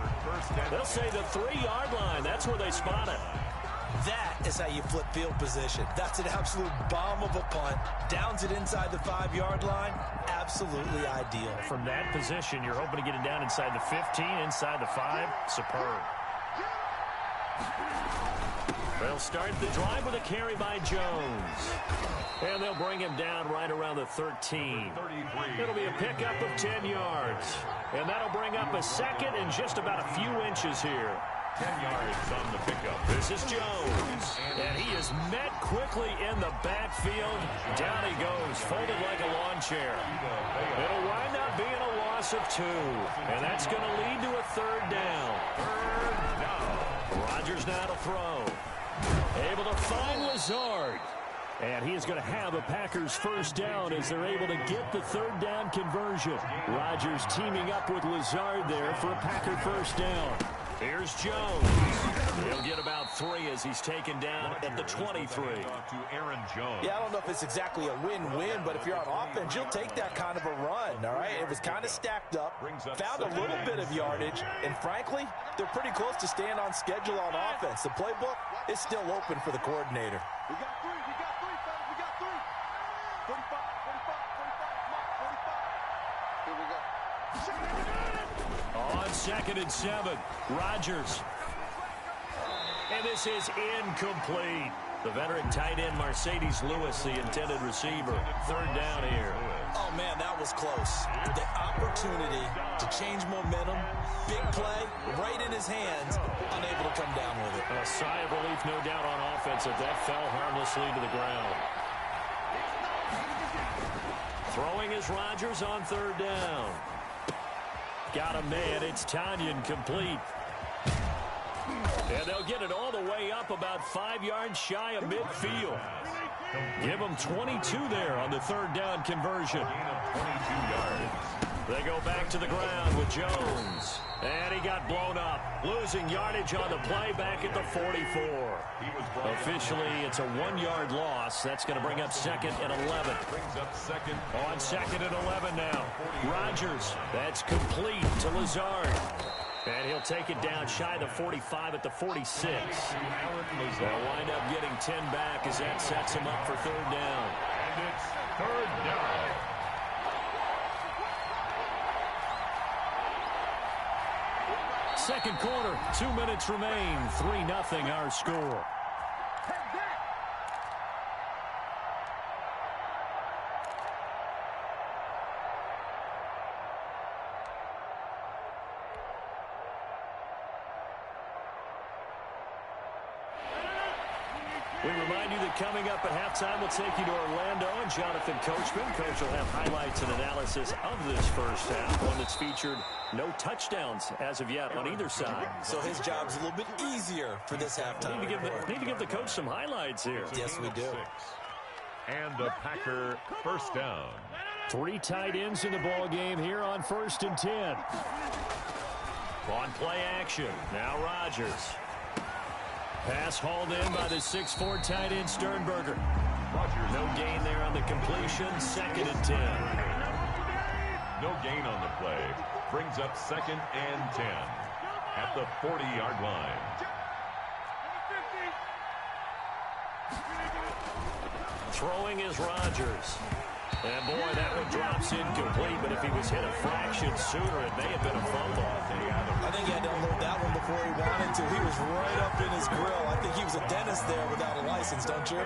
S5: They'll say the 3-yard line. That's where they spot it.
S7: That is how you flip field position. That's an absolute bomb of a punt. Downs it inside the 5-yard line. Absolutely ideal.
S5: From that position, you're hoping to get it down inside the 15, inside the 5. Superb. They'll start the drive with a carry by Jones. And they'll bring him down right around the 13. It'll be a pickup of 10 yards. And that'll bring up a second and just about a few inches here.
S6: 10 yards on the pickup.
S5: This is Jones. And he is met quickly in the backfield. Down he goes, folded like a lawn chair. It'll wind up being a loss of 2. And that's going to lead to a third down. Rodgers now to throw. Able to find Lazard. And he is going to have a Packers first down as they're able to get the third down conversion. Rodgers teaming up with Lazard there for a Packer first down. Here's Jones. He'll get about 3 as he's taken down at the 23.
S6: To Aaron Jones.
S7: Yeah, I don't know if it's exactly a win-win, but if you're on offense, you'll take that kind of a run, all right? It was kind of stacked up, found a little bit of yardage, and frankly, they're pretty close to staying on schedule on offense. The playbook is still open for the coordinator.
S8: We got 3, fellas. We got 3. 45. Here we go.
S5: On 2nd and 7, Rodgers. And this is incomplete. The veteran tight end Mercedes Lewis, the intended receiver. Third down here.
S7: Oh, man, that was close. The opportunity to change momentum, big play, right in his hands, unable to come down with it.
S5: A sigh of relief, no doubt, on offense if that fell harmlessly to the ground. Throwing is Rodgers on third down. Got a man. It's Tanyan complete. And they'll get it all the way up about 5 yards shy of midfield. Give them 22 there on the third down conversion.
S6: 22 yards.
S5: They go back to the ground with Jones. And he got blown up. Losing yardage on the play back at the 44. Officially, it's a 1-yard loss. That's going to bring up second and 11.
S6: Brings up second.
S5: On second and 11 now. Rodgers. That's complete to Lazard. And he'll take it down shy of the 45 at the 46. They'll wind up getting 10 back as that sets him up for third down.
S6: And it's third down.
S5: Second quarter, 2 minutes remain. 3-0 our score. We remind you that coming up at halftime, we'll take you to Orlando and Jonathan Coachman. Coach will have highlights and analysis of this first half, one that's featured no touchdowns as of yet on either side.
S7: So his job's a little bit easier for this halftime.
S5: Need to give the coach some highlights here.
S7: Yes, we do.
S6: And a Packer first down.
S5: 3 tight ends in the ball game here on 1st and 10. On play action, now Rodgers. Pass hauled in by the 6'4" tight end Sternberger. No gain there on the completion. 2nd and 10.
S6: No gain on the play. Brings up 2nd and 10 at the 40-yard line.
S5: Throwing is Rodgers. And boy, that one drops incomplete, but if he was hit a fraction sooner, it may have been a fumble.
S7: I think he had to unload that one before he wanted to. He was right up in his grill. I think he was a dentist there without a license, don't you?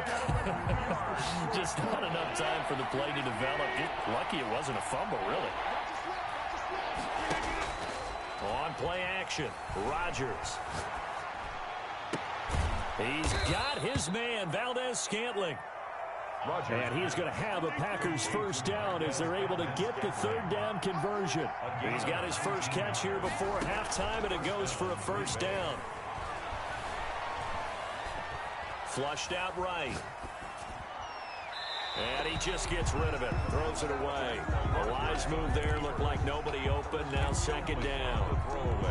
S5: Just not enough time for the play to develop. Lucky it wasn't a fumble, really. On play action, Rodgers. He's got his man, Valdez-Scantling. And he's going to have a Packers first down as they're able to get the third down conversion. He's got his first catch here before halftime, and it goes for a first down. Flushed out right. And he just gets rid of it. Throws it away. A wise move there. Looked like nobody open. Now 2nd down.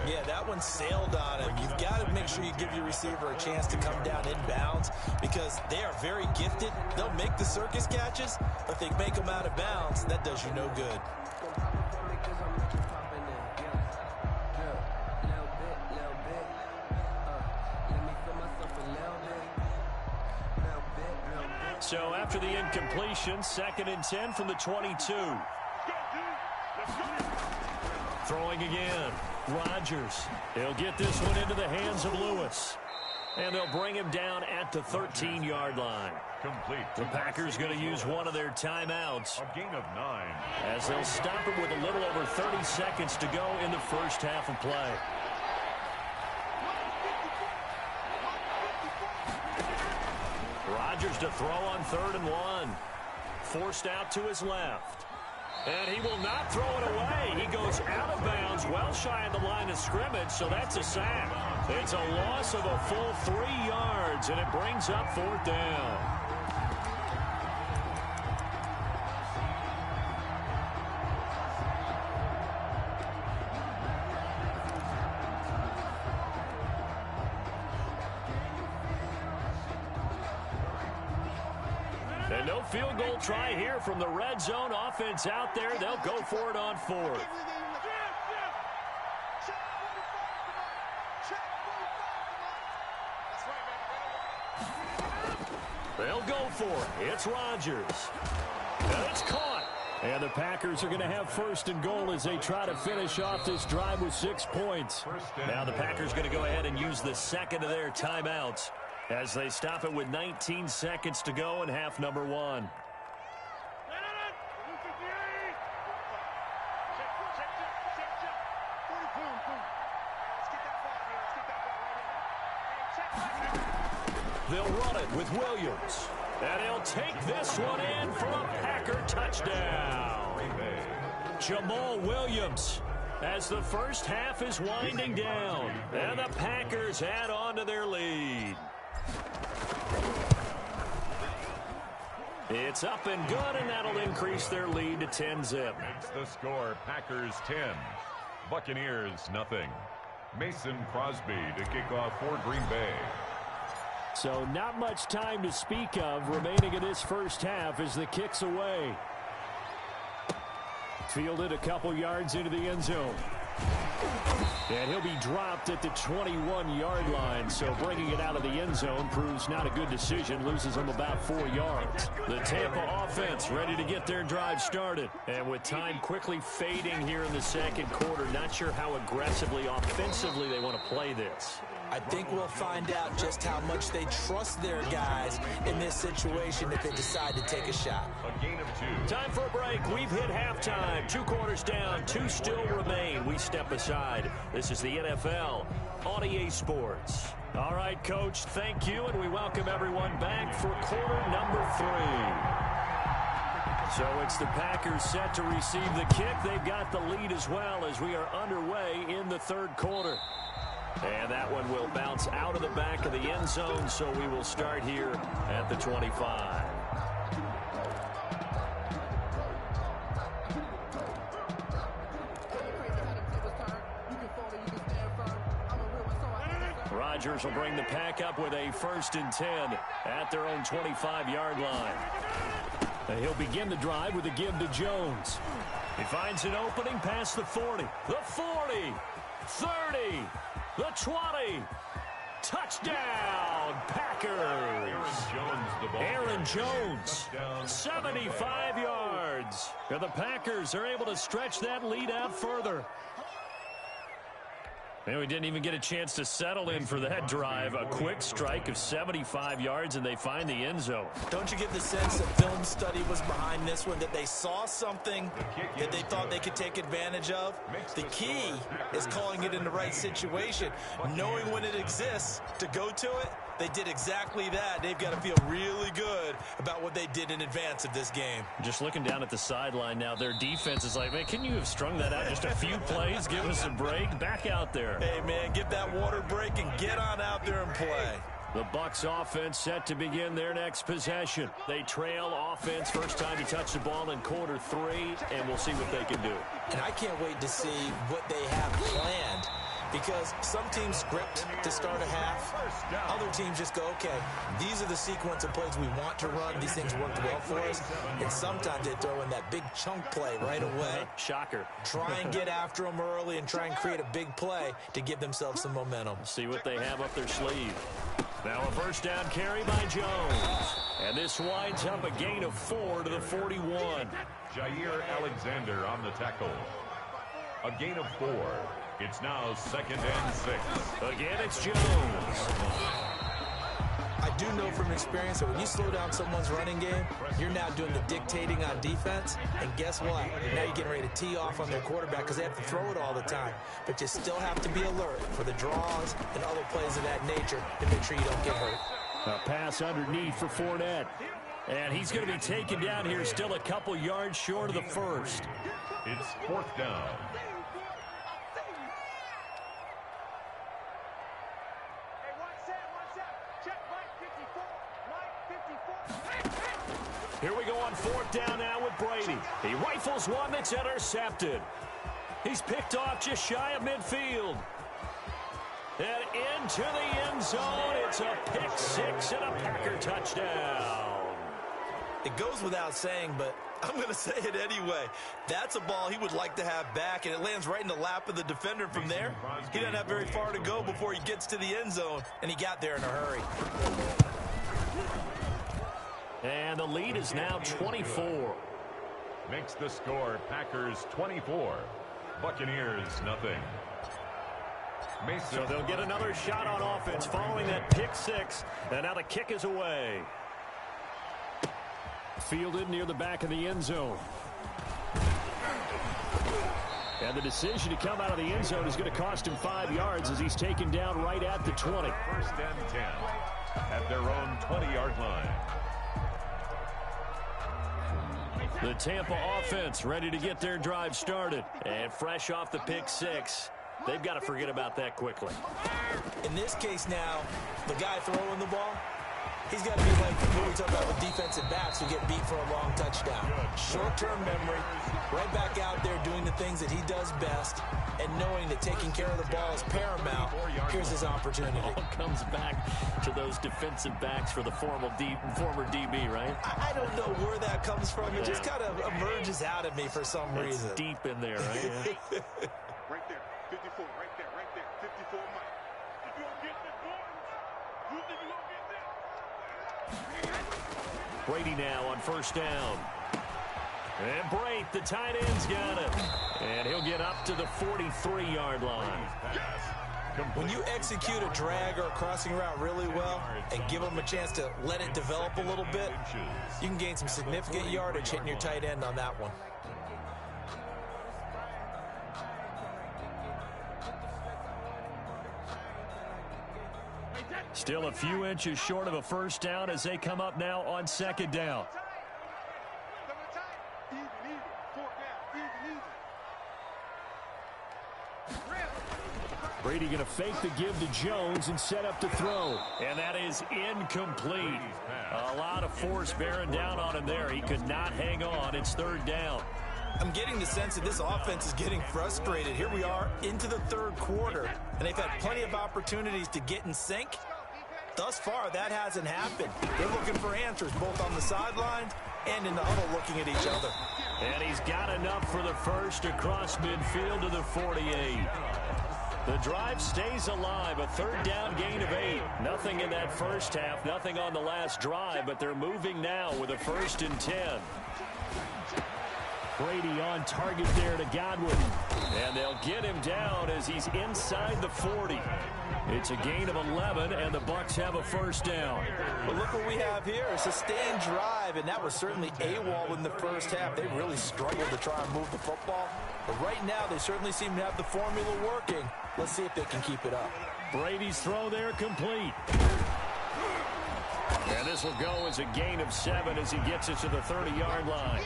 S7: Yeah, that one sailed on him. You've got to make sure you give your receiver a chance to come down inbounds because they are very gifted. They'll make the circus catches, but if they make them out of bounds, that does you no good.
S5: So after the incompletion, 2nd and 10 from the 22. Throwing again. Rodgers. He'll get this one into the hands of Lewis. And they'll bring him down at the 13-yard line.
S6: Complete.
S5: The Packers going to use one of their timeouts.
S6: A gain of 9.
S5: As they'll stop it with a little over 30 seconds to go in the first half of play. Rodgers to throw on 3rd and 1. Forced out to his left. And he will not throw it away. He goes out of bounds, well shy of the line of scrimmage, so that's a sack. It's a loss of a full 3 yards, and it brings up 4th down. And no field goal try here from the red zone. Offense out there. They'll go for it on 4th. They'll go for it. It's Rodgers. And it's caught. And the Packers are going to have 1st and goal as they try to finish off this drive with 6 points. Now the Packers are going to go ahead and use the 2nd of their timeouts as they stop it with 19 seconds to go in half number 1. on it with Williams. And he'll take this one in for a Packer touchdown. Jamal Williams, as the first half is winding down. And the Packers add on to their lead. It's up and good, and that'll increase their lead to 10-zip.
S6: Makes the score, Packers 10, Buccaneers nothing. Mason Crosby to kick off for Green Bay.
S5: So not much time to speak of remaining in this first half as the kick's away. Fielded a couple yards into the end zone. And he'll be dropped at the 21-yard line, so bringing it out of the end zone proves not a good decision, loses him about 4 yards. The Tampa offense ready to get their drive started. And with time quickly fading here in the second quarter, not sure how aggressively, offensively they want to play this.
S7: I think we'll find out just how much they trust their guys in this situation if they decide to take a shot.
S6: A gain of 2.
S5: Time for a break. We've hit halftime. 2 quarters down. 2 still remain. We step aside. This is the NFL on EA Sports. All right, Coach, thank you, and we welcome everyone back for quarter number 3. So it's the Packers set to receive the kick. They've got the lead as well as we are underway in the third quarter. And that one will bounce out of the back of the end zone, so we will start here at the 25. Rodgers will bring the pack up with a 1st and 10 at their own 25-yard line. And he'll begin the drive with a give to Jones. He finds an opening past the 40, the 40, 30, the 20. Touchdown, Packers. Aaron Jones, 75 yards. And the Packers are able to stretch that lead out further. And we didn't even get a chance to settle in for that drive. A quick strike of 75 yards, and they find the end zone.
S7: Don't you get the sense that film study was behind this one, that they saw something that they thought they could take advantage of? The key is calling it in the right situation, knowing when it exists to go to it. They did exactly that. They've got to feel really good about what they did in advance of this game.
S5: Just looking down at the sideline now, their defense is like, man, can you have strung that out just a few plays? Give us a break. Back out there.
S7: Hey, man, give that water break and get on out there and play.
S5: The Bucs offense set to begin their next possession. They trail offense, first time to touch the ball in quarter 3, and we'll see what they can do.
S7: And I can't wait to see what they have planned. Because some teams script to start a half. Other teams just go, okay, these are the sequence of plays we want to run. These things worked well for us. And sometimes they throw in that big chunk play right away.
S5: Shocker.
S7: Try and get after them early and try and create a big play to give themselves some momentum.
S5: See what they have up their sleeve. Now a first down carry by Jones. And this winds up a gain of 4 to the 41.
S6: Jair Alexander on the tackle. A gain of 4. It's now 2nd and 6.
S5: Again, it's Jones.
S7: I do know from experience that when you slow down someone's running game, you're now doing the dictating on defense. And guess what? Now you're getting ready to tee off on their quarterback because they have to throw it all the time. But you still have to be alert for the draws and other plays of that nature to make sure you don't get hurt.
S5: A pass underneath for Fournette. And he's going to be taken down here, still a couple yards short of the first.
S6: It's 4th down.
S5: Here we go on 4th down now with Brady. He rifles one that's intercepted. He's picked off just shy of midfield. And into the end zone. It's a pick 6 and a Packer touchdown.
S7: It goes without saying, but I'm going to say it anyway. That's a ball he would like to have back, and it lands right in the lap of the defender from there. He doesn't have very far to go before he gets to the end zone, and he got there in a hurry.
S5: And the lead is now 24.
S6: Makes the score Packers 24. Buccaneers nothing. Mason.
S5: So they'll get another shot on offense following that pick 6. And now the kick is away. Fielded near the back of the end zone. And the decision to come out of the end zone is going to cost him 5 yards as he's taken down right at the 20.
S6: 1st and 10. at their own 20-yard line.
S5: The Tampa offense ready to get their drive started. And fresh off the pick six, they've got to forget about that quickly.
S7: In this case now, the guy throwing the ball, he's got to be like what we talk about with defensive backs who get beat for a long touchdown. Short-term memory, right back out there doing the things that he does best, and knowing that taking care of the ball is paramount. Here's his opportunity.
S5: All comes back to those defensive backs for the former DB, right?
S7: I don't know where that comes from. It just kind of emerges out of me for some reason.
S5: It's deep in there, right? Yeah.
S8: Right there, 54, right there, 54 Mike. If you don't get the Gordons, you think you gonna get them?
S5: Brady now on first down. And Brate, the tight end's got it. And he'll get up to the 43-yard line.
S7: When you execute a drag or a crossing route really well and give them a chance to let it develop a little bit, you can gain some significant yardage hitting your tight end on that one.
S5: Still a few inches short of a first down as they come up now on second down. Brady going to fake the give to Jones and set up to throw. And that is incomplete. A lot of force bearing down on him there. He could not hang on. It's third down.
S7: I'm getting the sense that this offense is getting frustrated. Here we are into the third quarter, and they've had plenty of opportunities to get in sync. Thus far, that hasn't happened. They're looking for answers both on the sidelines and in the huddle looking at each other.
S5: And he's got enough for the first across midfield to the 48. The drive stays alive, a third down gain of 8. Nothing in that first half, nothing on the last drive, but they're moving now with a 1st and 10. Brady on target there to Godwin. And they'll get him down as he's inside the 40. It's a gain of 11, and the Bucs have a first down.
S7: But look what we have here, a sustained drive, and that was certainly AWOL in the first half. They really struggled to try and move the football. But right now, they certainly seem to have the formula working. Let's see if they can keep it up.
S5: Brady's throw there complete. And this will go as a gain of 7 as he gets it to the 30-yard line.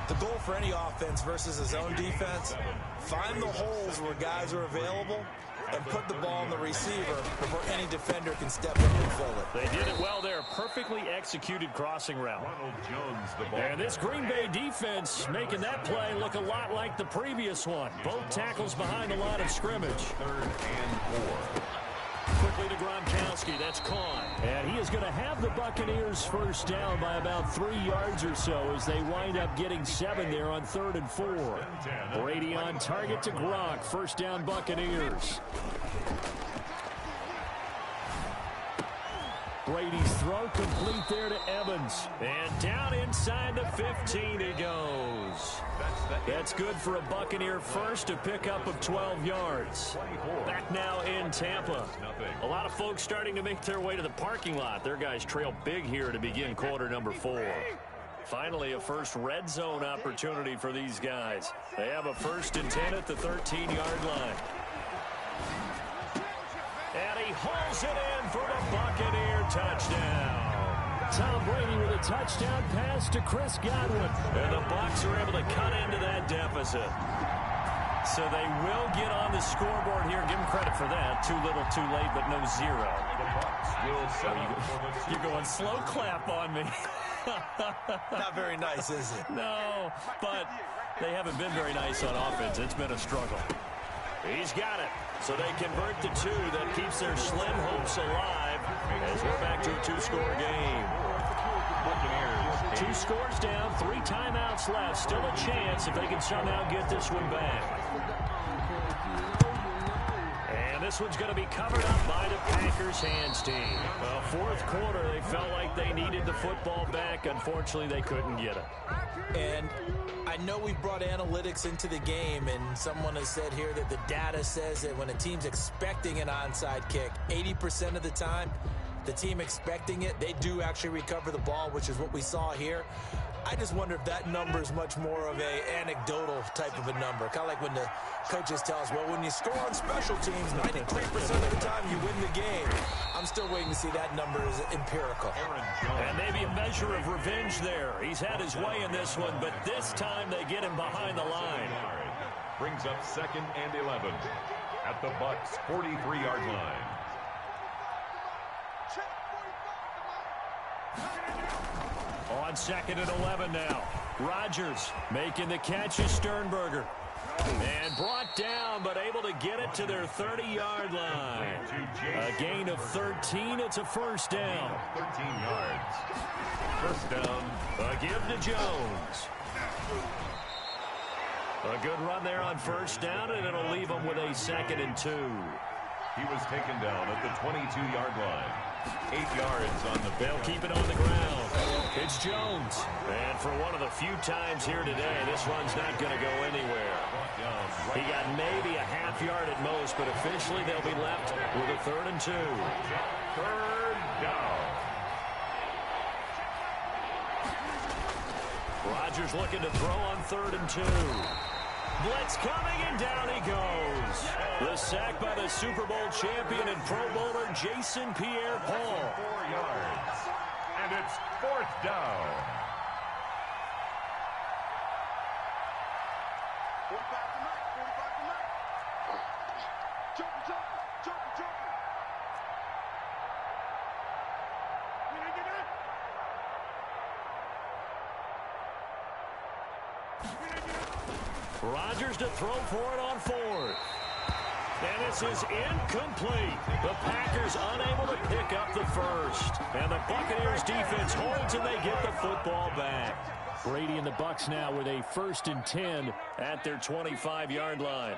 S7: The goal for any offense versus his own defense, find the holes where guys are available and put the ball on the receiver before any defender can step up and fill it.
S5: They did it well there. Perfectly executed crossing route. And this Green Bay defense making that play look a lot like the previous one. Both tackles behind the line of scrimmage.
S6: 3rd and 4.
S5: Quickly to Gronkowski. That's caught. And he is going to have the Buccaneers first down by about 3 yards or so as they wind up getting 7 there on 3rd and 4. Brady on target to Gronk. First down Buccaneers. Brady's throw complete there to Evans. And down inside the 15 he goes. That's good for a Buccaneer first, to pick up of 12 yards. Back now in Tampa. A lot of folks starting to make their way to the parking lot. Their guys trail big here to begin quarter number 4. Finally, a first red zone opportunity for these guys. They have a 1st and 10 at the 13-yard line. And he hauls it in for the Buccaneer touchdown. Tom Brady with a touchdown pass to Chris Godwin. And the Bucs are able to cut into that deficit. So they will get on the scoreboard here. Give them credit for that. Too little, too late, but no 0. You're going slow clap on me.
S7: Not very nice, is it?
S5: No, but they haven't been very nice on offense. It's been a struggle. He's got it. So they convert the 2. That keeps their slim hopes alive as we're back to a 2-score game. 2 scores down, 3 timeouts left. Still a chance if they can somehow get this one back. And this one's going to be covered up by the Packers hands team. Well, 4th quarter, they felt like they needed the football back. Unfortunately, they couldn't get it.
S7: And I know we brought analytics into the game, and someone has said here that the data says that when a team's expecting an onside kick, 80% of the time, the team expecting it, they do actually recover the ball, which is what we saw here. I just wonder if that number is much more of a anecdotal type of a number. Kind of like when the coaches tell us, well, when you score on special teams, 93% of the time you win the game. I'm still waiting to see that number is empirical.
S5: And maybe a measure of revenge there. He's had his way in this one, but this time they get him behind the line.
S6: Brings up 2nd and 11 at the Bucs' 43-yard line.
S5: On 2nd and 11 now. Rodgers making the catch is Sternberger. And brought down, but able to get it to their 30-yard line. A gain of 13. It's a first down.
S6: 13 yards. First down.
S5: A give to Jones. A good run there on first down, and it'll leave them with a 2nd and 2.
S6: He was taken down at the 22-yard line. 8 yards on the
S5: They'll keep it on the ground. It's Jones. And for one of the few times here today, this one's not going to go anywhere. He got maybe a half yard at most, but officially they'll be left with a 3rd and 2.
S6: 3rd down.
S5: Rodgers looking to throw on 3rd and 2. Blitz coming, and down he goes. The sack by the Super Bowl champion and Pro Bowler Jason Pierre-Paul.
S6: 4 yards. And it's 4th down.
S8: 45 to Mike. 45 to Mike. Joker.
S5: Rodgers to throw for it on 4th. And this is incomplete. The Packers unable to pick up the first. And the Buccaneers defense holds and they get the football back. Brady and the Bucs now with a 1st and 10 at their 25-yard line.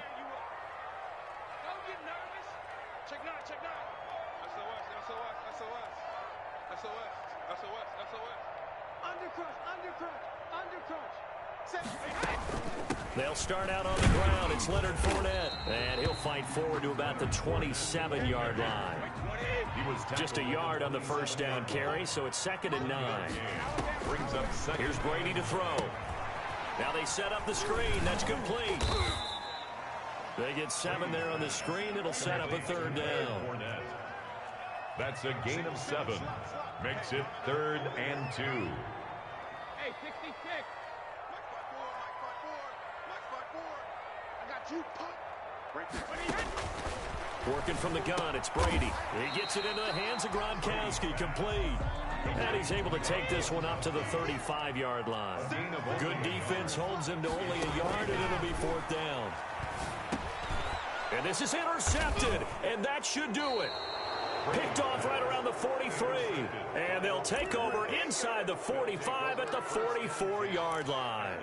S8: Don't get nervous. Check nine. SOS. Undercrunch.
S5: They'll start out on the ground. It's Leonard Fournette. And he'll fight forward to about the 27-yard line. Just a yard on the first down carry, so it's 2nd and 9.
S6: Brings up 2nd.
S5: Here's Brady to throw. Now they set up the screen. That's complete. They get 7 there on the screen. It'll set up a 3rd down.
S6: That's a gain of 7. Makes it 3rd and 2.
S8: Hey, 66. Mike 5-4. I got you, pup.
S5: Working from the gun, it's Brady. He gets it into the hands of Gronkowski, complete. And he's able to take this one up to the 35-yard line. Good defense holds him to only a yard, and it'll be 4th down. And this is intercepted, and that should do it. Picked off right around the 43. And they'll take over inside the 45 at the 44-yard line.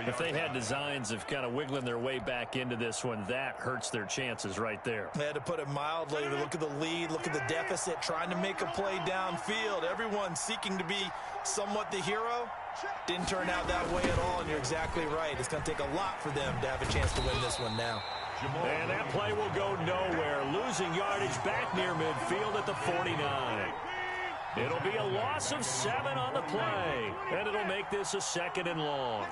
S5: If they had designs of kind of wiggling their way back into this one, that hurts their chances right there.
S7: They had to put it mildly. Look at the lead. Look at the deficit. Trying to make a play downfield. Everyone seeking to be somewhat the hero. Didn't turn out that way at all, and you're exactly right. It's going to take a lot for them to have a chance to win this one now.
S5: And that play will go nowhere. Losing yardage back near midfield at the 49. It'll be a loss of 7 on the play. And it'll make this a 2nd and long.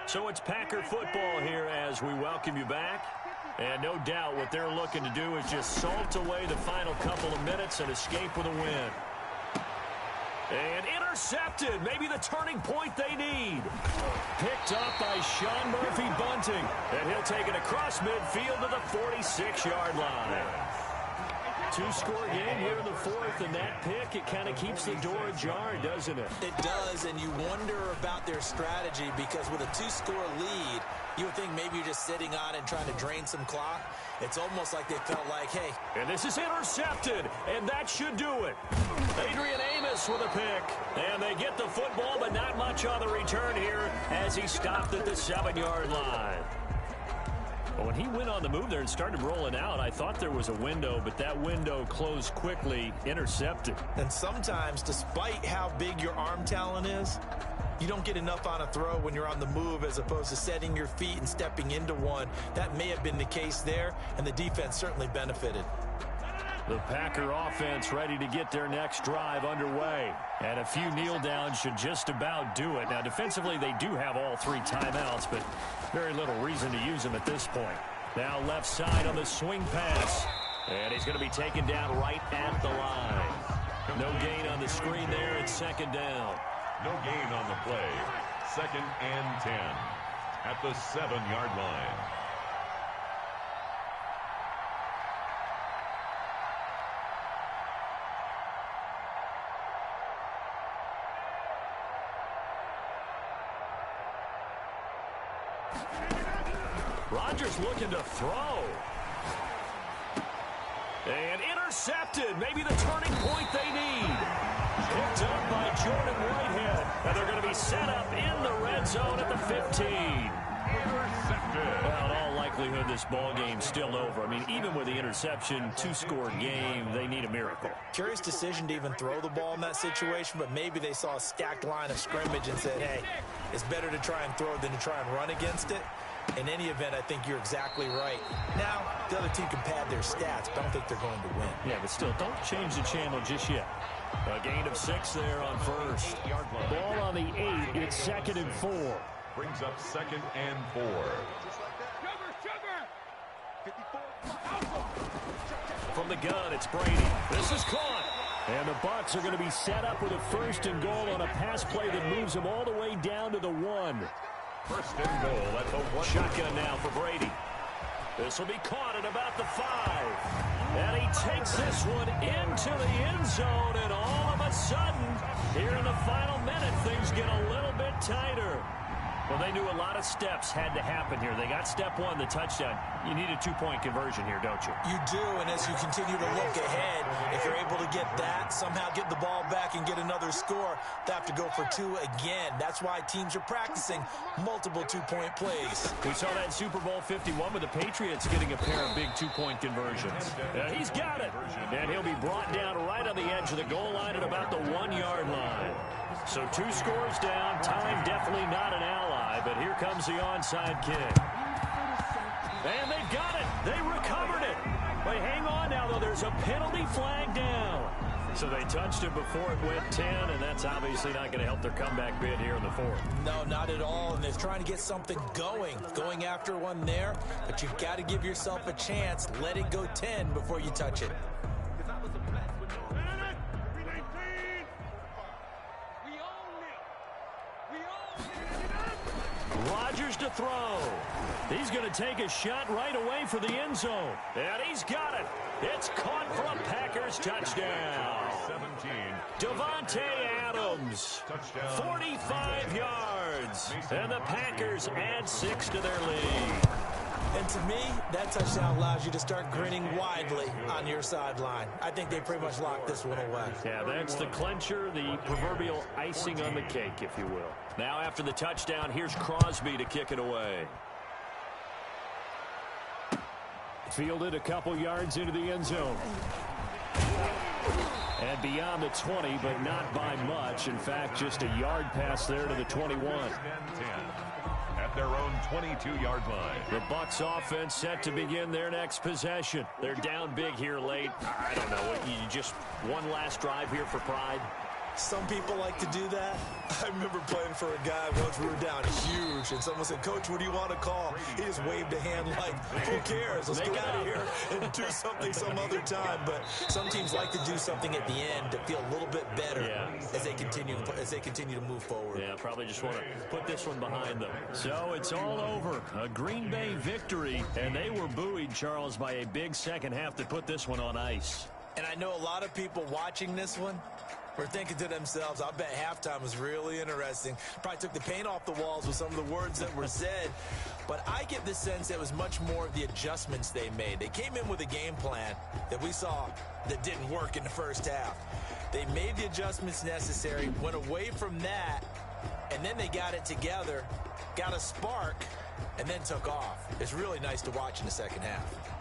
S5: So it's Packer football here as we welcome you back. And no doubt what they're looking to do is just salt away the final couple of minutes and escape with a win. And intercepted. Maybe the turning point they need. Picked up by Sean Murphy Bunting. And he'll take it across midfield to the 46-yard line. 2-score game here in the 4th, and that pick, it kind of keeps the door ajar, doesn't it?
S7: It does, and you wonder about their strategy because with a 2-score lead, you would think maybe you're just sitting on it and trying to drain some clock. It's almost like they felt like, hey.
S5: And this is intercepted, and that should do it. Adrian Amos with a pick, and they get the football, but not much on the return here as he stopped at the 7-yard line. But when he went on the move there and started rolling out, I thought there was a window, but that window closed quickly, intercepted.
S7: And sometimes, despite how big your arm talent is, you don't get enough on a throw when you're on the move as opposed to setting your feet and stepping into one. That may have been the case there, and the defense certainly benefited.
S5: The Packer offense ready to get their next drive underway. And a few kneel downs should just about do it. Now, defensively, they do have all 3 timeouts, but very little reason to use them at this point. Now left side on the swing pass. And he's going to be taken down right at the line. No gain on the screen there. It's second down.
S6: No gain on the play. 2nd and 10 at the 7-yard line.
S5: Rodgers looking to throw. And intercepted. Maybe the turning point they need. Picked up by Jordan Whitehead. And they're going to be set up in the red zone at the 15.
S6: Intercepted.
S5: Well, in all likelihood, this ball game's still over. I mean, even with the interception, 2-score game, they need a miracle.
S7: Curious decision to even throw the ball in that situation, but maybe they saw a stacked line of scrimmage and said, hey, it's better to try and throw than to try and run against it. In any event, I think you're exactly right. Now, the other team can pad their stats, but I don't think they're going to win.
S5: Yeah, but still, don't change the channel just yet. A gain of 6 there on first. Ball on the 8. It's 2nd and 4.
S6: Brings up 2nd and 4.
S5: From the gun, it's Brady. This is caught. And the Bucs are going to be set up with a 1st and goal on a pass play that moves them all the way down to the 1.
S6: 1st and goal at the 1.
S5: Shotgun now for Brady. This will be caught at about the 5. And he takes this one into the end zone. And all of a sudden, here in the final minute, things get a little bit tighter. Well, they knew a lot of steps had to happen here. They got step 1, the touchdown. You need a 2-point conversion here, don't you?
S7: You do, and as you continue to look ahead, if you're able to get that, somehow get the ball back and get another score, they have to go for 2 again. That's why teams are practicing multiple 2-point plays.
S5: We saw that in Super Bowl 51 with the Patriots getting a pair of big 2-point conversions. He's got it, and he'll be brought down right on the edge of the goal line at about the 1-yard line. So 2 scores down, time definitely not an ally, but here comes the onside kick. And they've got it. They recovered it. Wait, hang on now, though. There's a penalty flag down. So they touched it before it went 10, and that's obviously not going to help their comeback bid here in the 4th.
S7: No, not at all, and they're trying to get something going after one there, but you've got to give yourself a chance. Let it go 10 before you touch it.
S5: Rodgers to throw. He's going to take a shot right away for the end zone. And he's got it. It's caught for a Packers touchdown.
S6: 17.
S5: Devontae Adams. Touchdown. 45 yards. And the Packers add 6 to their lead.
S7: And to me, that touchdown allows you to start grinning widely on your sideline. I think they pretty much locked this one away.
S5: Yeah, that's the clincher, the proverbial icing on the cake, if you will. Now after the touchdown, here's Crosby to kick it away. Fielded a couple yards into the end zone. And beyond the 20, but not by much. In fact, just a yard pass there to the 21.
S6: At their own 22-yard line.
S5: The Bucs offense set to begin their next possession. They're down big here late. I don't know. You just one last drive here for pride?
S7: Some people like to do that. I remember playing for a guy once we were down huge, and someone said, "Coach, what do you want to call?" He just waved a hand like, "Who cares? Let's get out of here and do something some other time." But some teams like to do something at the end to feel a little bit better as they continue to move forward.
S5: Yeah, probably just want to put this one behind them. So it's all over. A Green Bay victory, and they were buoyed, Charles, by a big second half to put this one on ice.
S7: And I know a lot of people watching this one were thinking to themselves, I bet halftime was really interesting. Probably took the paint off the walls with some of the words that were said. But I get the sense it was much more of the adjustments they made. They came in with a game plan that we saw that didn't work in the first half. They made the adjustments necessary, went away from that, and then they got it together, got a spark, and then took off. It's really nice to watch in the second half.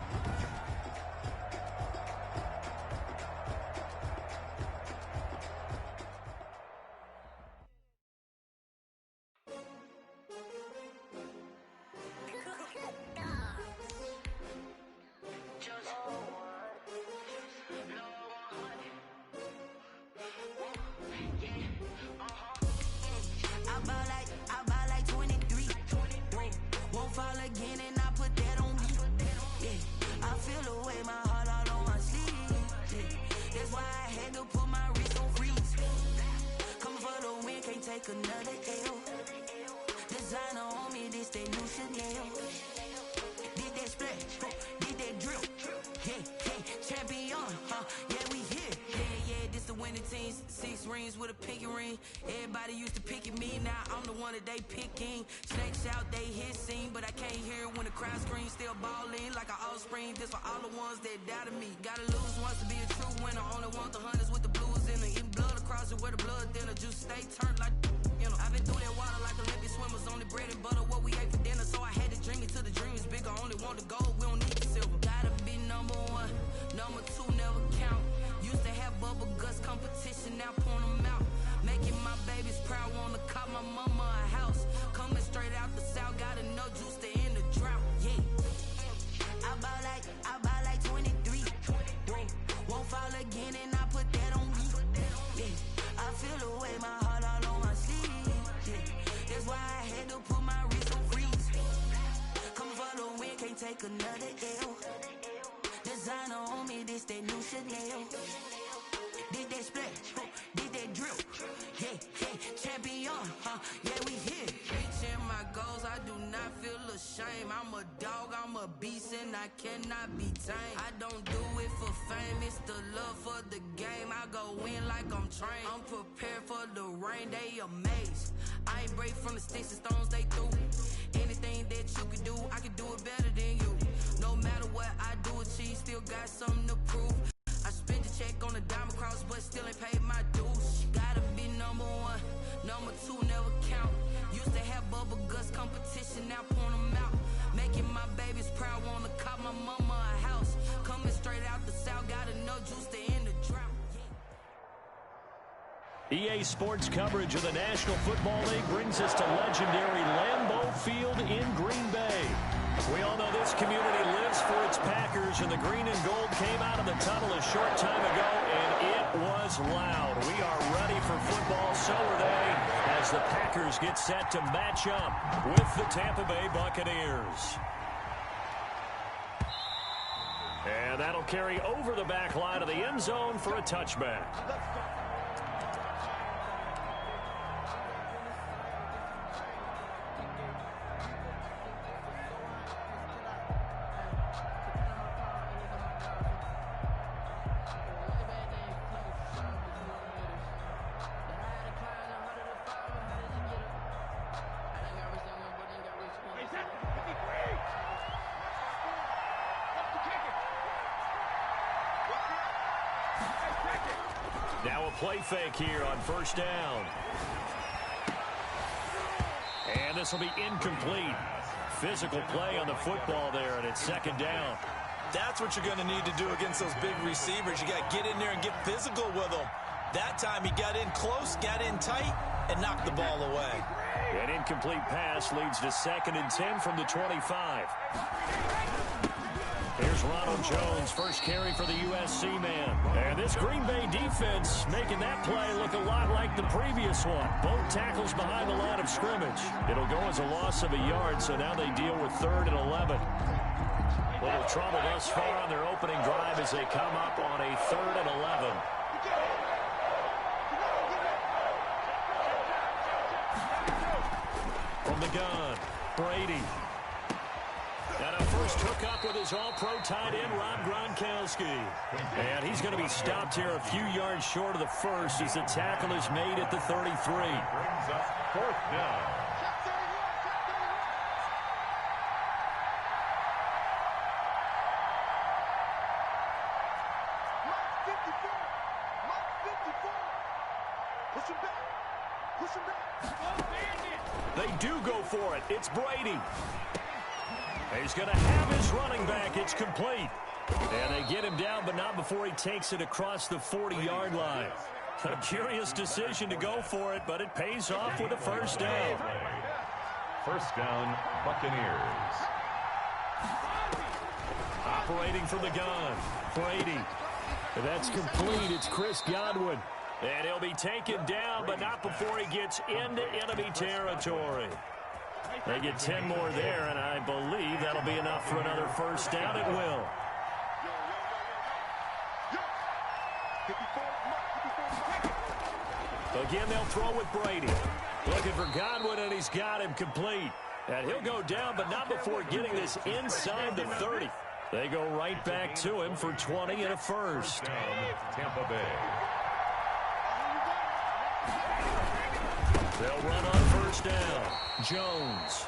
S5: EA Sports coverage of the National Football League brings us to legendary Lambeau Field in Green Bay. We all know this community lives for its Packers, and the green and gold came out of the tunnel a short time ago, and it was loud. We are ready for football, so are they, as the Packers get set to match up with the Tampa Bay Buccaneers. And that'll carry over the back line of the end zone for a touchback. Now a play fake here on first down. And this will be incomplete. Physical play on the football there, and it's second down.
S7: That's what you're going to need to do against those big receivers. You got to get in there and get physical with them. That time he got in close, got in tight, and knocked the ball away.
S5: An incomplete pass leads to 2nd and 10 from the 25. Here's Ronald Jones, first carry for the USC man. And this Green Bay defense making that play look a lot like the previous one. Both tackles behind the line of scrimmage. It'll go as a loss of a yard, so now they deal with 3rd and 11. Little trouble thus far on their opening drive as they come up on a 3rd and 11. From the gun, Brady. And a first hookup with his all-pro tight end, Rob Gronkowski. And he's going to be stopped here a few yards short of the first as the tackle is made at the 33.
S6: Brings us 4th down.
S5: They do go for it. It's Brady. He's going to have his running back. It's complete. And they get him down, but not before he takes it across the 40-yard line. A curious decision to go for it, but it pays off with a first down.
S6: First down, Buccaneers.
S5: Operating from the gun, Brady. That's complete. It's Chris Godwin. And he'll be taken down, but not before he gets into enemy territory. They get 10 more there, and I believe that'll be enough for another first down. It will. Again, they'll throw with Brady. Looking for Godwin, and he's got him complete. And he'll go down, but not before getting this inside the 30. They go right back to him for 20 and a first.
S6: Tampa Bay.
S5: They'll run on first down. Jones.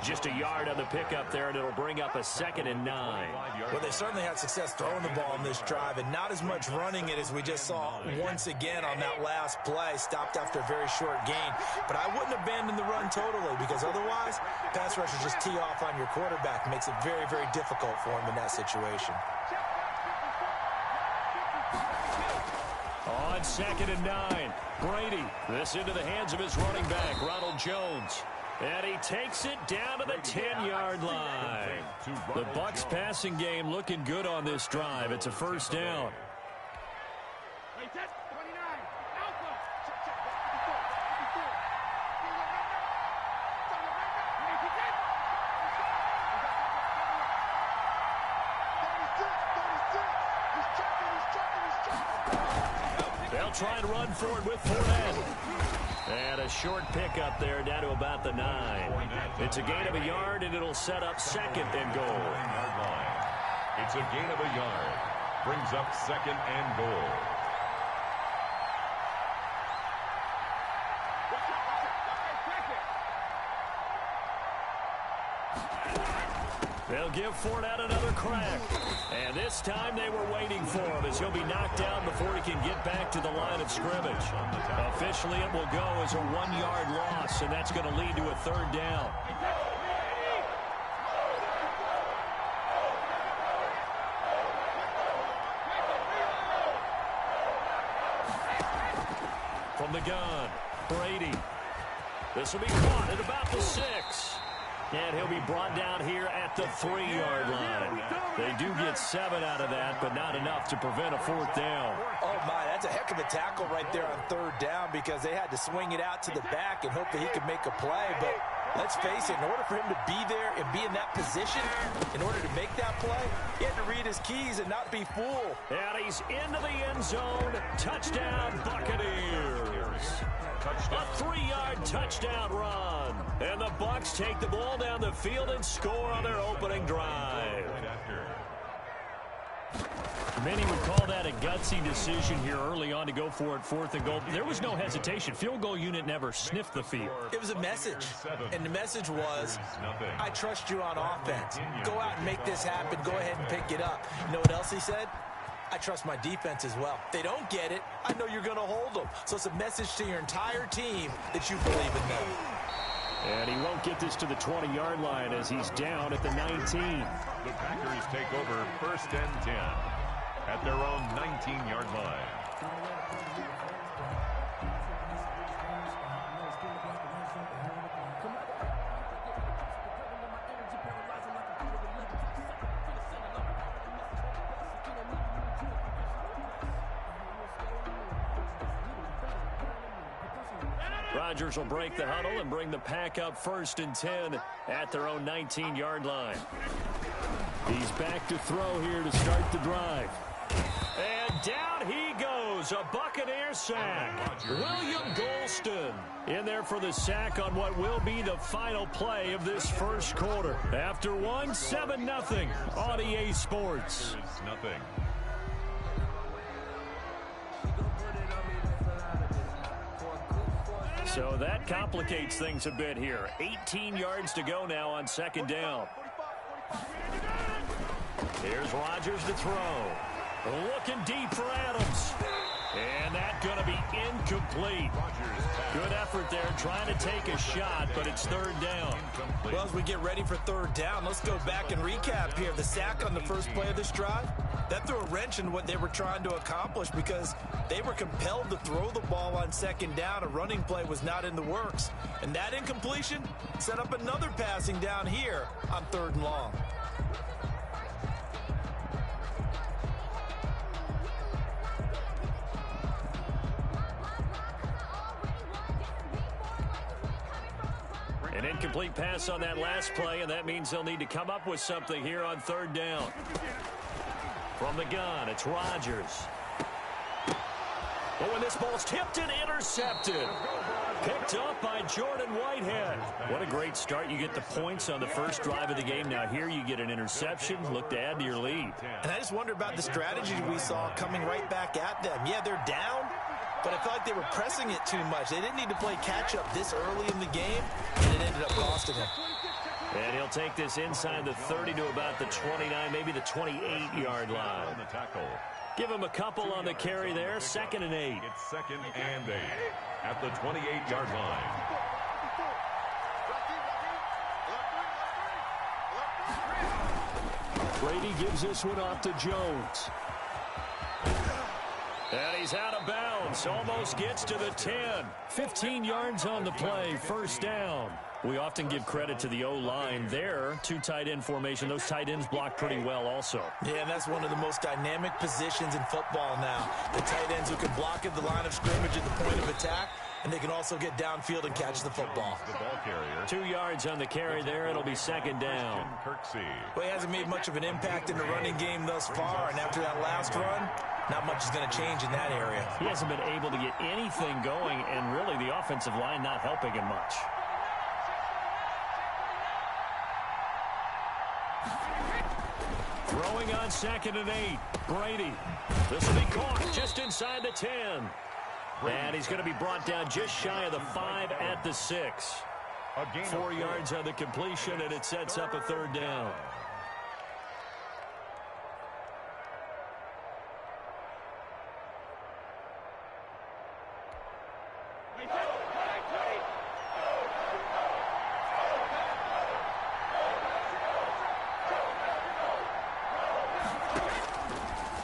S5: Just a yard on the pickup there, and it'll bring up a 2nd and 9.
S7: Well, they certainly had success throwing the ball on this drive, and not as much running it as we just saw once again on that last play. Stopped after a very short gain. But I wouldn't abandon the run totally, because otherwise, pass rushers just tee off on your quarterback. Makes it very, very difficult for him in that situation.
S5: On 2nd and 9, Brady. This into the hands of his running back, Ronald Jones. And he takes it down to the 10-yard line. The Bucs passing game looking good on this drive. It's a first down. They'll try and run forward with Fournette. And a short pickup there down to about the 9. It's a gain of a yard, and it'll set up 2nd and goal.
S6: It's a gain of a yard. Brings up 2nd and goal.
S5: They'll give Fournette another crack. And this time they were waiting for him as he'll be knocked down before he can get back to the line of scrimmage. Officially, it will go as a 1-yard loss, and that's going to lead to a 3rd down. From the gun, Brady. This will be caught at about the 6. And he'll be brought down here at the 3-yard line. They do get 7 out of that, but not enough to prevent a 4th down.
S7: Oh, my, that's a heck of a tackle right there on 3rd down, because they had to swing it out to the back and hope that he could make a play. But let's face it, in order for him to be there and be in that position, in order to make that play, he had to read his keys and not be fooled. And
S5: he's into the end zone. Touchdown, Buccaneers. A 3-yard touchdown run. And the Bucs take the ball down the field and score on their opening drive. Many would call that a gutsy decision here early on to go for it 4th and goal. There was no hesitation. Field goal unit never sniffed the field.
S7: It was a message, and the message was, I trust you on offense. Go out and make this happen. Go ahead and pick it up. You know what else he said? I trust my defense as well. If they don't get it, I know you're going to hold them. So it's a message to your entire team that you believe in them.
S5: And he won't get this to the 20-yard line as he's down at the 19.
S6: The Packers take over 1st and 10 at their own 19-yard line.
S5: Rodgers will break the huddle and bring the Pack up 1st and 10 at their own 19-yard line. He's back to throw here to start the drive. And down he goes, a Buccaneer sack. William Golston in there for the sack on what will be the final play of this first quarter. After 7-0 on EA Sports.
S6: Nothing.
S5: So that complicates things a bit here. 18 yards to go now on 2nd down. Here's Rodgers to throw. Looking deep for Adams. And that's going to be incomplete. Good effort there trying to take a shot, but it's 3rd down. quickly.
S7: Well, as we get ready for third down, let's go back and recap here. The sack on the first play of this drive, that threw a wrench in what they were trying to accomplish because they were compelled to throw the ball on second down. A running play was not in the works. And that incompletion set up another passing down here on third and long.
S5: An incomplete pass on that last play, and that means they'll need to come up with something here on third down. From the gun, it's Rodgers. But when this ball's tipped and intercepted. Picked up by Jordan Whitehead. What a great start. You get the points on the first drive of the game. Now here you get an interception. Look to add to your lead.
S7: And I just wonder about the strategy we saw coming right back at them. Yeah, they're down, but I felt like they were pressing it too much. They didn't need to play catch-up this early in the game, and it ended up costing them.
S5: And he'll take this inside the 30 to about the 29, maybe the 28-yard line.
S6: On the tackle.
S5: Give him a couple on the carry there. 2nd and 8.
S6: It's 2nd and 8 at the 28-yard line.
S5: Brady gives this one off to Jones. And he's out of bounds. Almost gets to the 10. 15 yards on the play. First down. We often give credit to the O-line there. 2 tight end formation. Those tight ends block pretty well also.
S7: Yeah, and that's one of the most dynamic positions in football now. The tight ends who can block at the line of scrimmage at the point of attack, and they can also get downfield and catch the football.
S6: The ball carrier.
S5: 2 yards on the carry there. It'll be 2nd down.
S7: Well, he hasn't made much of an impact in the running game thus far, and after that last run, not much is going to change in that area.
S5: He hasn't been able to get anything going, and really the offensive line not helping him much. Throwing on 2nd and 8. Brady. This will be caught just inside the 10. And he's going to be brought down just shy of the 5 at the 6. 4 yards on the completion, and it sets up a third down.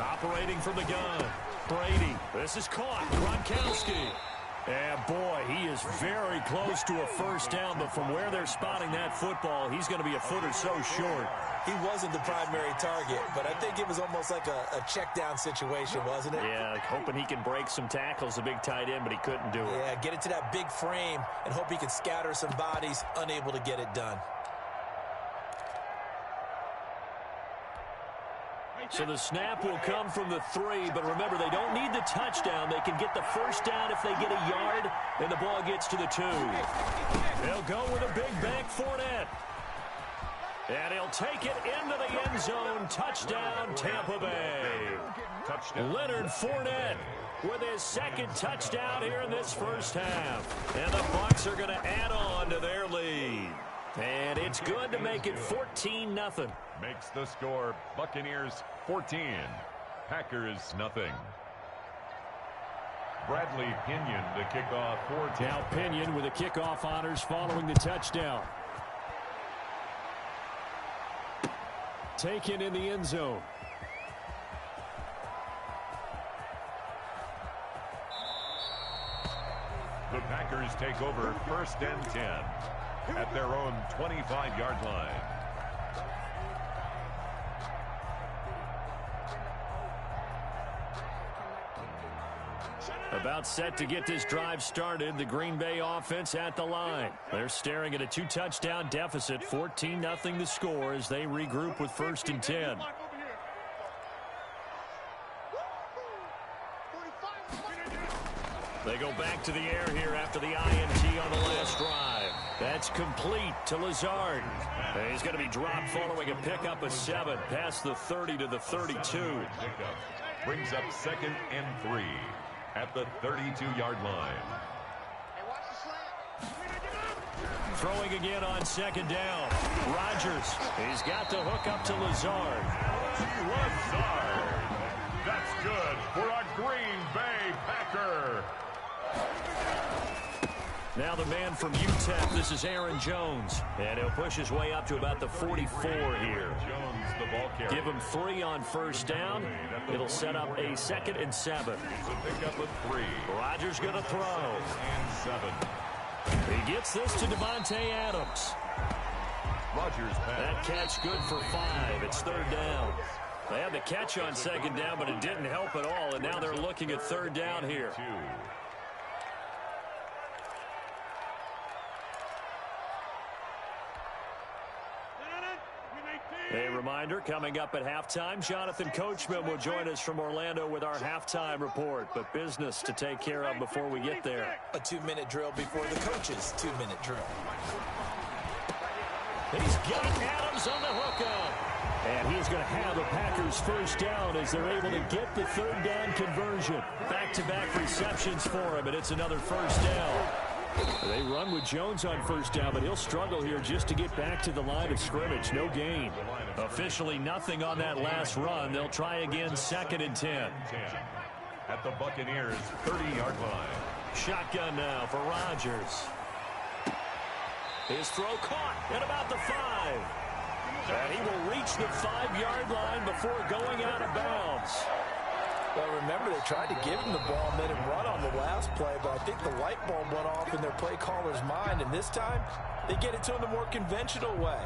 S5: Operating from the gun. Brady. This is caught. Gronkowski. And boy, he is very close to a first down, but from where they're spotting that football, he's going to be a foot or so short.
S7: He wasn't the primary target, but I think it was almost like a check down situation, wasn't it?
S5: Yeah, like hoping he can break some tackles, a big tight end, but he couldn't do it.
S7: Yeah, get it to that big frame and hope he can scatter some bodies, unable to get it done.
S5: So the snap will come from the 3, but remember, they don't need the touchdown. They can get the first down if they get a yard, and the ball gets to the 2. They'll go with a big back Fournette. And he'll take it into the end zone. Touchdown, Tampa Bay. Touchdown. Leonard Fournette with his 2nd touchdown here in this first half. And the Bucs are going to add on to their lead. And it's good to make it 14-0.
S6: Makes the score Buccaneers 14, Packers nothing. Bradley Pinion to kick off for Tampa.
S5: Now Pinion with the kickoff honors following the touchdown. Taken in the end zone.
S6: The Packers take over 1st and 10 at their own 25-yard line.
S5: About set to get this drive started. The Green Bay offense at the line. They're staring at a 2-touchdown deficit. 14-0 the score as they regroup with 1st and 10. They go back to the air here after the INT on the last drive. That's complete to Lazard. He's going to be dropped following a pickup of 7 past the 30 to the 32.
S6: Brings up 2nd and 3 at the 32-yard line.
S5: Throwing again on 2nd down. Rodgers. He's got the hook up to Lazard.
S6: Lazard. That's good for a Green Bay Packer.
S5: Now the man from UTEP, this is Aaron Jones. And he'll push his way up to about the 44 here.
S6: Jones, the ball carrier.
S5: Give him 3 on first down. It'll set up a 2nd and 7.
S6: It's a pickup of 3.
S5: Rodgers going to throw.
S6: And 7.
S5: He gets this to Devontae Adams.
S6: Rodgers pass.
S5: That catch good for 5. It's 3rd down. They had the catch on 2nd down, but it didn't help at all, and now they're looking at 3rd down here.
S6: 2.
S5: A reminder, coming up at halftime, Jonathan Coachman will join us from Orlando with our halftime report, but business to take care of before we get there.
S7: A 2-minute drill before the coach's 2-minute drill.
S5: He's got Adams on the hookup. And he's going to have a Packers first down as they're able to get the 3rd down conversion. Back-to-back receptions for him, and it's another first down. They run with Jones on first down, but he'll struggle here just to get back to the line of scrimmage. No gain. Officially nothing on that last run. They'll try again 2nd and 10.
S6: At the Buccaneers' 30-yard line.
S5: Shotgun now for Rodgers. His throw caught at about the 5. And he will reach the 5-yard line before going out of bounds.
S7: Well, remember, they tried to give him the ball and let him run on the last play, but I think the light bulb went off in their play caller's mind, and this time they get it to him the more conventional way,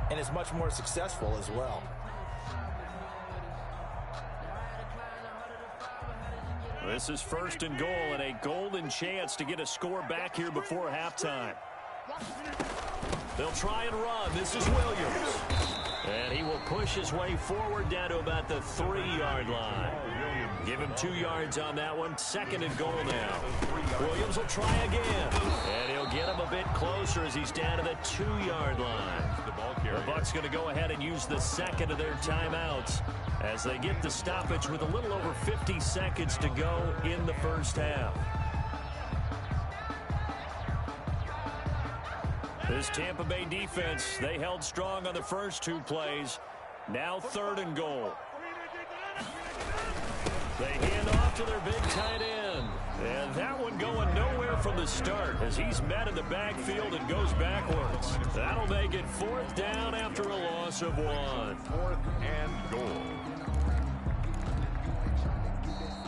S7: and it's much more successful as well.
S5: This is 1st and goal, and a golden chance to get a score back here before halftime. They'll try and run. This is Williams. And he will push his way forward down to about the 3-yard line. Give him 2 yards on that one. 2nd and goal now. Williams will try again. And he'll get him a bit closer as he's down to the 2-yard line. The Bucs going to go ahead and use the 2nd of their timeouts as they get the stoppage with a little over 50 seconds to go in the first half. This Tampa Bay defense, they held strong on the first 2 plays. Now 3rd and goal. They hand off to their big tight end. And that one going nowhere from the start as he's met in the backfield and goes backwards. That'll make it 4th down after a loss of 1.
S6: 4th and goal.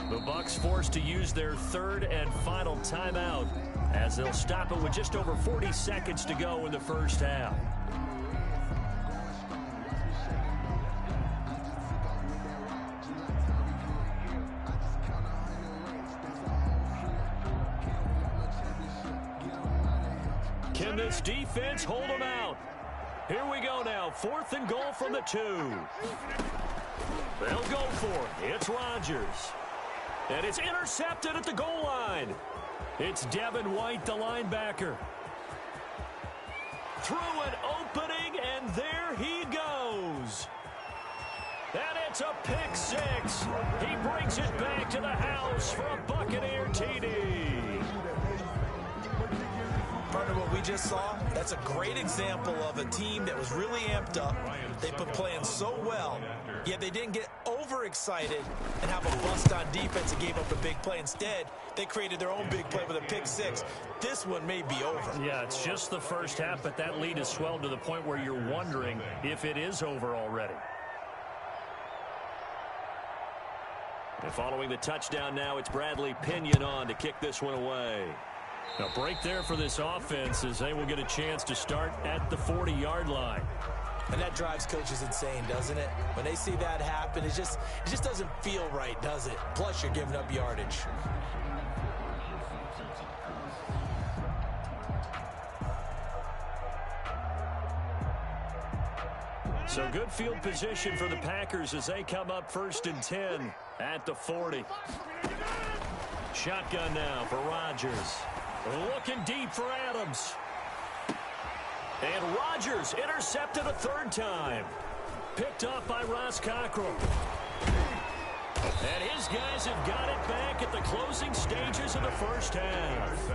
S5: The Bucs forced to use their 3rd and final timeout as they'll stop it with just over 40 seconds to go in the first half. Can this defense hold them out? Here we go now. 4th and goal from the 2. They'll go for it. It's Rodgers. And it's intercepted at the goal line. It's Devin White, the linebacker. Through an opening, and there he goes. And it's a pick 6. He brings it back to the house for a Buccaneer TD.
S7: Partner, what we just saw, that's a great example of a team that was really amped up. They've been playing so well, yet they didn't get overexcited and have a bust on defense and gave up a big play. Instead, they created their own big play with a pick 6. This one may be over.
S5: Yeah, it's just the first half, but that lead has swelled to the point where you're wondering if it is over already. And following the touchdown now, it's Bradley Pinion on to kick this one away. A break there for this offense as they will get a chance to start at the 40-yard line.
S7: And that drives coaches insane, doesn't it? When they see that happen, it just doesn't feel right, does it? Plus, you're giving up yardage.
S5: So good field position for the Packers as they come up 1st and 10 at the 40. Shotgun now for Rodgers. Looking deep for Adams. And Rodgers intercepted a 3rd time. Picked off by Ross Cockrell. And his guys have got it back at the closing stages of the first half.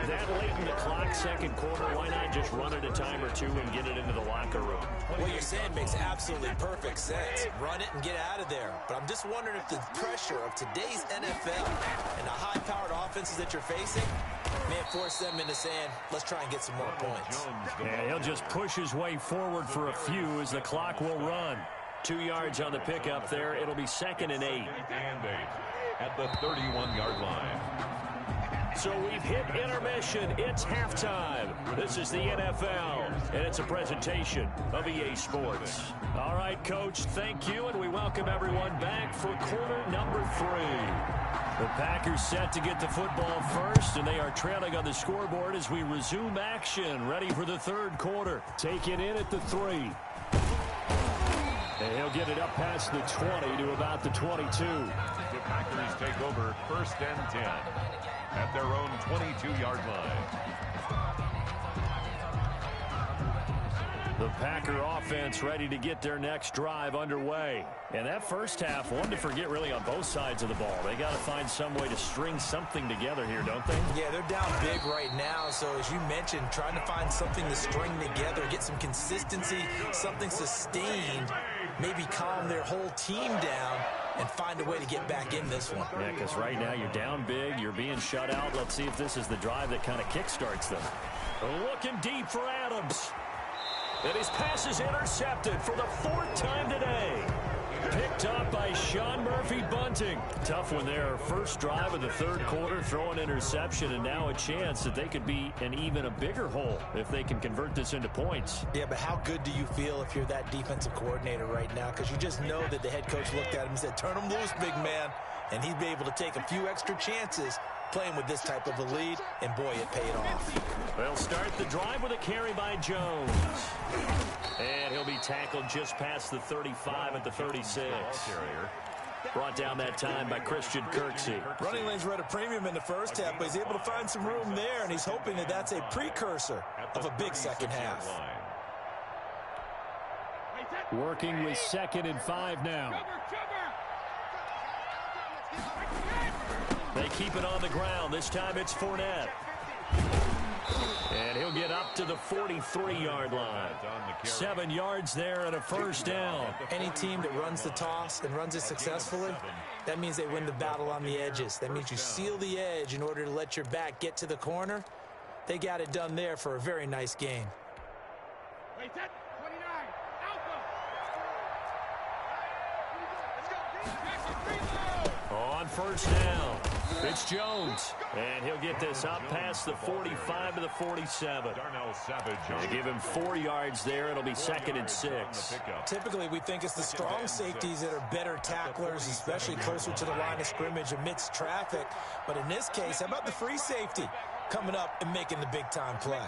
S5: That late in the clock, 2nd quarter, why not just run it a time or 2 and get it into the locker room?
S7: What you're saying makes absolutely perfect sense. Run it and get out of there. But I'm just wondering if the pressure of today's NFL and the high-powered offenses that you're facing Man, 4-7 in the sand. Let's try and get some more points.
S5: And he'll just push his way forward for a few as the clock will run. 2 yards on the pickup there. It'll be 2nd and 8.
S6: At the 31-yard line.
S5: So we've hit intermission. It's halftime. This is the NFL, and it's a presentation of EA Sports. All right, Coach, thank you, and we welcome everyone back for quarter number 3. The Packers set to get the football first, and they are trailing on the scoreboard as we resume action, ready for the third quarter. Take it in at the 3. And he'll get it up past the 20 to about the 22.
S6: The Packers take over 1st and 10 at their own 22-yard line.
S5: The Packer offense ready to get their next drive underway. And that first half, one to forget really on both sides of the ball. They got to find some way to string something together here, don't they?
S7: Yeah, they're down big right now. So as you mentioned, trying to find something to string together, get some consistency, something sustained, maybe calm their whole team down and find a way to get back in this one.
S5: Yeah, because right now you're down big, you're being shut out. Let's see if this is the drive that kind of kickstarts them. Looking deep for Adams. And his pass is intercepted for the 4th time today. Picked up by Sean Murphy-Bunting. Tough one there. First drive of the third quarter, throw an interception, and now a chance that they could be in even a bigger hole if they can convert this into points.
S7: Yeah, but how good do you feel if you're that defensive coordinator right now? Because you just know that the head coach looked at him and said, turn him loose, big man. And he'd be able to take a few extra chances playing with this type of a lead, and boy, it paid off.
S5: They'll start the drive with a carry by Jones. And he'll be tackled just past the 35 at the 36. Brought down that time by Christian Kirksey.
S7: Running lanes were at a premium in the first half, but he's able to find some room there, and he's hoping that that's a precursor of a big second half.
S5: Working with 2nd and 5 now. They keep it on the ground. This time it's Fournette. And he'll get up to the 43-yard line. 7 yards there and a first down.
S7: Any team that runs the toss and runs it successfully, that means they win the battle on the edges. That means you seal the edge in order to let your back get to the corner. They got it done there for a very nice gain.
S5: On first down, it's Jones. And he'll get this up past the 45 to the 47. They give him 4 yards there. It'll be 2nd and 6.
S7: Typically, we think it's the strong safeties that are better tacklers, especially closer to the line of scrimmage amidst traffic. But in this case, how about the free safety coming up and making the big-time play?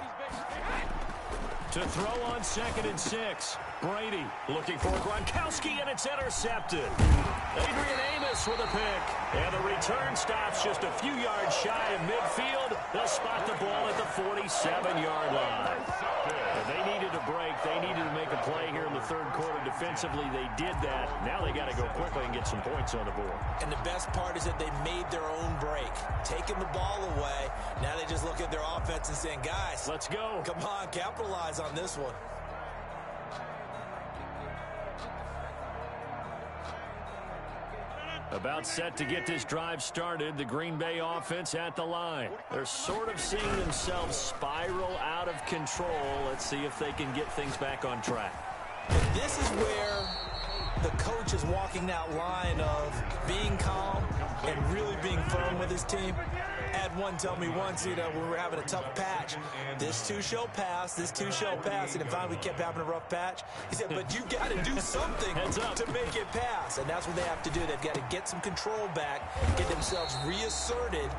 S5: To throw on 2nd and 6. Brady looking for Gronkowski, and it's intercepted. Adrian Amos with a pick. And the return stops just a few yards shy of midfield. They'll spot the ball at the 47-yard line. And they needed a break. They needed to make a play here in the third quarter defensively. They did that. Now they got to go quickly and get some points on the board.
S7: And the best part is that they made their own break. Taking the ball away. Now they just look at their offense and saying, guys,
S5: let's go.
S7: Come on, capitalize on this one.
S5: About set to get this drive started, the Green Bay offense at the line. They're sort of seeing themselves spiral out of control. Let's see if they can get things back on track.
S7: And this is where the coach is walking that line of being calm and really being firm with his team. Had one tell me once, when we were having a tough patch, this too shall pass, this too shall pass, and then finally we kept having a rough patch. He said, but you got to do something to make it pass, and that's what they have to do. They've got to get some control back, get themselves reasserted,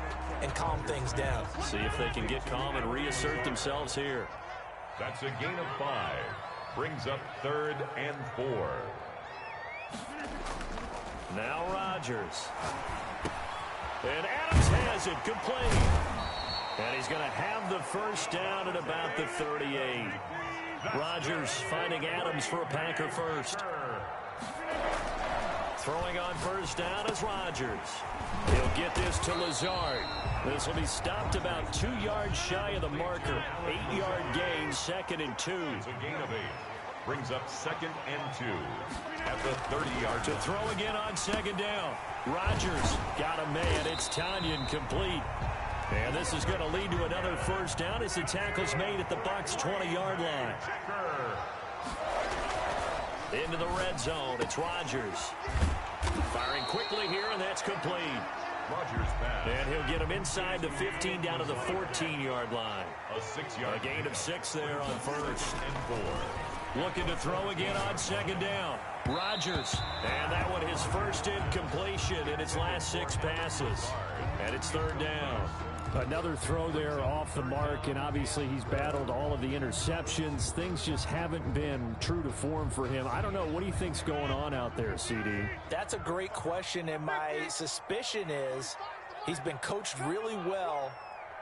S7: and calm things down.
S5: See if they can get calm and reassert themselves here.
S6: That's a gain of 5. Brings up 3rd and 4.
S5: Now Rodgers. And Adams has it, complete. And he's going to have the first down at about the 38. Rodgers finding Adams for a Packer first. Throwing on first down is Rodgers. He'll get this to Lazard. This will be stopped about 2 yards shy of the marker. 8-yard gain, 2nd and 2.
S6: It's a gain of 8. Brings up 2nd and 2 at the 30-yard.
S5: To throw again on 2nd down. Rodgers got a man. It's Tanyan complete. And this is going to lead to another first down as the tackle's made at the Bucs' 20-yard line. Into the red zone. It's Rodgers. Firing quickly here, and that's complete.
S6: Rodgers pass.
S5: And he'll get him inside the 15 down to the 14-yard line.
S6: A 6-yard
S5: gain of 6 there on first.
S6: And 4.
S5: Looking to throw again on second down. Rodgers. And that one his first incompletion in his last 6 passes. And it's third down.
S14: Another throw there off the mark, and obviously he's battled all of the interceptions. Things just haven't been true to form for him. I don't know. What do you think's going on out there, CD?
S7: That's a great question, and my suspicion is he's been coached really well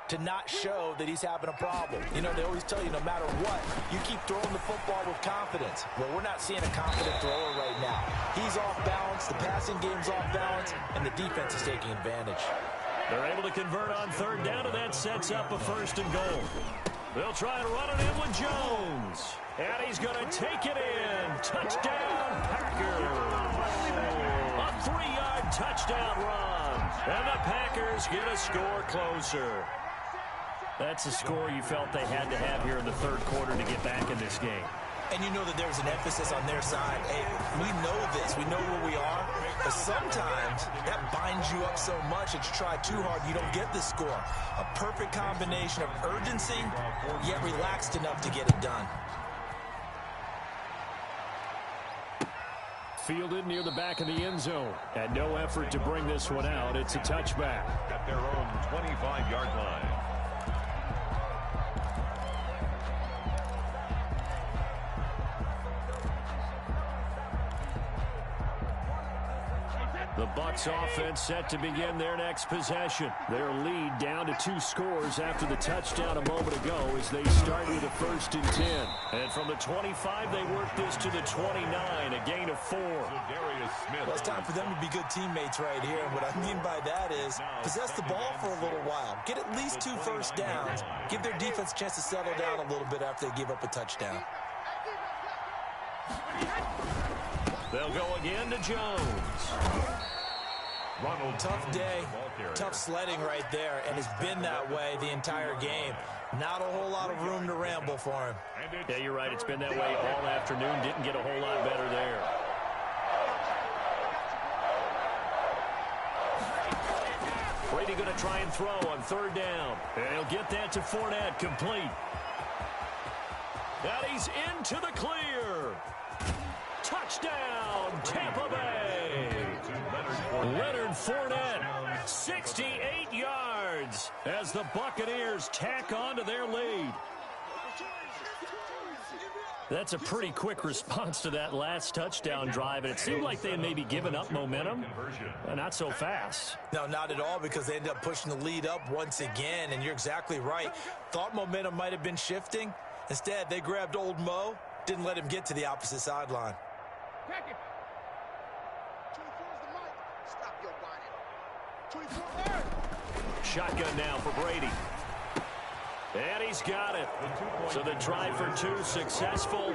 S7: to not show that he's having a problem. You know, they always tell you no matter what, you keep throwing the football with confidence. Well, we're not seeing a confident thrower right now. He's off balance, the passing game's off balance, and the defense is taking advantage.
S5: They're able to convert on third down, and that sets up a first and goal. They'll try and run it in with Jones. And he's going to take it in. Touchdown, Packers. A 3-yard touchdown run. And the Packers get a score closer. That's a score you felt they had to have here in the third quarter to get back in this game.
S7: And you know that there's an emphasis on their side. Hey, we know this. We know where we are. But sometimes that binds you up so much that you try too hard, you don't get the score. A perfect combination of urgency, yet relaxed enough to get it done.
S14: Fielded near the back of the end zone. And no effort to bring this one out. It's a touchback.
S6: At their own 25-yard line.
S14: The Bucs offense set to begin their next possession. Their lead down to 2 scores after the touchdown a moment ago as they start with a 1st and 10.
S5: And from the 25, they work this to the 29, a gain of 4.
S7: Well, it's time for them to be good teammates right here. And what I mean by that is possess the ball for a little while. Get at least 2 first downs. Give their defense a chance to settle down a little bit after they give up a touchdown.
S5: They'll go again to Jones.
S7: Tough day, tough sledding right there, and it's been that way the entire game. Not a whole lot of room to ramble for him.
S5: Yeah, you're right. It's been that way all afternoon. Didn't get a whole lot better there. Brady going to try and throw on third down. And he'll get that to Fournette, complete. And he's into the clear. Touchdown, Tampa Bay. Leonard Fournette, 68 yards as the Buccaneers tack on to their lead. That's a pretty quick response to that last touchdown drive, and it seemed like they had maybe given up momentum. Not so fast.
S7: No, not at all, because they ended up pushing the lead up once again, and you're exactly right. Thought momentum might have been shifting. Instead, they grabbed old Mo, didn't let him get to the opposite sideline.
S5: Shotgun now for Brady. And he's got it. So the try for 2 successful.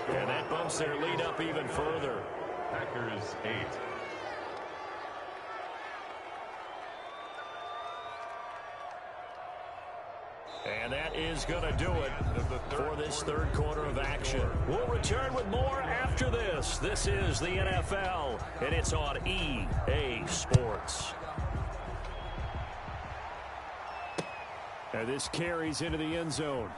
S5: And that bumps their lead up even further.
S6: Packers 8.
S5: And that is going to do it for this third quarter of action. We'll return with more after this. This is the NFL, and it's on EA Sports.
S14: And this carries into the end zone.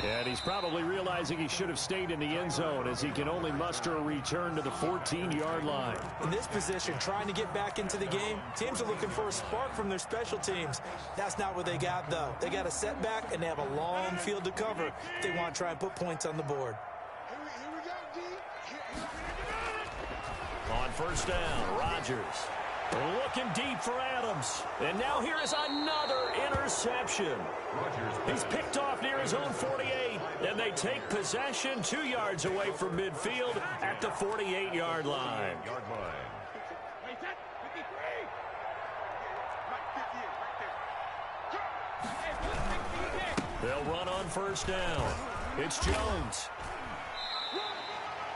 S14: And he's probably realizing he should have stayed in the end zone as he can only muster a return to the 14-yard line.
S7: In this position, trying to get back into the game, teams are looking for a spark from their special teams. That's not what they got, though. They got a setback, and they have a long field to cover if they want to try and put points on the board.
S5: On first down, Rodgers. Looking deep for Adams. And now here is another interception. He's picked off near his own 48. And they take possession 2 yards away from midfield at the 48-yard line. They'll run on first down. It's Jones.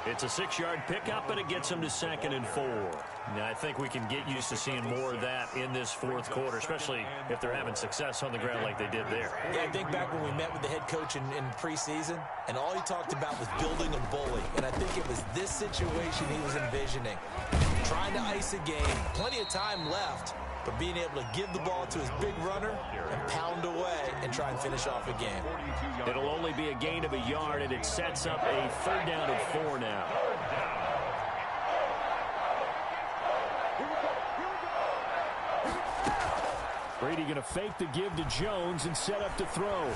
S5: It's a 6-yard pickup, and it gets him to 2nd and 4. Yeah, I think we can get used to seeing more of that in this fourth quarter, especially if they're having success on the ground like they did there.
S7: Yeah, I think back when we met with the head coach in preseason, and all he talked about was building a bully. And I think it was this situation he was envisioning. Trying to ice a game, plenty of time left, but being able to give the ball to his big runner and pound away and try and finish off a game.
S5: It'll only be a gain of a yard, and it sets up a 3rd down and 4 now. Brady going to fake the give to Jones and set up to throw.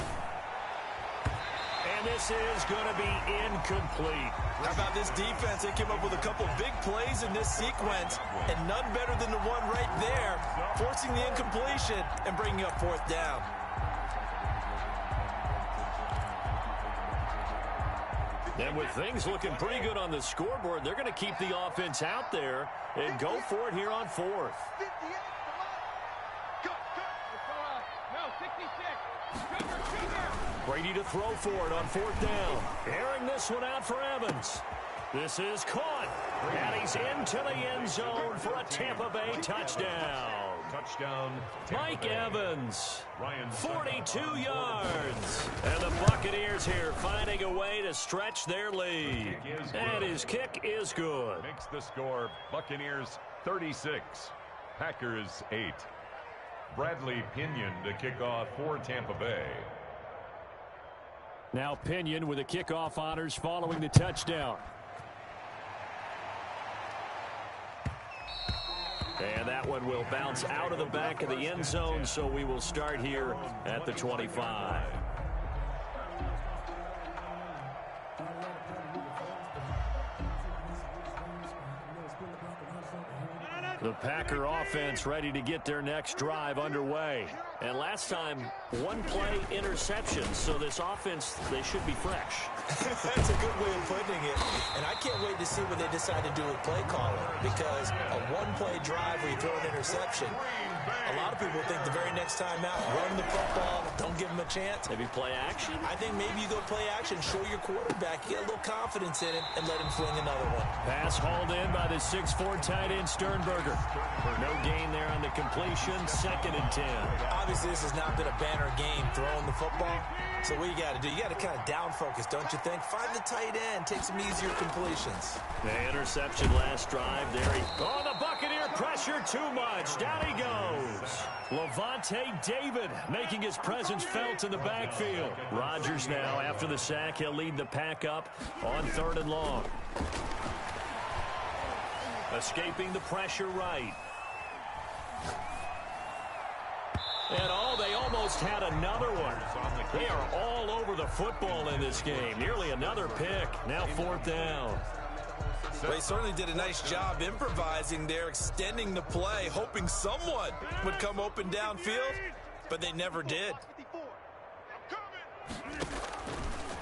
S5: And this is going to be incomplete.
S7: How about this defense? They came up with a couple big plays in this sequence, and none better than the one right there, forcing the incompletion and bringing up 4th down.
S5: And with things looking pretty good on the scoreboard, they're going to keep the offense out there and go for it here on 4th. Brady to throw for it on 4th down. Airing this one out for Evans. This is caught. And he's into the end zone for a Tampa Bay touchdown.
S6: Touchdown.
S5: Mike Evans, 42 yards. And the Buccaneers here finding a way to stretch their lead. And his kick is good.
S6: Makes the score Buccaneers 36, Packers 8. Bradley Pinion to kick off for Tampa Bay.
S14: Now Pinion with the kickoff honors following the touchdown.
S5: And that one will bounce out of the back of the end zone, so we will start here at the 25. The Packer offense ready to get their next drive underway. And last time, 1-play interception. So this offense, they should be fresh.
S7: That's a good way of putting it. And I can't wait to see what they decide to do with play calling. Because a 1-play drive where you throw an interception, a lot of people think the very next time out, run the football, don't give them a chance.
S5: Maybe play action?
S7: I think maybe you go play action, show your quarterback, get a little confidence in him, and let him fling another one.
S5: Pass hauled in by the 6'4" tight end Sternberger. No gain there on the completion, 2nd and 10.
S7: Obviously, this has not been a banner game throwing the football. So what you got to do, you got to kind of down focus, don't you think? Find the tight end, take some easier completions.
S5: The interception last drive there. Oh, the Buccaneer pressure too much. Down he goes. Levante David making his presence felt in the backfield. Rodgers now, after the sack, he'll lead the pack up on 3rd and long. Escaping the pressure right. And they almost had another one. They are all over the football in this game. Nearly another pick. Now 4th down.
S7: They certainly did a nice job improvising there, extending the play, hoping someone would come open downfield, but they never did.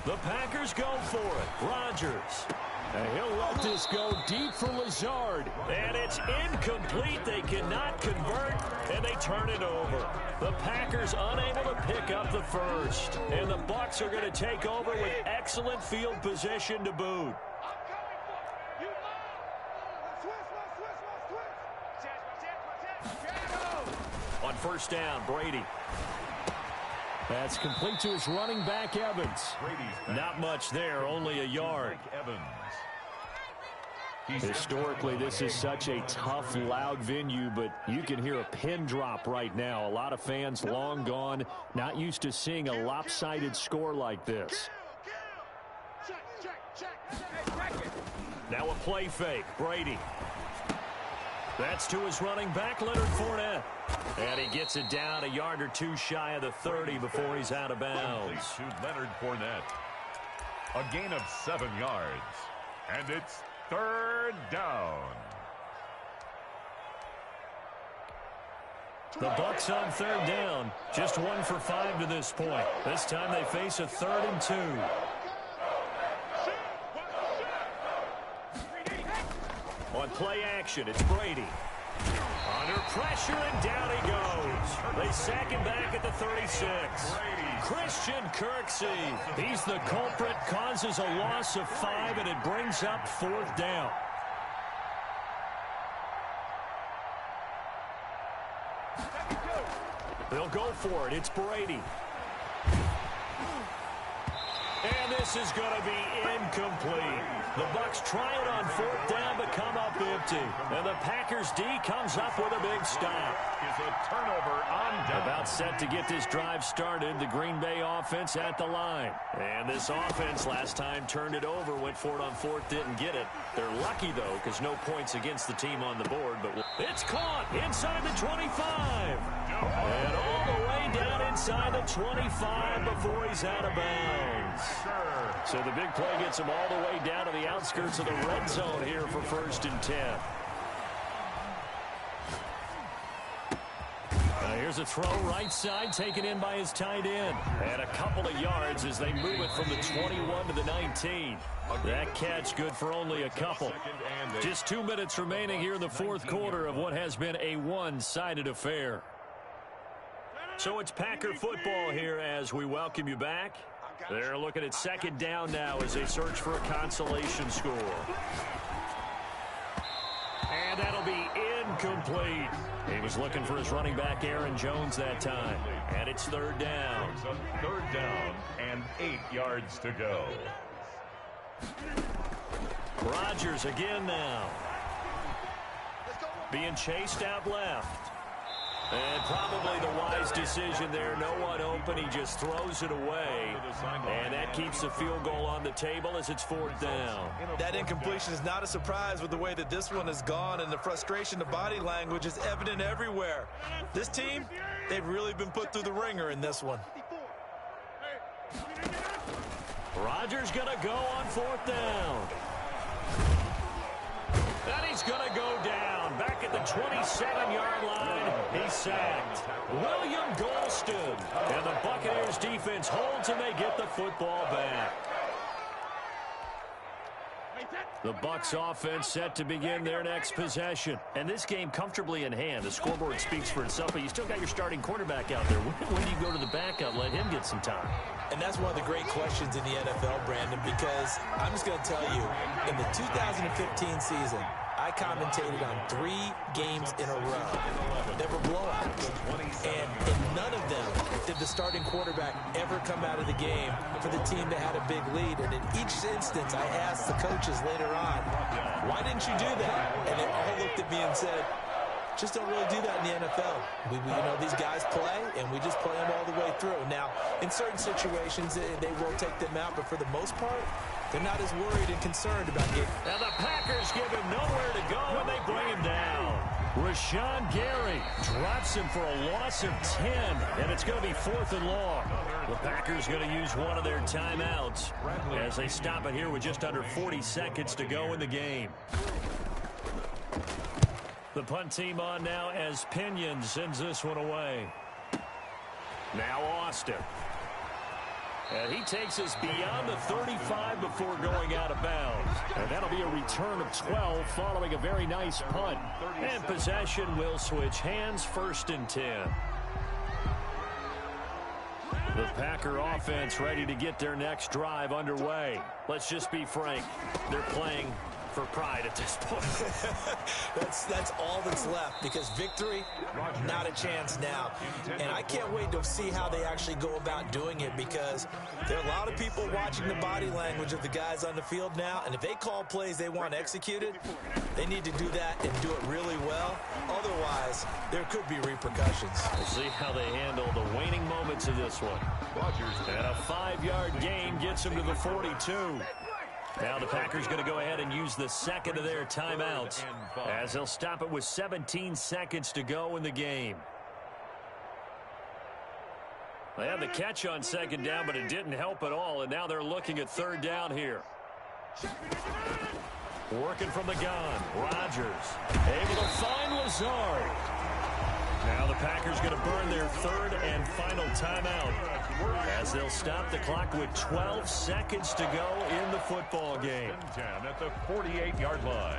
S5: The Packers go for it. Rodgers. And he'll let this go deep for Lazard. And it's incomplete. They cannot convert, and they turn it over. The Packers unable to pick up the first. And the Bucs are going to take over with excellent field position to boot. On 1st down, Brady. That's complete to his running back, Evans. Not much there, only a yard. Historically, this is such a tough, loud venue, but you can hear a pin drop right now. A lot of fans long gone, not used to seeing a lopsided score like this. Now a play fake, Brady. That's to his running back, Leonard Fournette. And he gets it down a yard or two shy of the 30 before he's out of bounds.
S6: To Leonard Fournette. A gain of 7 yards. And it's 3rd down.
S5: The Bucs on 3rd down. Just 1 for 5 to this point. This time they face a 3rd and 2. On play action, it's Brady. Under pressure, and down he goes. They sack him back at the 36. Christian Kirksey, he's the culprit, causes a loss of 5, and it brings up 4th down. They'll go for it. It's Brady. And this is going to be incomplete. The Bucs try it on 4th down, but come up empty. And the Packers D comes up with a big stop.
S6: Is a turnover on down.
S5: About set to get this drive started. The Green Bay offense at the line. And this offense last time turned it over, went for it on 4th, didn't get it. They're lucky, though, because no points against the team on the board. But it's caught inside the 25. And all the way down inside the 25 before he's out of bounds. So the big play gets him all the way down to the outskirts of the red zone here for 1st and 10. Here's a throw right side taken in by his tight end. And a couple of yards as they move it from the 21 to the 19. That catch good for only a couple. Just 2 minutes remaining here in the 4th quarter of what has been a one-sided affair. So it's Packer football here as we welcome you back. They're looking at 2nd down now as they search for a consolation score. And that'll be incomplete. He was looking for his running back, Aaron Jones, that time. And it's 3rd down.
S6: 3rd down and 8 yards to go.
S5: Rodgers again now. Being chased out left. And probably the wise decision there. No one open. He just throws it away. And that keeps the field goal on the table as it's 4th down.
S7: That incompletion is not a surprise with the way that this one has gone, and the frustration of body language is evident everywhere. This team, they've really been put through the ringer in this one.
S5: Rodgers going to go on 4th down. And he's going to go down. Back at the 27-yard line, he's sacked. William Golston. And the Buccaneers defense holds and they get the football back. The Bucs offense set to begin their next possession. And this game comfortably in hand. The scoreboard speaks for itself, but you still got your starting quarterback out there. When do you go to the backup, let him get some time?
S7: And that's one of the great questions in the NFL, Brandon, because I'm just going to tell you, in the 2015 season, I commentated on 3 games in a row that were blowouts. And in none of them did the starting quarterback ever come out of the game for the team that had a big lead. And in each instance, I asked the coaches later on, why didn't you do that? And they all looked at me and said, just don't really do that in the NFL. We you know, these guys play, and we just play them all the way through. Now, in certain situations, they will take them out, but for the most part, they're not as worried and concerned about getting.
S5: Now the Packers give him nowhere to go, and they bring him down. Rashawn Gary drops him for a loss of 10, and it's going to be 4th and long. The Packers going to use one of their timeouts as they stop it here with just under 40 seconds to go in the game. The punt team on now as Pinion sends this one away. Now Austin. And he takes us beyond the 35 before going out of bounds. And that'll be a return of 12 following a very nice punt. And possession will switch hands, 1st and 10. The Packer offense ready to get their next drive underway. Let's just be frank. They're playing for pride at this point.
S7: That's all that's left, because victory, not a chance now. And I can't wait to see how they actually go about doing it, because there are a lot of people watching the body language of the guys on the field now, and if they call plays they want executed, they need to do that and do it really well. Otherwise, there could be repercussions.
S5: We'll see how they handle the waning moments of this one. And a 5-yard gain gets them to the 42. Now the Packers going to go ahead and use the second of their timeouts as they'll stop it with 17 seconds to go in the game. They had the catch on 2nd down, but it didn't help at all, and now they're looking at 3rd down here. Working from the gun, Rodgers able to find Lazard. Now the Packers going to burn their 3rd and final timeout as they'll stop the clock with 12 seconds to go in the football game.
S6: At the 48-yard line.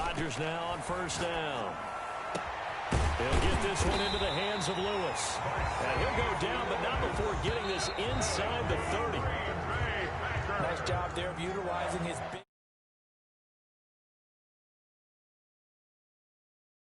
S5: Rodgers now on first down. He'll get this one into the hands of Lewis. And he'll go down, but not before getting this inside the 30.
S7: Nice job there of utilizing his big...